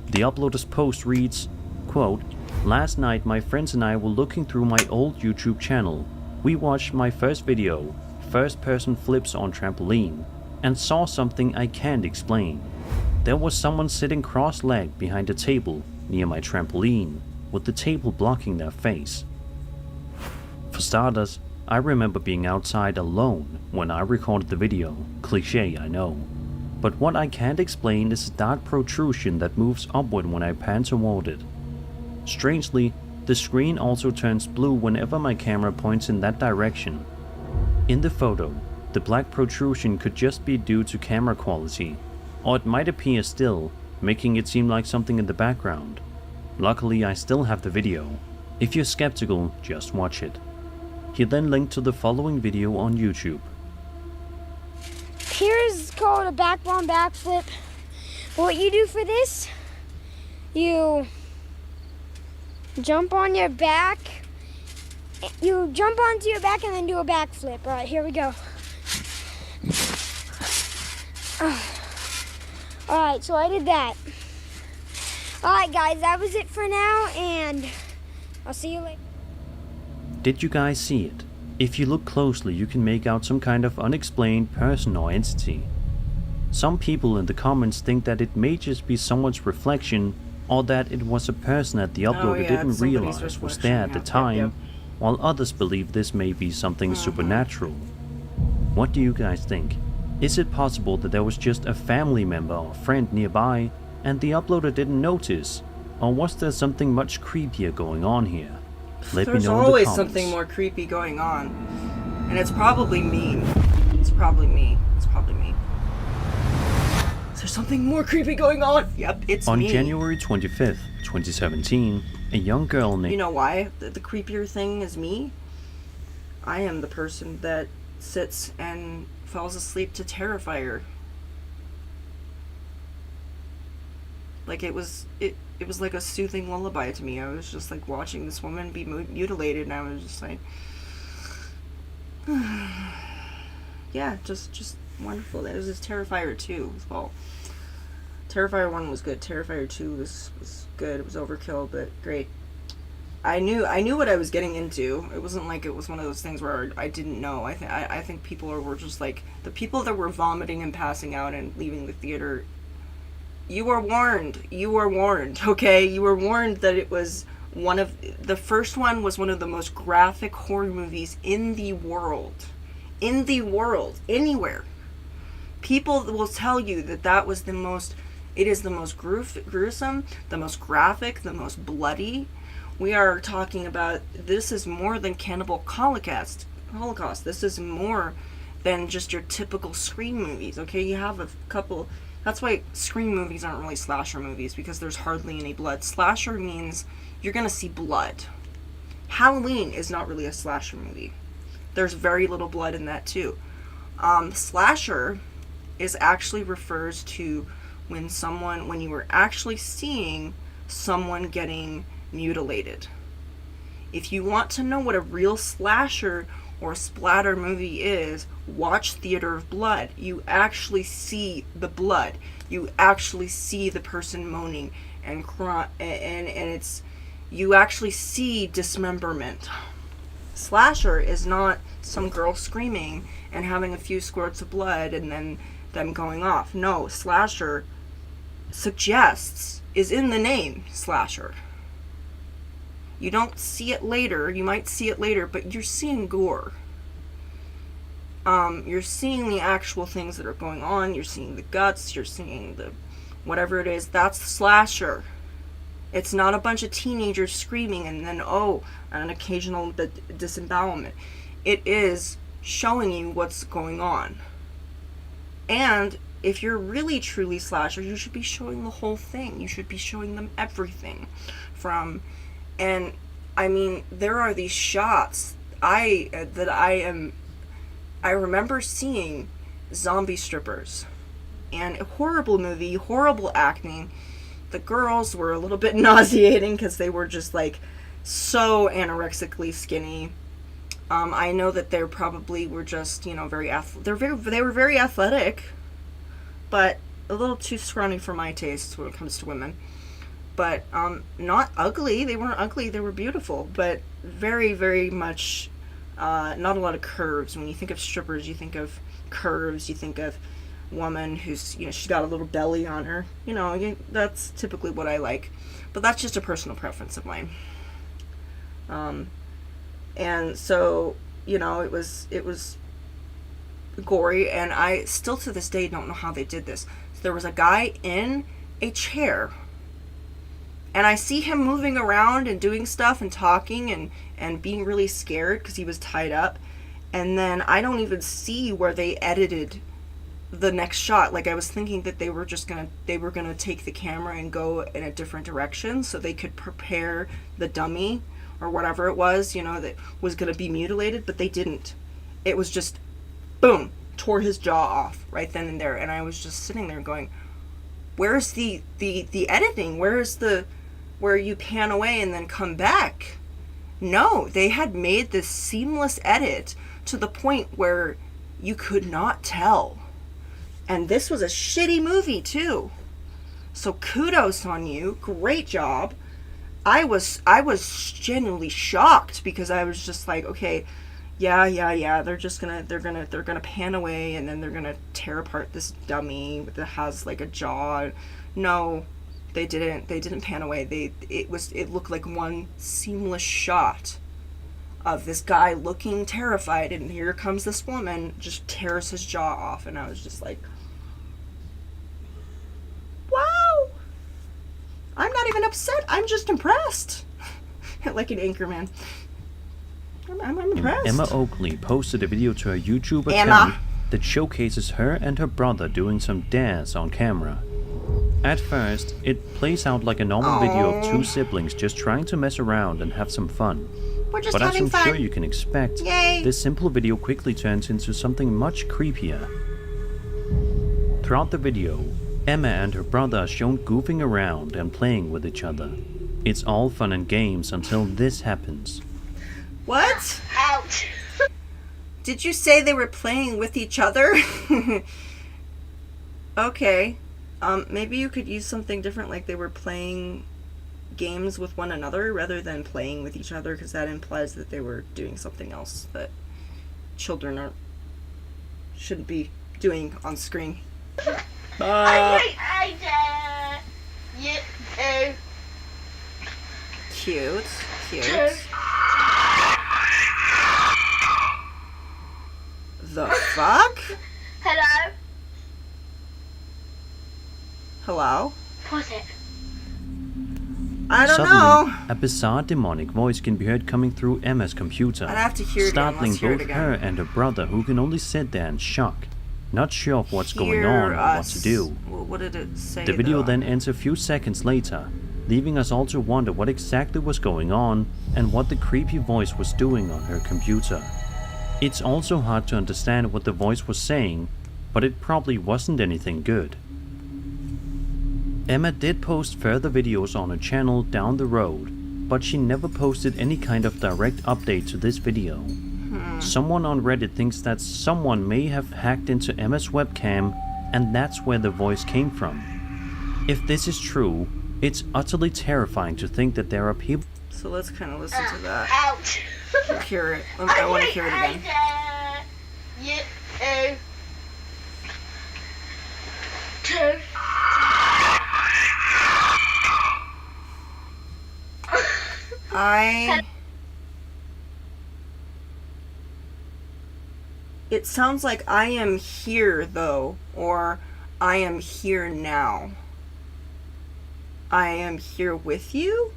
The uploader's post reads, quote, "Last night my friends and I were looking through my old YouTube channel. We watched my first video, first person flips on trampoline, and saw something I can't explain. There was someone sitting cross-legged behind a table near my trampoline, with the table blocking their face. For starters, I remember being outside alone when I recorded the video. Cliché, I know. But what I can't explain is a dark protrusion that moves upward when I pan toward it. Strangely, the screen also turns blue whenever my camera points in that direction. In the photo, the black protrusion could just be due to camera quality, or it might appear still, making it seem like something in the background. Luckily, I still have the video. If you're skeptical, just watch it." He then linked to the following video on YouTube. Here's called a backbone backflip. What you do for this, you jump on your back. You jump onto your back and then do a backflip. All right, here we go. All right, so I did that. All right, guys, that was it for now, and I'll see you later. Did you guys see it? If you look closely, you can make out some kind of unexplained person or entity. Some people in the comments think that it may just be someone's reflection, or that it was a person that the uploader didn't realize was there at the time, while others believe this may be something supernatural. What do you guys think? Is it possible that there was just a family member or friend nearby, and the uploader didn't notice? Or was there something much creepier going on here? Let me know in the comments. There's always something more creepy going on. And it's probably me. It's probably me. It's probably me. Is there something more creepy going on? Yep, it's me. On January 25th, 2017, a young girl named... You know why the creepier thing is me? I am the person that sits and falls asleep to Terrifier. Like it was like a soothing lullaby to me. I was just like watching this woman be mutilated, and I was just like, yeah, just wonderful. It was just Terrifier 2 as well. Terrifier 1 was good. Terrifier 2 was good. It was overkill, but great. I knew what I was getting into. It wasn't like it was one of those things where I didn't know. I think people were just like, the people that were vomiting and passing out and leaving the theater. You were warned. You were warned, okay? You were warned that it was the first one was one of the most graphic horror movies in the world. In the world. Anywhere. People will tell you that was it is the most gruesome, the most graphic, the most bloody. We are talking about, this is more than Cannibal Holocaust. This is more than just your typical Scream movies, okay? You have a couple... That's why Scream movies aren't really slasher movies, because there's hardly any blood. Slasher means you're gonna see blood. Halloween is not really a slasher movie. There's very little blood in that too. Slasher is actually refers to when you were actually seeing someone getting mutilated. If you want to know what a real slasher or splatter movie is, watch Theater of Blood. You actually see the blood. You actually see the person moaning and crying, and you actually see dismemberment. Slasher is not some girl screaming and having a few squirts of blood and then them going off. No, slasher is in the name, slasher. You don't see it later. You might see it later, but you're seeing gore. You're seeing the actual things that are going on. You're seeing the guts. You're seeing the whatever it is. That's slasher. It's not a bunch of teenagers screaming and then, an occasional disembowelment. It is showing you what's going on. And if you're really truly slasher, you should be showing the whole thing. You should be showing them everything. And I mean, there are these shots I remember seeing zombie strippers, and a horrible movie, horrible acting. The girls were a little bit nauseating because they were just like so anorexically skinny. I know that they probably were just, they were very athletic, but a little too scrawny for my tastes when it comes to women. But not ugly. They weren't ugly. They were beautiful, but very, very much not a lot of curves. When you think of strippers, you think of curves. You think of woman who's, she's got a little belly on her. That's typically what I like. But that's just a personal preference of mine. And so, it was gory, and I still to this day don't know how they did this. So there was a guy in a chair, and I see him moving around and doing stuff and talking and being really scared because he was tied up. And then I don't even see where they edited the next shot. Like, I was thinking that they were gonna take the camera and go in a different direction so they could prepare the dummy or whatever it was, that was gonna be mutilated, but they didn't. It was just, boom, tore his jaw off right then and there. And I was just sitting there going, where's the editing? Where you pan away and then come back? No, they had made this seamless edit to the point where you could not tell. And this was a shitty movie too. So kudos on you. Great job. I was genuinely shocked because I was just like, okay, Yeah. They're gonna pan away, and then they're gonna tear apart this dummy that has like a jaw. No, they didn't pan away. It looked like one seamless shot of this guy looking terrified, and here comes this woman, just tears his jaw off, and I was just like, wow. I'm not even upset. I'm just impressed. Like an anchorman. I'm impressed. Emma Oakley posted a video to her YouTube account Emma. that showcases her and her brother doing some dares on camera. At first, it plays out like a normal video of two siblings just trying to mess around and have some fun. We're just But as having I'm fun. sure you can expect, Yay. this simple video quickly turns into something much creepier. Throughout the video, Emma and her brother are shown goofing around and playing with each other. It's all fun and games until this happens. What? Ouch. Did you say they were playing with each other? Okay. Maybe you could use something different, like they were playing games with one another rather than playing with each other, because that implies that they were doing something else that children shouldn't be doing on screen. Cute. The fuck? Hello? Pause it. I don't Suddenly, know. a bizarre demonic voice can be heard coming through Emma's computer, I'd have to hear it again. startling Let's hear it both again. her and her brother, who can only sit there in shock, not sure of what's going Hear on or what us. to do. Well, what did it say? The video though? then ends a few seconds later, leaving us all to wonder what exactly was going on and what the creepy voice was doing on her computer. It's also hard to understand what the voice was saying, but it probably wasn't anything good. Emma did post further videos on her channel down the road, but she never posted any kind of direct update to this video. Someone on Reddit thinks that someone may have hacked into Emma's webcam, and that's where the voice came from. If this is true, it's utterly terrifying to think that there are people. So let's kind of listen to that. Ouch. Hear it. I want to hear it again. It sounds like I am here though, or I am here now. I am here with you,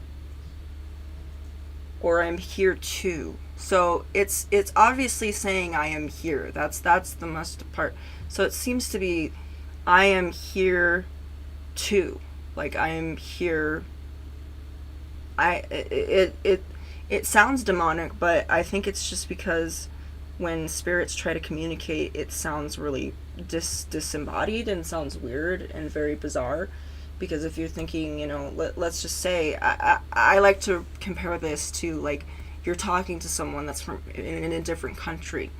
or I'm here too. So it's obviously saying I am here. That's the most part. So it seems to be I am here too. Like I am here. It sounds demonic, but I think it's just because when spirits try to communicate, it sounds really disembodied and sounds weird and very bizarre. Because if you're thinking, you know, let's just say, I like to compare this to, like, you're talking to someone that's from in a different country,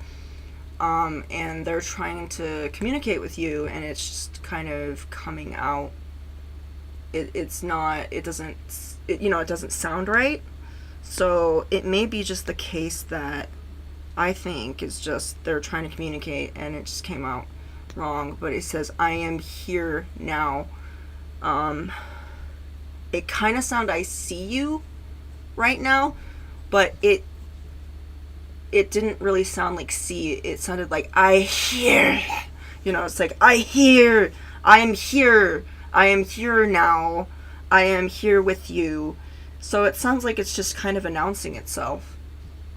and they're trying to communicate with you, and it's just kind of coming out. It doesn't sound right. So it may be just the case that I think is just they're trying to communicate and it just came out wrong. But it says I am here now. It kind of sounds I see you right now, but it didn't really sound like see. It sounded like I hear. You know, it's like I hear. I am here. I am here now. I am here with you. So it sounds like it's just kind of announcing itself.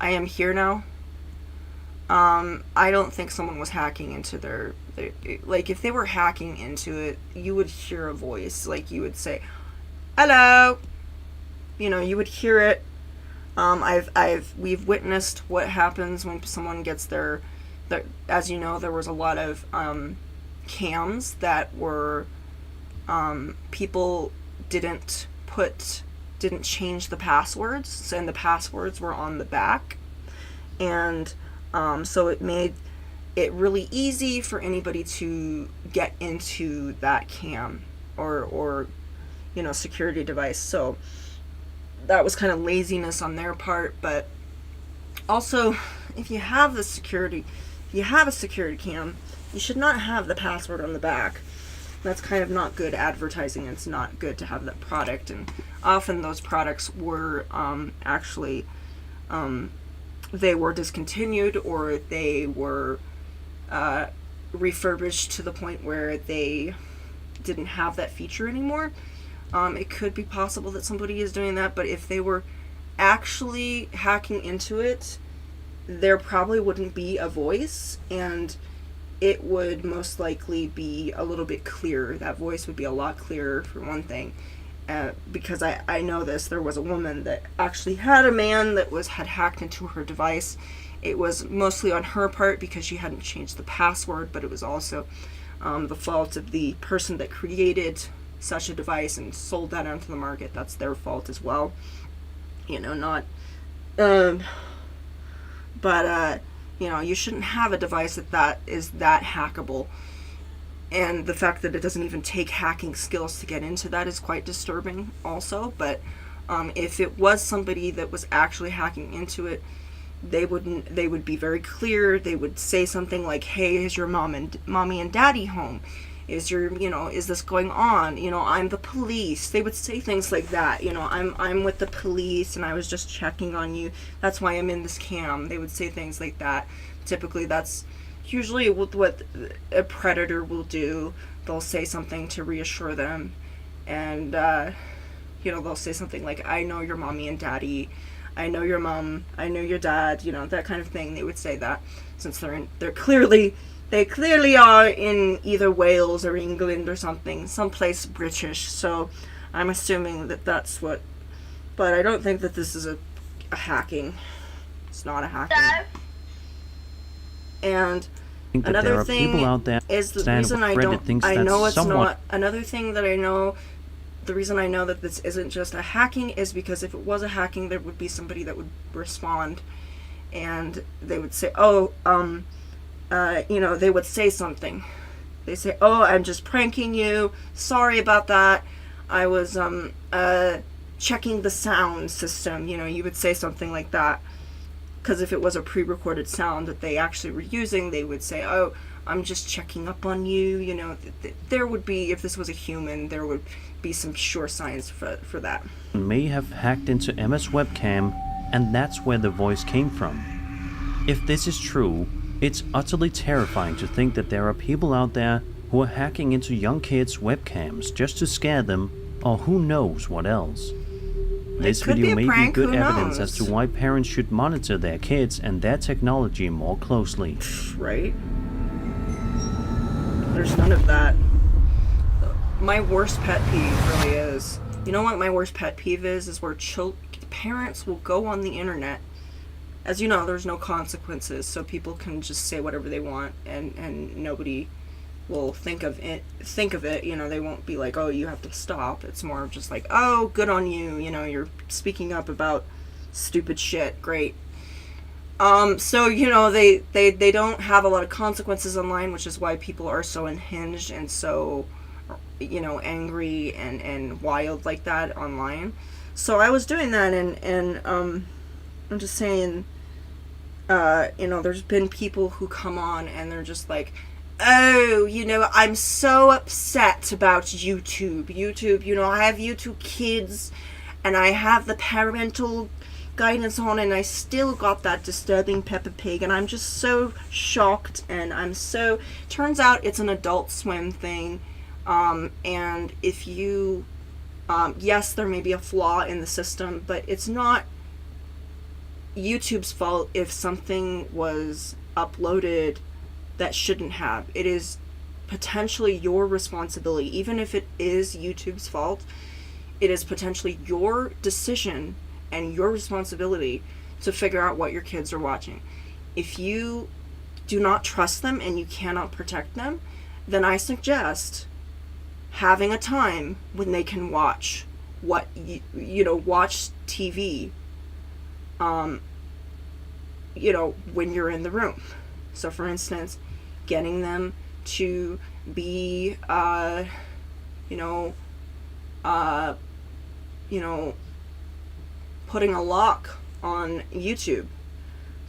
I am here now. I don't think someone was hacking into their like, if they were hacking into it, you would hear a voice. Like, you would say, hello. You know, you would hear it. We've witnessed what happens when someone gets their as you know, there was a lot of cams that were people didn't change the passwords, and the passwords were on the back, and so it made it really easy for anybody to get into that cam or you know, security device. So that was kind of laziness on their part, but also if you have a security cam, you should not have the password on the back. That's kind of not good advertising. It's not good to have that product, and often those products were actually they were discontinued, or they were refurbished to the point where they didn't have that feature anymore. It could be possible that somebody is doing that, but if they were actually hacking into it, there probably wouldn't be a voice, and it would most likely be a little bit clearer. That voice would be a lot clearer, for one thing. Because I know this, there was a woman that actually had a man that had hacked into her device. It was mostly on her part because she hadn't changed the password, but it was also the fault of the person that created such a device and sold that onto the market. That's their fault as well. You know, not... you know, you shouldn't have a device that is that hackable. And the fact that it doesn't even take hacking skills to get into that is quite disturbing also. But if it was somebody that was actually hacking into it, they would be very clear. They would say something like, hey, is your mommy and daddy home? Is this going on? You know, I'm the police. They would say things like that. You know, I'm with the police and I was just checking on you. That's why I'm in this cam. They would say things like that. Typically, that's usually what a predator will do. They'll say something to reassure them, and they'll say something like, I know your mommy and daddy. I know your mom. I know your dad. You know, that kind of thing. They would say that, since they clearly are in either Wales or England or something, someplace British. So I'm assuming that that's what. But I don't think that this is a hacking. It's not a hacking. And another thing is the reason the reason I know that this isn't just a hacking is because if it was a hacking, there would be somebody that would respond, and they would say, they would say something. They say, oh, I'm just pranking you. Sorry about that. I was checking the sound system. You know, you would say something like that. Because if it was a pre-recorded sound that they actually were using, they would say, oh, I'm just checking up on you. You know, there would be, if this was a human, there would be some sure signs for that. May have hacked into Emma's webcam, and that's where the voice came from. If this is true, it's utterly terrifying to think that there are people out there who are hacking into young kids' webcams just to scare them, or who knows what else. This video may be good evidence as to why parents should monitor their kids and their technology more closely. Right? There's none of that. My worst pet peeve really is, you know what my worst pet peeve is where parents will go on the internet. As you know, there's no consequences, so people can just say whatever they want, and nobody will think of it, you know, they won't be like, oh, you have to stop. It's more of just like, oh, good on you, you know, you're speaking up about stupid shit, great. So, you know, they don't have a lot of consequences online, which is why people are so unhinged and so, you know, angry and wild like that online. So I was doing that, and I'm just saying, you know, there's been people who come on and they're just like, oh, you know, I'm so upset about YouTube. You know, I have YouTube Kids, and I have the parental guidance on, and I still got that disturbing Peppa Pig, and I'm just so shocked, and turns out it's an Adult Swim thing, and if you, yes, there may be a flaw in the system, but it's not YouTube's fault if something was uploaded that shouldn't have. It is potentially your responsibility. Even if it is YouTube's fault, it is potentially your decision and your responsibility to figure out what your kids are watching. If you do not trust them and you cannot protect them, then I suggest having a time when they can watch watch TV, you know, when you're in the room. So for instance, getting them to be, putting a lock on YouTube,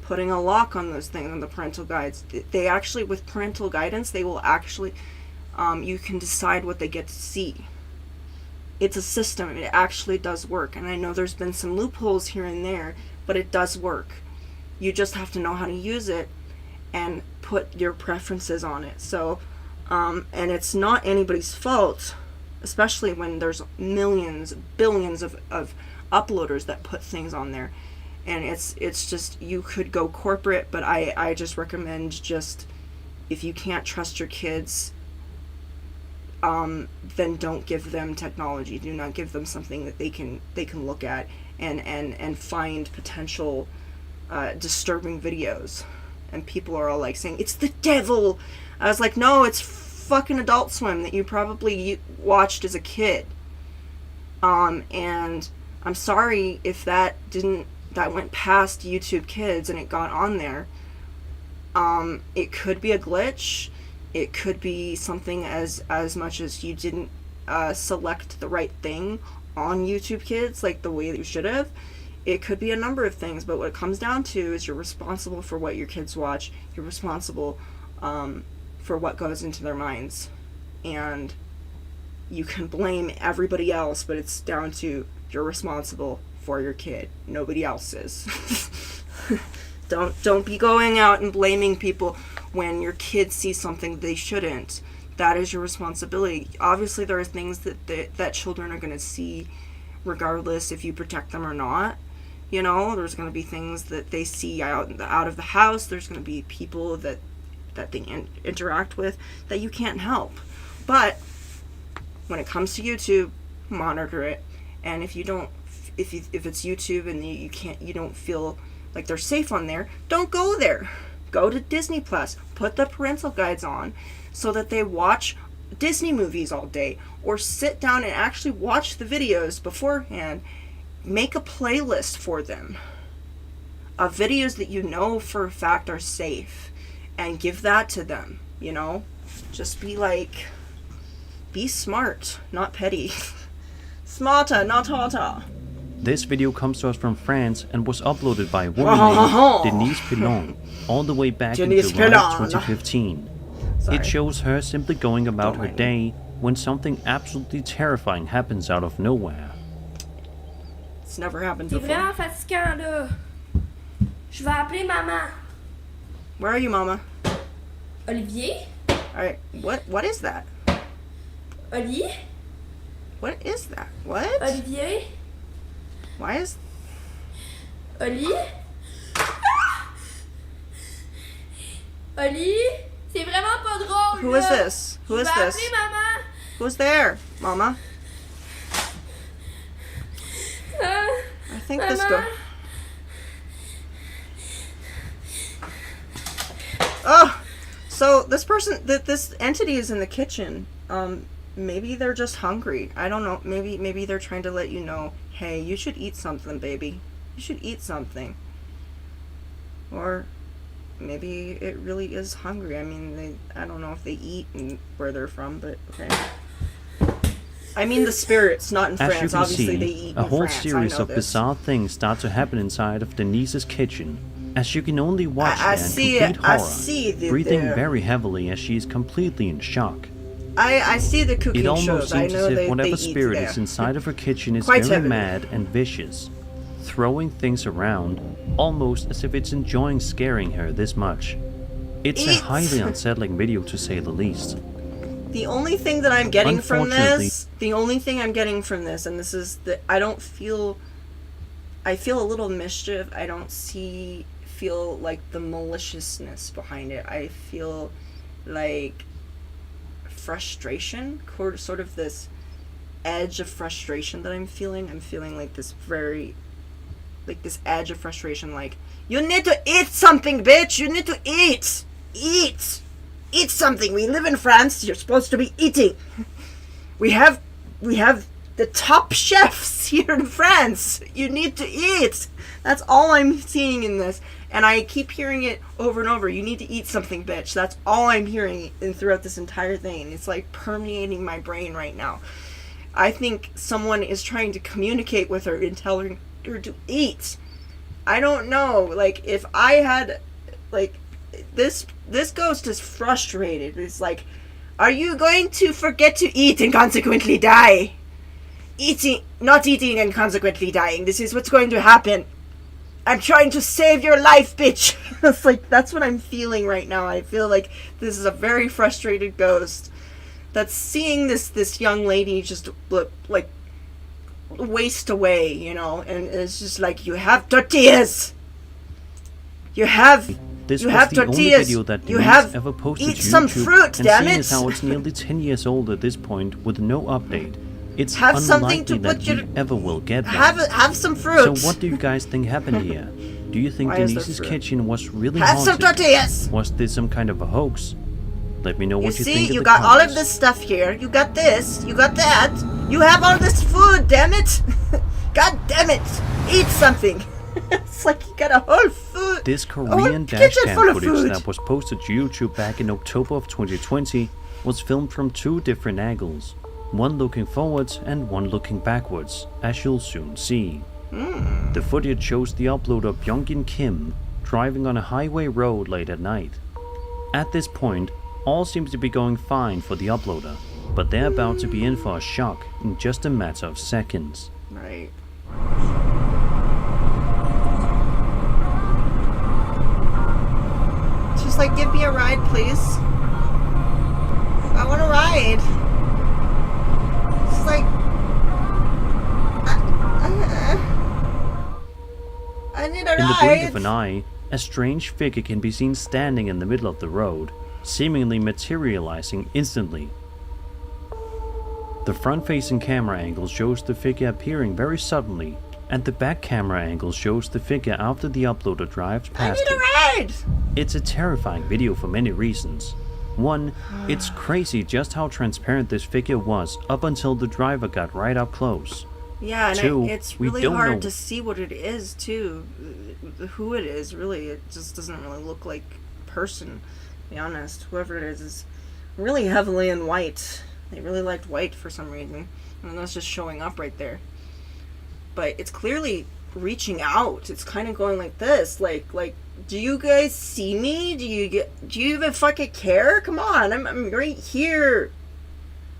putting a lock on those things on the parental guides. They actually, with parental guidance, they will actually, you can decide what they get to see. It's a system. It actually does work. And I know there's been some loopholes here and there, but it does work. You just have to know how to use it and put your preferences on it. So, and it's not anybody's fault, especially when there's millions, billions of uploaders that put things on there. And it's just, you could go corporate, but I just recommend, just, if you can't trust your kids, then don't give them technology. Do not give them something that they can look at and find potential disturbing videos. And people are all like saying, it's the devil. I was like, no, it's fucking Adult Swim that you probably watched as a kid. And I'm sorry if that went past YouTube Kids and it got on there. It could be a glitch. It could be something as much as you didn't select the right thing on YouTube Kids like the way that you should have. It could be a number of things, but what it comes down to is you're responsible for what your kids watch. You're responsible for what goes into their minds. And you can blame everybody else, but it's down to you're responsible for your kid. Nobody else is. Don't be going out and blaming people when your kids see something they shouldn't. That is your responsibility. Obviously, there are things that children are going to see regardless if you protect them or not. You know, there's going to be things that they see out of the house. There's going to be people that they interact with that you can't help. But when it comes to YouTube, monitor it. And if it's YouTube and you don't feel like they're safe on there, don't go there. Go to Disney Plus. Put the parental guides on so that they watch Disney movies all day, or sit down and actually watch the videos beforehand. Make a playlist for them of videos that you know for a fact are safe, and give that to them. You know, just be smart, not petty. Smarter, not harder. This video comes to us from France and was uploaded by a woman named Denise Pilon all the way back in July 2015. It shows her simply going about her day when something absolutely terrifying happens out of nowhere. It's never happened C'est before. vraiment fatigant là. Je vais appeler maman. Where are you, Mama? Olivier? Alright, what is that? Olivier? What is that? What? Olivier? Why is... Olivier? Oli? C'est vraiment pas drôle. Who is this? Who is this? Appeler maman. Who's there, Mama? I think this go... Oh! So this person, this entity is in the kitchen. Maybe they're just hungry. I don't know. Maybe they're trying to let you know, hey, you should eat something, baby. You should eat something. Or maybe it really is hungry. I mean, I don't know if they eat and where they're from, but okay. I mean the spirits, not in France. As you can Obviously, see, they eat a in whole France. series I know of this. bizarre things start to happen inside of Denise's kitchen, as you can only watch I there in see complete it. horror, I see breathing the very heavily as she is completely in shock. I see the cooking It almost shows. I seems know as if they whatever eat spirit there. is inside of her kitchen is Quite very heavily. mad and vicious, throwing things around, almost as if it's enjoying scaring her this much. It's a Eat. highly unsettling video to say the least. The only thing that I'm getting from Unfortunately- this, and this is that I feel a little mischief. I don't feel like the maliciousness behind it. I feel like frustration, sort of this edge of frustration that I'm feeling. I'm feeling like this this edge of frustration, like, you need to eat something, bitch! You need to eat! Eat something! We live in France, you're supposed to be eating! We have the top chefs here in France! You need to eat! That's all I'm seeing in this. And I keep hearing it over and over. You need to eat something, bitch. That's all I'm hearing throughout this entire thing. It's like permeating my brain right now. I think someone is trying to communicate with her and tell her to eat. I don't know. Like, if I had, like, this ghost is frustrated. It's like, are you going to forget to eat and consequently die? Not eating and consequently dying. This is what's going to happen. I'm trying to save your life, bitch. It's like, that's what I'm feeling right now. I feel like this is a very frustrated ghost that's seeing this young lady just, like, waste away, you know, and it's just like, you have tortillas. You have This you was have the tortillas. only video that You Denise have ever posted eat to some YouTube, fruit, and damn seeing it. as how it's nearly 10 years old at this point with no update, it's Have something to unlikely that put your- we ever will get one. have some fruit. So what do you guys think happened here? Do you think Why is there Denise's fruit? kitchen was really Have some haunted? tortillas. Was this some kind of a hoax? Let me know You what you see, think in you the got all comments. of this stuff here. You got this. You got that. You have all this food, damn it. God damn it. Eat something. It's like you got a whole food. This a whole Korean kitchen full dashcam of footage food. that was posted to YouTube back in October of 2020 was filmed from two different angles, one looking forwards and one looking backwards, as you'll soon see. The footage shows the uploader Byung-in Kim driving on a highway road late at night. At this point, all seems to be going fine for the uploader, but they're about to be in for a shock in just a matter of seconds. Right. Just like, give me a ride, please. I want a ride. It's like, I need a In the ride. blink of an eye, a strange figure can be seen standing in the middle of the road, seemingly materializing instantly. The front-facing camera angle shows the figure appearing very suddenly, and the back camera angle shows the figure after the uploader drives I past need a it. ride. It's a terrifying video for many reasons. One, it's crazy just how transparent this figure was up until the driver got right up close. Yeah, and Two, it's we really don't hard know- to see what it is, too. Who it is, really. It just doesn't really look like a person, to be honest. Whoever it is really heavily in white. They really liked white for some reason. And that's just showing up right there. But it's clearly reaching out. It's kind of going like this. Like, do you guys see me? Do you even fucking care? Come on, I'm right here.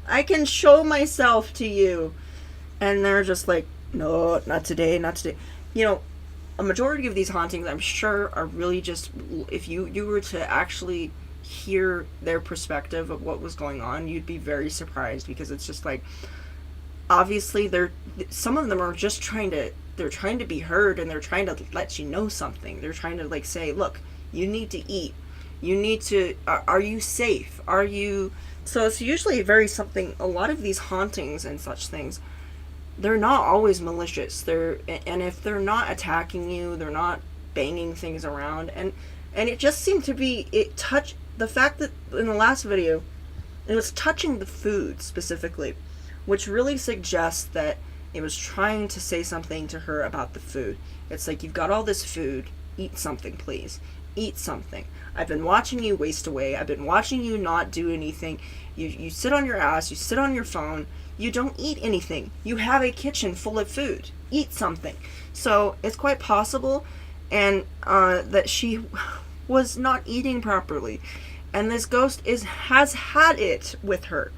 I can show myself to you. And they're just like, no, not today, not today. You know, a majority of these hauntings, I'm sure, are really just, if you were to actually hear their perspective of what was going on, you'd be very surprised, because it's just like, obviously some of them are just trying to be heard, and they're trying to let you know something. They're trying to, like, say, look, you need to eat. You need to, are you safe? Are you, so it's usually very something, a lot of these hauntings and such things, they're not always malicious. And if they're not attacking you, they're not banging things around, and it just seemed to be, the fact that in the last video it was touching the food specifically, which really suggests that it was trying to say something to her about the food. It's like, you've got all this food, eat something, please. Eat something. I've been watching you waste away. I've been watching you not do anything. You sit on your ass, you sit on your phone, you don't eat anything. You have a kitchen full of food. Eat something. So it's quite possible, and that she was not eating properly, and this ghost has had it with her.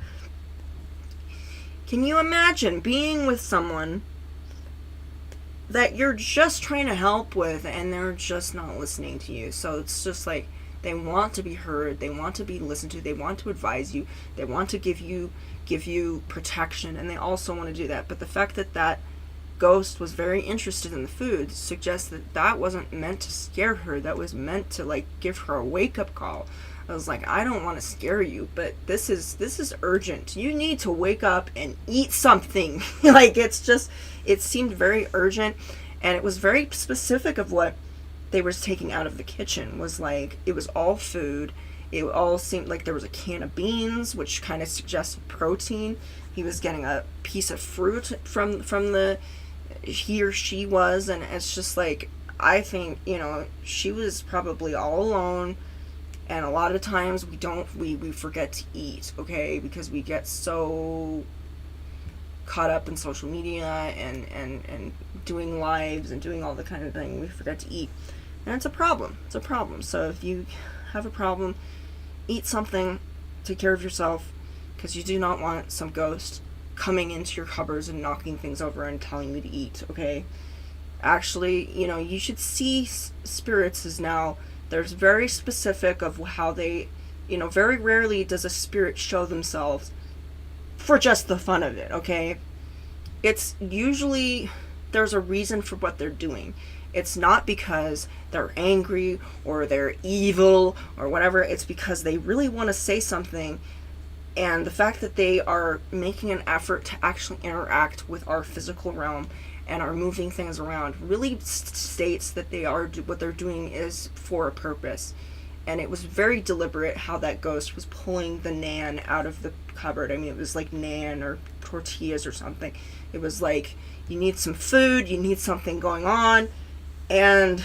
Can you imagine being with someone that you're just trying to help with, and they're just not listening to you? So it's just like, they want to be heard, they want to be listened to, they want to advise you, they want to give you protection, and they also want to do that. But the fact that that ghost was very interested in the food suggests that that wasn't meant to scare her. That was meant to, like, give her a wake-up call. I was like, I don't want to scare you, but this is urgent. You need to wake up and eat something. Like, it seemed very urgent, and it was very specific of what they were taking out of the kitchen. Was like, it was all food. It all seemed like there was a can of beans, which kind of suggested protein. He was getting a piece of fruit from he or she was, and it's just like, I think, she was probably all alone. And a lot of times we forget to eat, okay? Because we get so caught up in social media and doing lives and doing all the kind of thing, we forget to eat. And it's a problem. It's a problem. So if you have a problem, eat something, take care of yourself, because you do not want some ghost coming into your cupboards and knocking things over and telling you to eat, okay? Actually, you know, you should see spirits as now, there's very specific of how they, you know, very rarely does a spirit show themselves for just the fun of it, okay? It's usually, there's a reason for what they're doing. It's not because they're angry or they're evil or whatever. It's because they really want to say something, and the fact that they are making an effort to actually interact with our physical realm and are moving things around really states that they are, what they're doing is for a purpose. And it was very deliberate how that ghost was pulling the nan out of the cupboard. I mean, it was like nan or tortillas or something. It was like, you need some food, you need something going on, and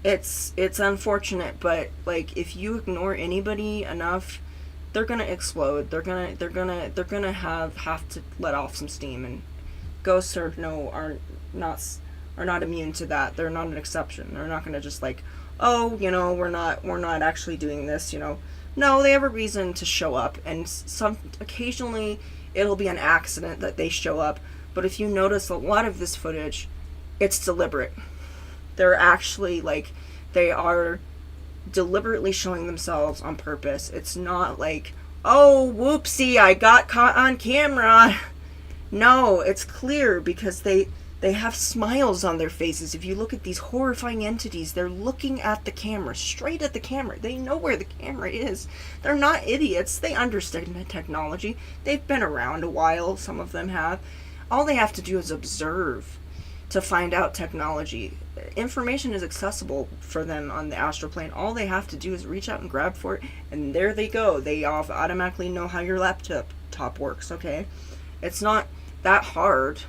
it's unfortunate, but like, if you ignore anybody enough, they're gonna explode. They're gonna have to let off some steam, and ghosts are not immune to that. They're not an exception. They're not gonna just like, oh, you know, we're not actually doing this, you know. No, they have a reason to show up, and occasionally it'll be an accident that they show up. But if you notice a lot of this footage, it's deliberate. They're actually like, they are deliberately showing themselves on purpose. It's not like, oh, whoopsie, I got caught on camera. No, it's clear because they have smiles on their faces. If you look at these horrifying entities, they're looking at the camera, straight at the camera. They know where the camera is. They're not idiots. They understand the technology. They've been around a while, some of them have. All they have to do is observe to find out technology. Information is accessible for them on the astral plane. All they have to do is reach out and grab for it, and there they go. They automatically know how your laptop works, okay? It's not that hard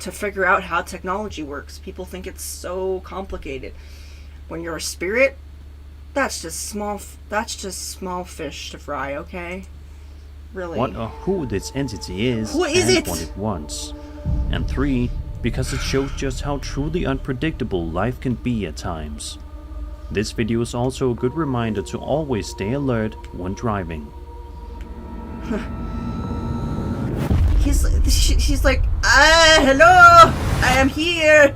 to figure out how technology works. People think it's so complicated. When you're a spirit, that's just small fish to fry, okay? Really. What or who this entity is, Who is and it? what it wants. And 3, because it shows just how truly unpredictable life can be at times. This video is also a good reminder to always stay alert when driving. She's like, hello, I am here.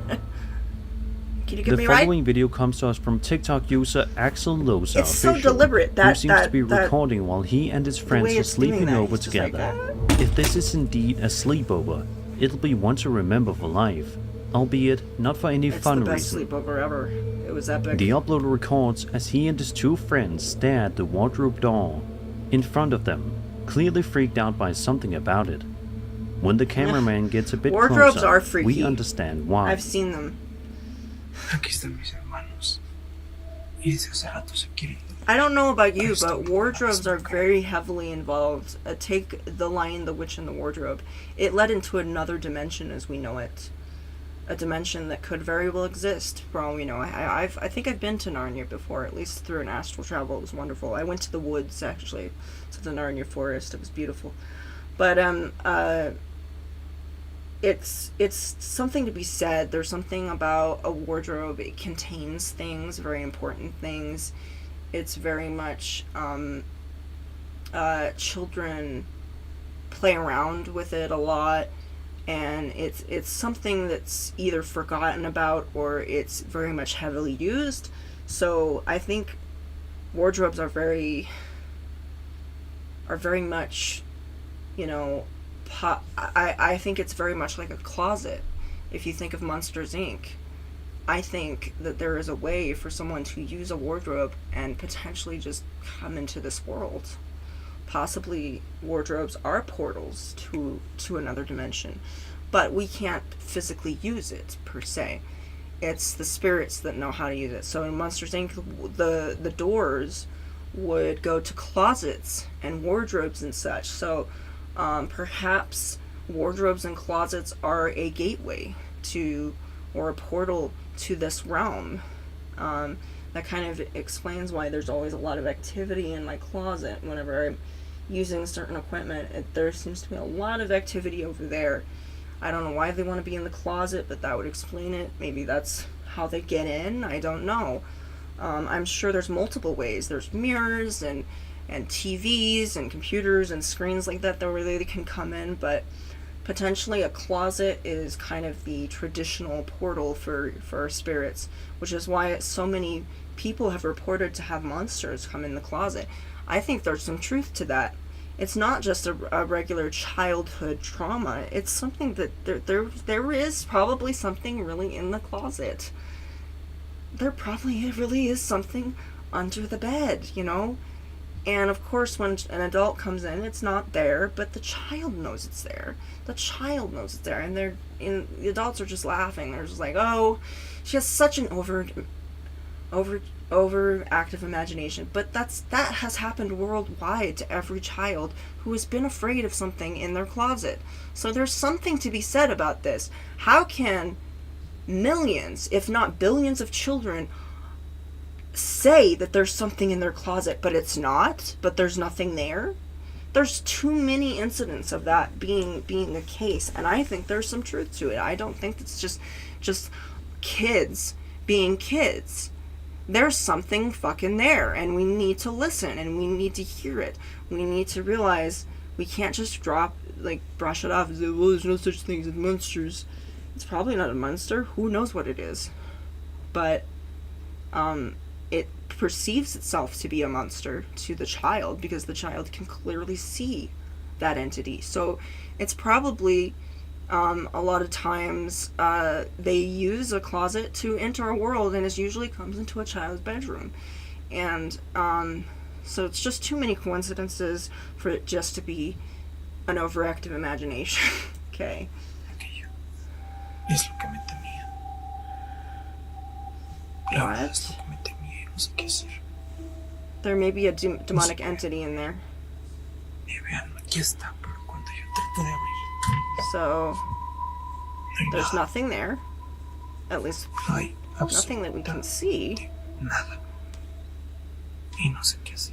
Can you get me right? The following video comes to us from TikTok user Axel Loza It's so Official, deliberate who that seems to be recording while he and his friends are sleeping over together. If this is indeed a sleepover, it'll be one to remember for life, albeit not for any fun It's the best reason. sleepover ever. It was epic. The uploader records as he and his 2 friends stare at the wardrobe door in front of them, clearly freaked out by something about it. When the cameraman gets a bit Wardrobes closer, are freaky. we understand why. I've seen them. Aquí están mis hermanos. Y desde hace rato se quieren. I don't know about you, but wardrobes are very heavily involved. Take The Lion, the Witch, and the Wardrobe. It led into another dimension as we know it. A dimension that could very well exist, for all we know. I think I've been to Narnia before, at least through an astral travel. It was wonderful. I went to the woods, actually, to the Narnia forest. It was beautiful. But, it's something to be said. There's something about a wardrobe. It contains things, very important things. It's very much, children play around with it a lot, and it's something that's either forgotten about or it's very much heavily used. So I think wardrobes are very much, you know, I think it's very much like a closet. If you think of Monsters, Inc., I think that there is a way for someone to use a wardrobe and potentially just come into this world. Possibly wardrobes are portals to another dimension, but we can't physically use it per se. It's the spirits that know how to use it. So in Monsters, Inc., the doors would go to closets and wardrobes and such. So perhaps wardrobes and closets are a gateway to, or a portal to this realm. That kind of explains why there's always a lot of activity in my closet whenever using certain equipment. There seems to be a lot of activity over there. I don't know why they want to be in the closet, but that would explain it. Maybe that's how they get in. I don't know. I'm sure there's multiple ways. There's mirrors and TVs and computers and screens like that where they can come in, but potentially a closet is kind of the traditional portal for spirits, which is why so many people have reported to have monsters come in the closet. I think there's some truth to that. It's not just a regular childhood trauma. It's something that there is probably something really in the closet. There probably really is something under the bed, you know? And of course, when an adult comes in, it's not there, but the child knows it's there. The child knows it's there, and the adults are just laughing. They're just like, "Oh, she has such an overactive imagination." But that has happened worldwide to every child who has been afraid of something in their closet. So there's something to be said about this. How can millions, if not billions, of children say that there's something in their closet, but it's not, but there's nothing there? There's too many incidents of that being the case, and I think there's some truth to it. I don't think it's just kids being kids. There's something fucking there, and we need to listen, and we need to hear it. We need to realize we can't just brush it off and say, well, there's no such thing as monsters. It's probably not a monster. Who knows what it is? But it perceives itself to be a monster to the child because the child can clearly see that entity. So it's probably a lot of times they use a closet to enter a world, and it usually comes into a child's bedroom. And so it's just too many coincidences for it just to be an overactive imagination. Okay. Es lo que me temía. La verdad es lo que me temía y no sé qué hacer. There may be a demonic entity in there. Vean, aquí está, pero cuando yo trato de abrir. So there's nothing there. At least nothing that we can see. Nada. Y no sé qué hacer.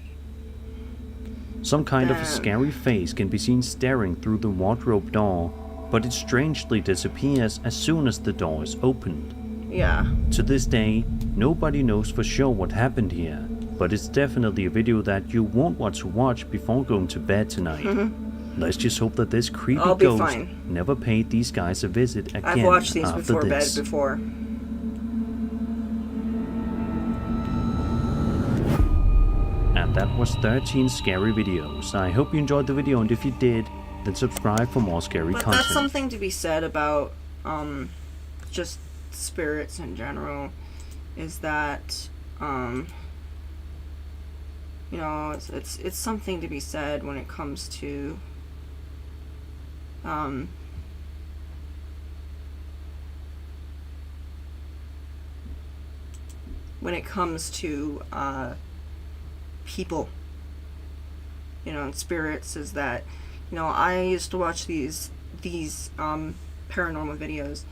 Some kind of a scary face can be seen staring through the wardrobe door, but it strangely disappears as soon as the door is opened. Yeah. To this day, nobody knows for sure what happened here, but it's definitely a video that you won't want to watch before going to bed tonight. Let's just hope that this creepy ghost never paid these guys a visit again. I've watched these after before this. bed before. And that was 13 scary videos. I hope you enjoyed the video, and if you did, then subscribe for more scary But content. that's something to be said about just spirits in general, is that you know, it's something to be said when it comes to people, you know, and spirits, is that, you know, I used to watch these paranormal videos,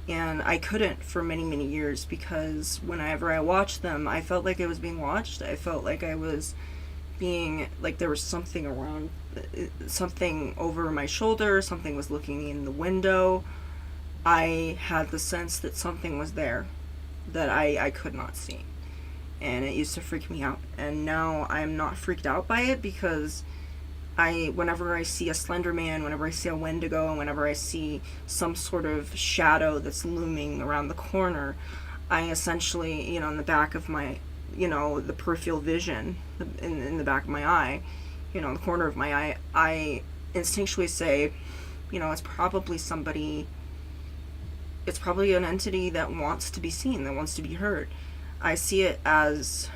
and I couldn't for many years, because whenever I watched them, I felt like I was being watched. I felt like I was being, like there was something around, something over my shoulder, something was looking in the window. I had the sense that something was there that I could not see, and it used to freak me out. And now I'm not freaked out by it, because whenever I see a Slender Man, whenever I see a Wendigo, and whenever I see some sort of shadow that's looming around the corner, I essentially, you know, in the back of my, you know, the peripheral vision, in the back of my eye, you know, the corner of my eye, I instinctually say, you know, it's probably somebody, it's probably an entity that wants to be seen, that wants to be heard. I see it as,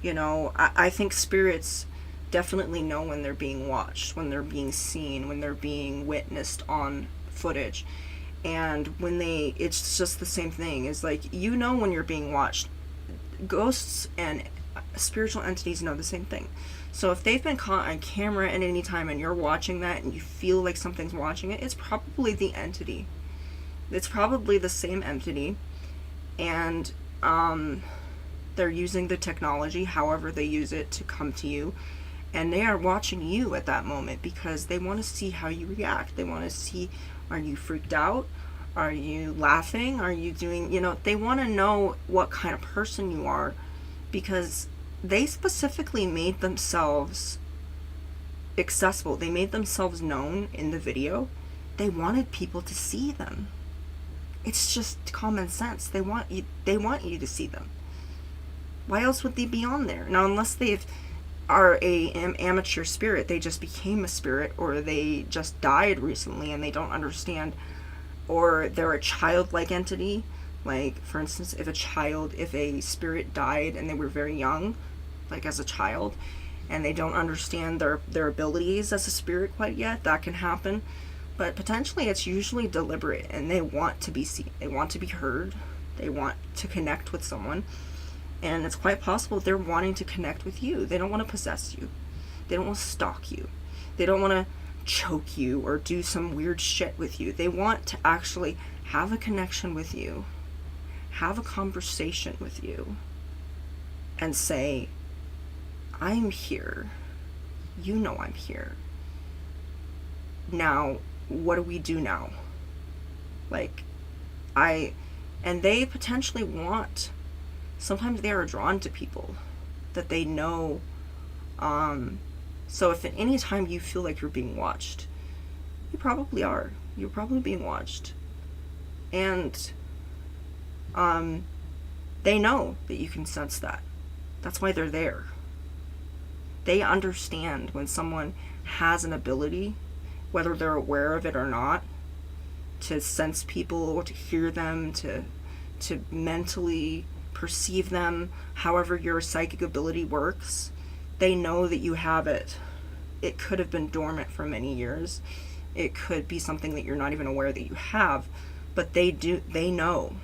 you know, I think spirits definitely know when they're being watched, when they're being seen, when they're being witnessed on footage. And when it's just the same thing. It's like, you know when you're being watched. Ghosts and spiritual entities know the same thing. So if they've been caught on camera at any time and you're watching that and you feel like something's watching it, it's probably the entity. It's probably the same entity. And They're using the technology, however they use it, to come to you. And they are watching you at that moment because they want to see how you react. They want to see, are you freaked out? Are you laughing? Are you doing, they want to know what kind of person you are, because they specifically made themselves accessible. They made themselves known in the video. They wanted people to see them. It's just common sense. They want you to see them. Why else would they be on there? Now, unless they are an amateur spirit, they just became a spirit, or they just died recently and they don't understand, or they're a childlike entity. Like, for instance, if a spirit died and they were very young, like as a child, and they don't understand their abilities as a spirit quite yet, that can happen. But potentially it's usually deliberate, and they want to be seen, they want to be heard, they want to connect with someone, and it's quite possible they're wanting to connect with you. They don't want to possess you. They don't want to stalk you. They don't want to choke you or do some weird shit with you. They want to actually have a connection with you, have a conversation with you, and say, I'm here. You know I'm here. Now, what do we do now? And they potentially want, sometimes they are drawn to people that they know. So if at any time you feel like you're being watched, you probably are. You're probably being watched. And they know that you can sense that. That's why they're there. They understand when someone has an ability, whether they're aware of it or not, to sense people or to hear them, to mentally perceive them, however your psychic ability works. They know that you have it. It could have been dormant for many years. It could be something that you're not even aware that you have, but they know.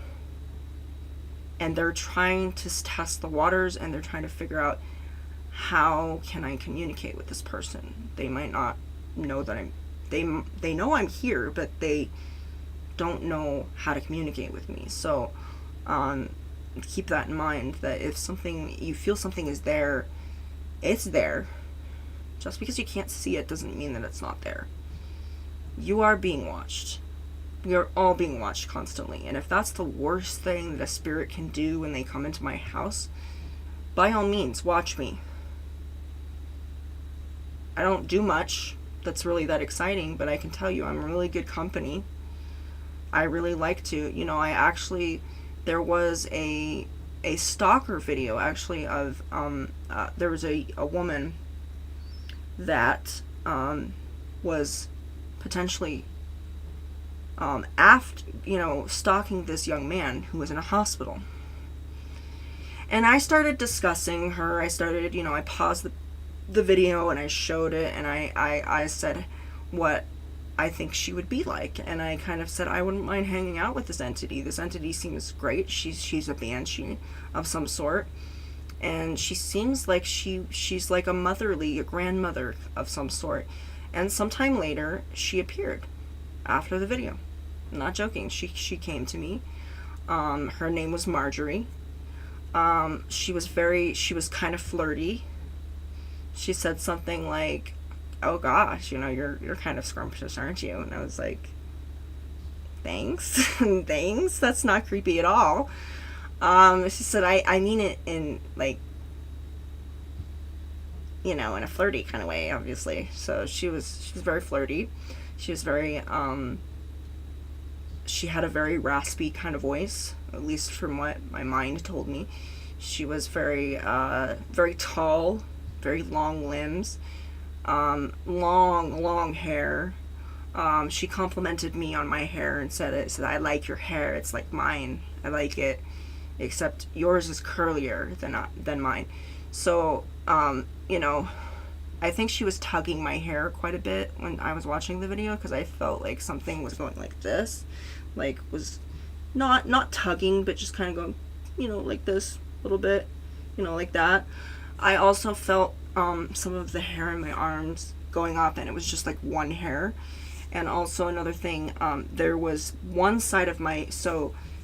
And they're trying to test the waters, and they're trying to figure out, how can I communicate with this person? They might not know that they know I'm here, but they don't know how to communicate with me. So keep that in mind, that if you feel something is there, it's there. Just because you can't see it doesn't mean that it's not there. You are being watched. We are all being watched constantly. And if that's the worst thing that a spirit can do when they come into my house, by all means, watch me. I don't do much that's really that exciting, but I can tell you I'm really good company. I really like to, there was a stalker video actually of, there was a woman that was potentially stalking this young man who was in a hospital. And I started discussing her. I paused the video and I showed it, and I said what I think she would be like, and I kind of said I wouldn't mind hanging out with this entity. This entity seems great. She's a banshee of some sort, and she seems like she's like a grandmother of some sort. And sometime later she appeared after the video. I'm not joking. She came to me. Her name was Marjorie. She was kind of flirty. She said something like, oh gosh, you're kind of scrumptious, aren't you? And I was like, thanks. Thanks, that's not creepy at all. She said, I mean it in in a flirty kind of way, obviously. So she was very flirty. She was very she had a very raspy kind of voice, at least from what my mind told me. She was very very tall, very long limbs, long hair. She complimented me on my hair and said, I like your hair, it's like mine, I like it, except yours is curlier than mine. So I think she was tugging my hair quite a bit when I was watching the video, because I felt like something was going like this, was not tugging, but just kind of going like this a little bit, like that. I also felt some of the hair in my arms going up, and it was just like one hair. And also another thing, there was one side of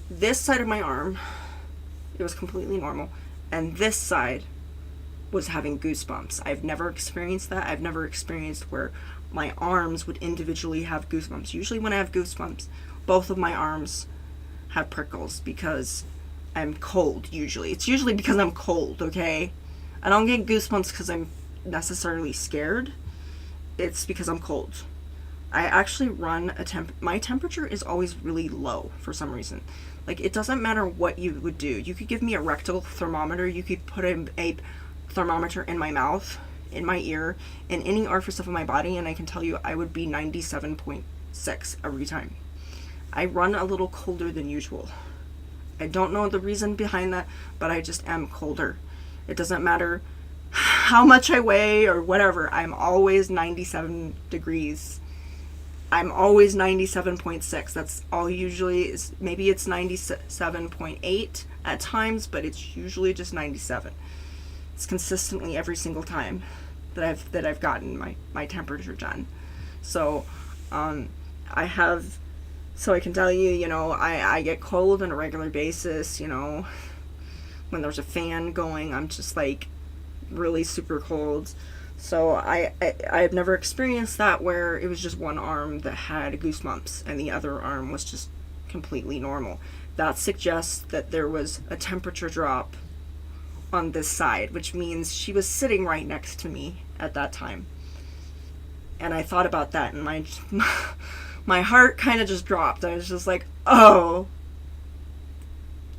this side of my arm, it was completely normal. and this side was having goosebumps. I've never experienced that. I've never experienced where my arms would individually have goosebumps. Usually when I have goosebumps, both of my arms have prickles because I'm cold usually. It's usually because I'm cold, okay? I don't get goosebumps because I'm necessarily scared. It's because I'm cold. I actually run my temperature is always really low for some reason. Like, it doesn't matter what you would do. You could give me a rectal thermometer, you could put a thermometer in my mouth, in my ear, in any orifice of my body, and I can tell you I would be 97.6 every time. I run a little colder than usual. I don't know the reason behind that, but I just am colder. It doesn't matter how much I weigh or whatever. I'm always 97 degrees. I'm always 97.6. That's all usually is. Maybe it's 97.8 at times, but it's usually just 97. It's consistently every single time that I've gotten my temperature done. So so I can tell you, you know, I get cold on a regular basis, you know. When there's a fan going, I'm just like really super cold. So I've never experienced that where it was just one arm that had goosebumps and the other arm was just completely normal. That suggests that there was a temperature drop on this side, which means she was sitting right next to me at that time. And I thought about that, and my heart kind of just dropped. I was just like, oh,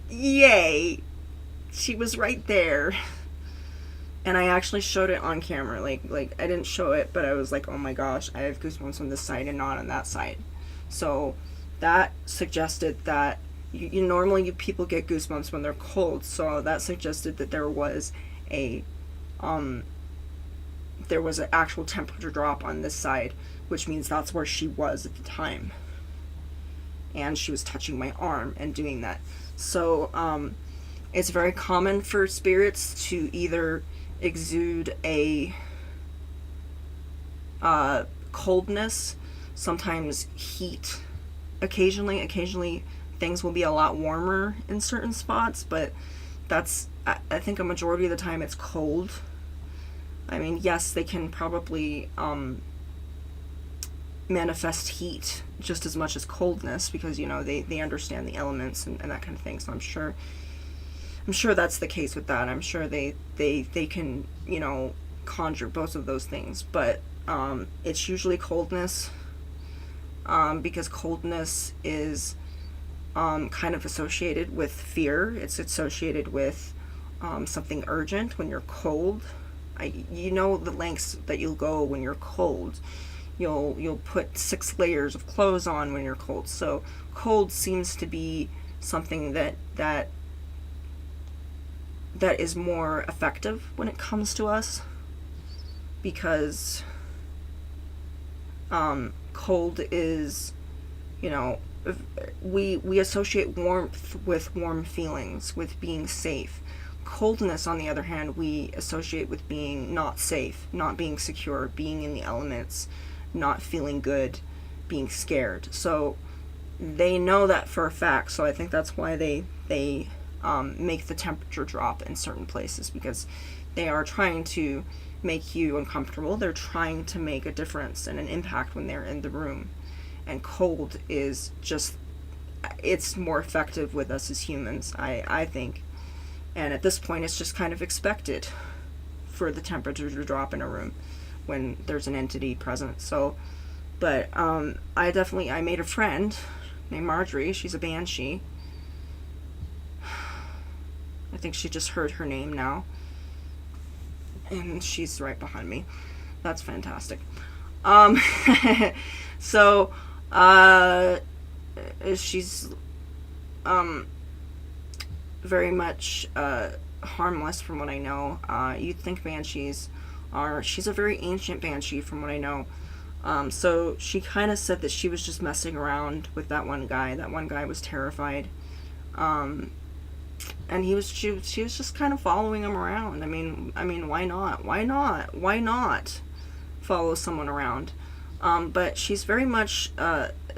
yay, she was right there. And I actually showed it on camera. Like I didn't show it, but I was like, oh my gosh, I have goosebumps on this side and not on that side. So that suggested that normally people get goosebumps when they're cold. So that suggested that there was an actual temperature drop on this side, which means that's where she was at the time. And she was touching my arm and doing that. So it's very common for spirits to either exude a coldness, sometimes heat, occasionally things will be a lot warmer in certain spots, but that's, I think a majority of the time it's cold. I mean, yes, they can probably manifest heat just as much as coldness because, you know, they understand the elements and that kind of thing. So I'm sure that's the case with that. I'm sure they can, you know, conjure both of those things. But it's usually coldness because coldness is kind of associated with fear. It's associated with something urgent when you're cold. You know the lengths that you'll go when you're cold. You'll put 6 layers of clothes on when you're cold. So cold seems to be something that is more effective when it comes to us, because cold is, you know, we associate warmth with warm feelings, with being safe. Coldness, on the other hand, we associate with being not safe, not being secure, being in the elements, not feeling good, being scared. So they know that for a fact. So I think that's why they make the temperature drop in certain places, because they are trying to make you uncomfortable. They're trying to make a difference and an impact when they're in the room. And cold is just, it's more effective with us as humans, I think. And at this point, it's just kind of expected for the temperature to drop in a room when there's an entity present. So, but I made a friend named Marjorie. She's a banshee. I think she just heard her name now. And she's right behind me. That's fantastic. So, she's very much harmless from what I know. You'd think banshees she's a very ancient banshee from what I know. So she kind of said that she was just messing around with that one guy. That one guy was terrified. And she was just kind of following him around. I mean, why not? Why not follow someone around? But she's very much,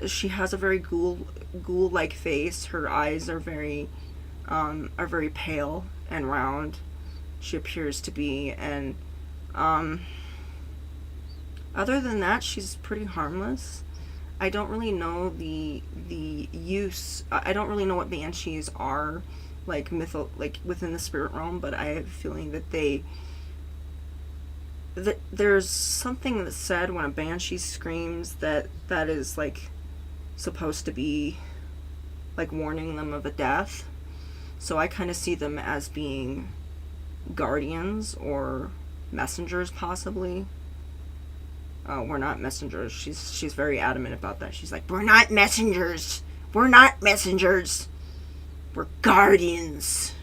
she has a very ghoul-like face. Her eyes are very pale and round she appears to be, and other than that, she's pretty harmless. I don't really know the use. I don't really know what banshees are, like within the spirit realm, but I have a feeling that there's something that's said when a banshee screams that is like supposed to be like warning them of a death. So I kind of see them as being guardians or messengers, possibly. We're not messengers. She's very adamant about that. She's like, we're not messengers. We're not messengers. We're guardians.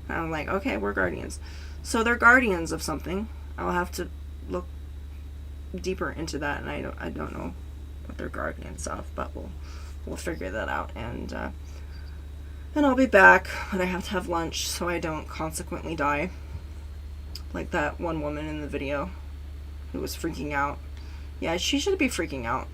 And I'm like, okay, we're guardians. So they're guardians of something. I'll have to look deeper into that, and I don't know what they're guardians of, but we'll figure that out, and I'll be back, but I have to have lunch so I don't consequently die like that one woman in the video who was freaking out. Yeah, she should be freaking out.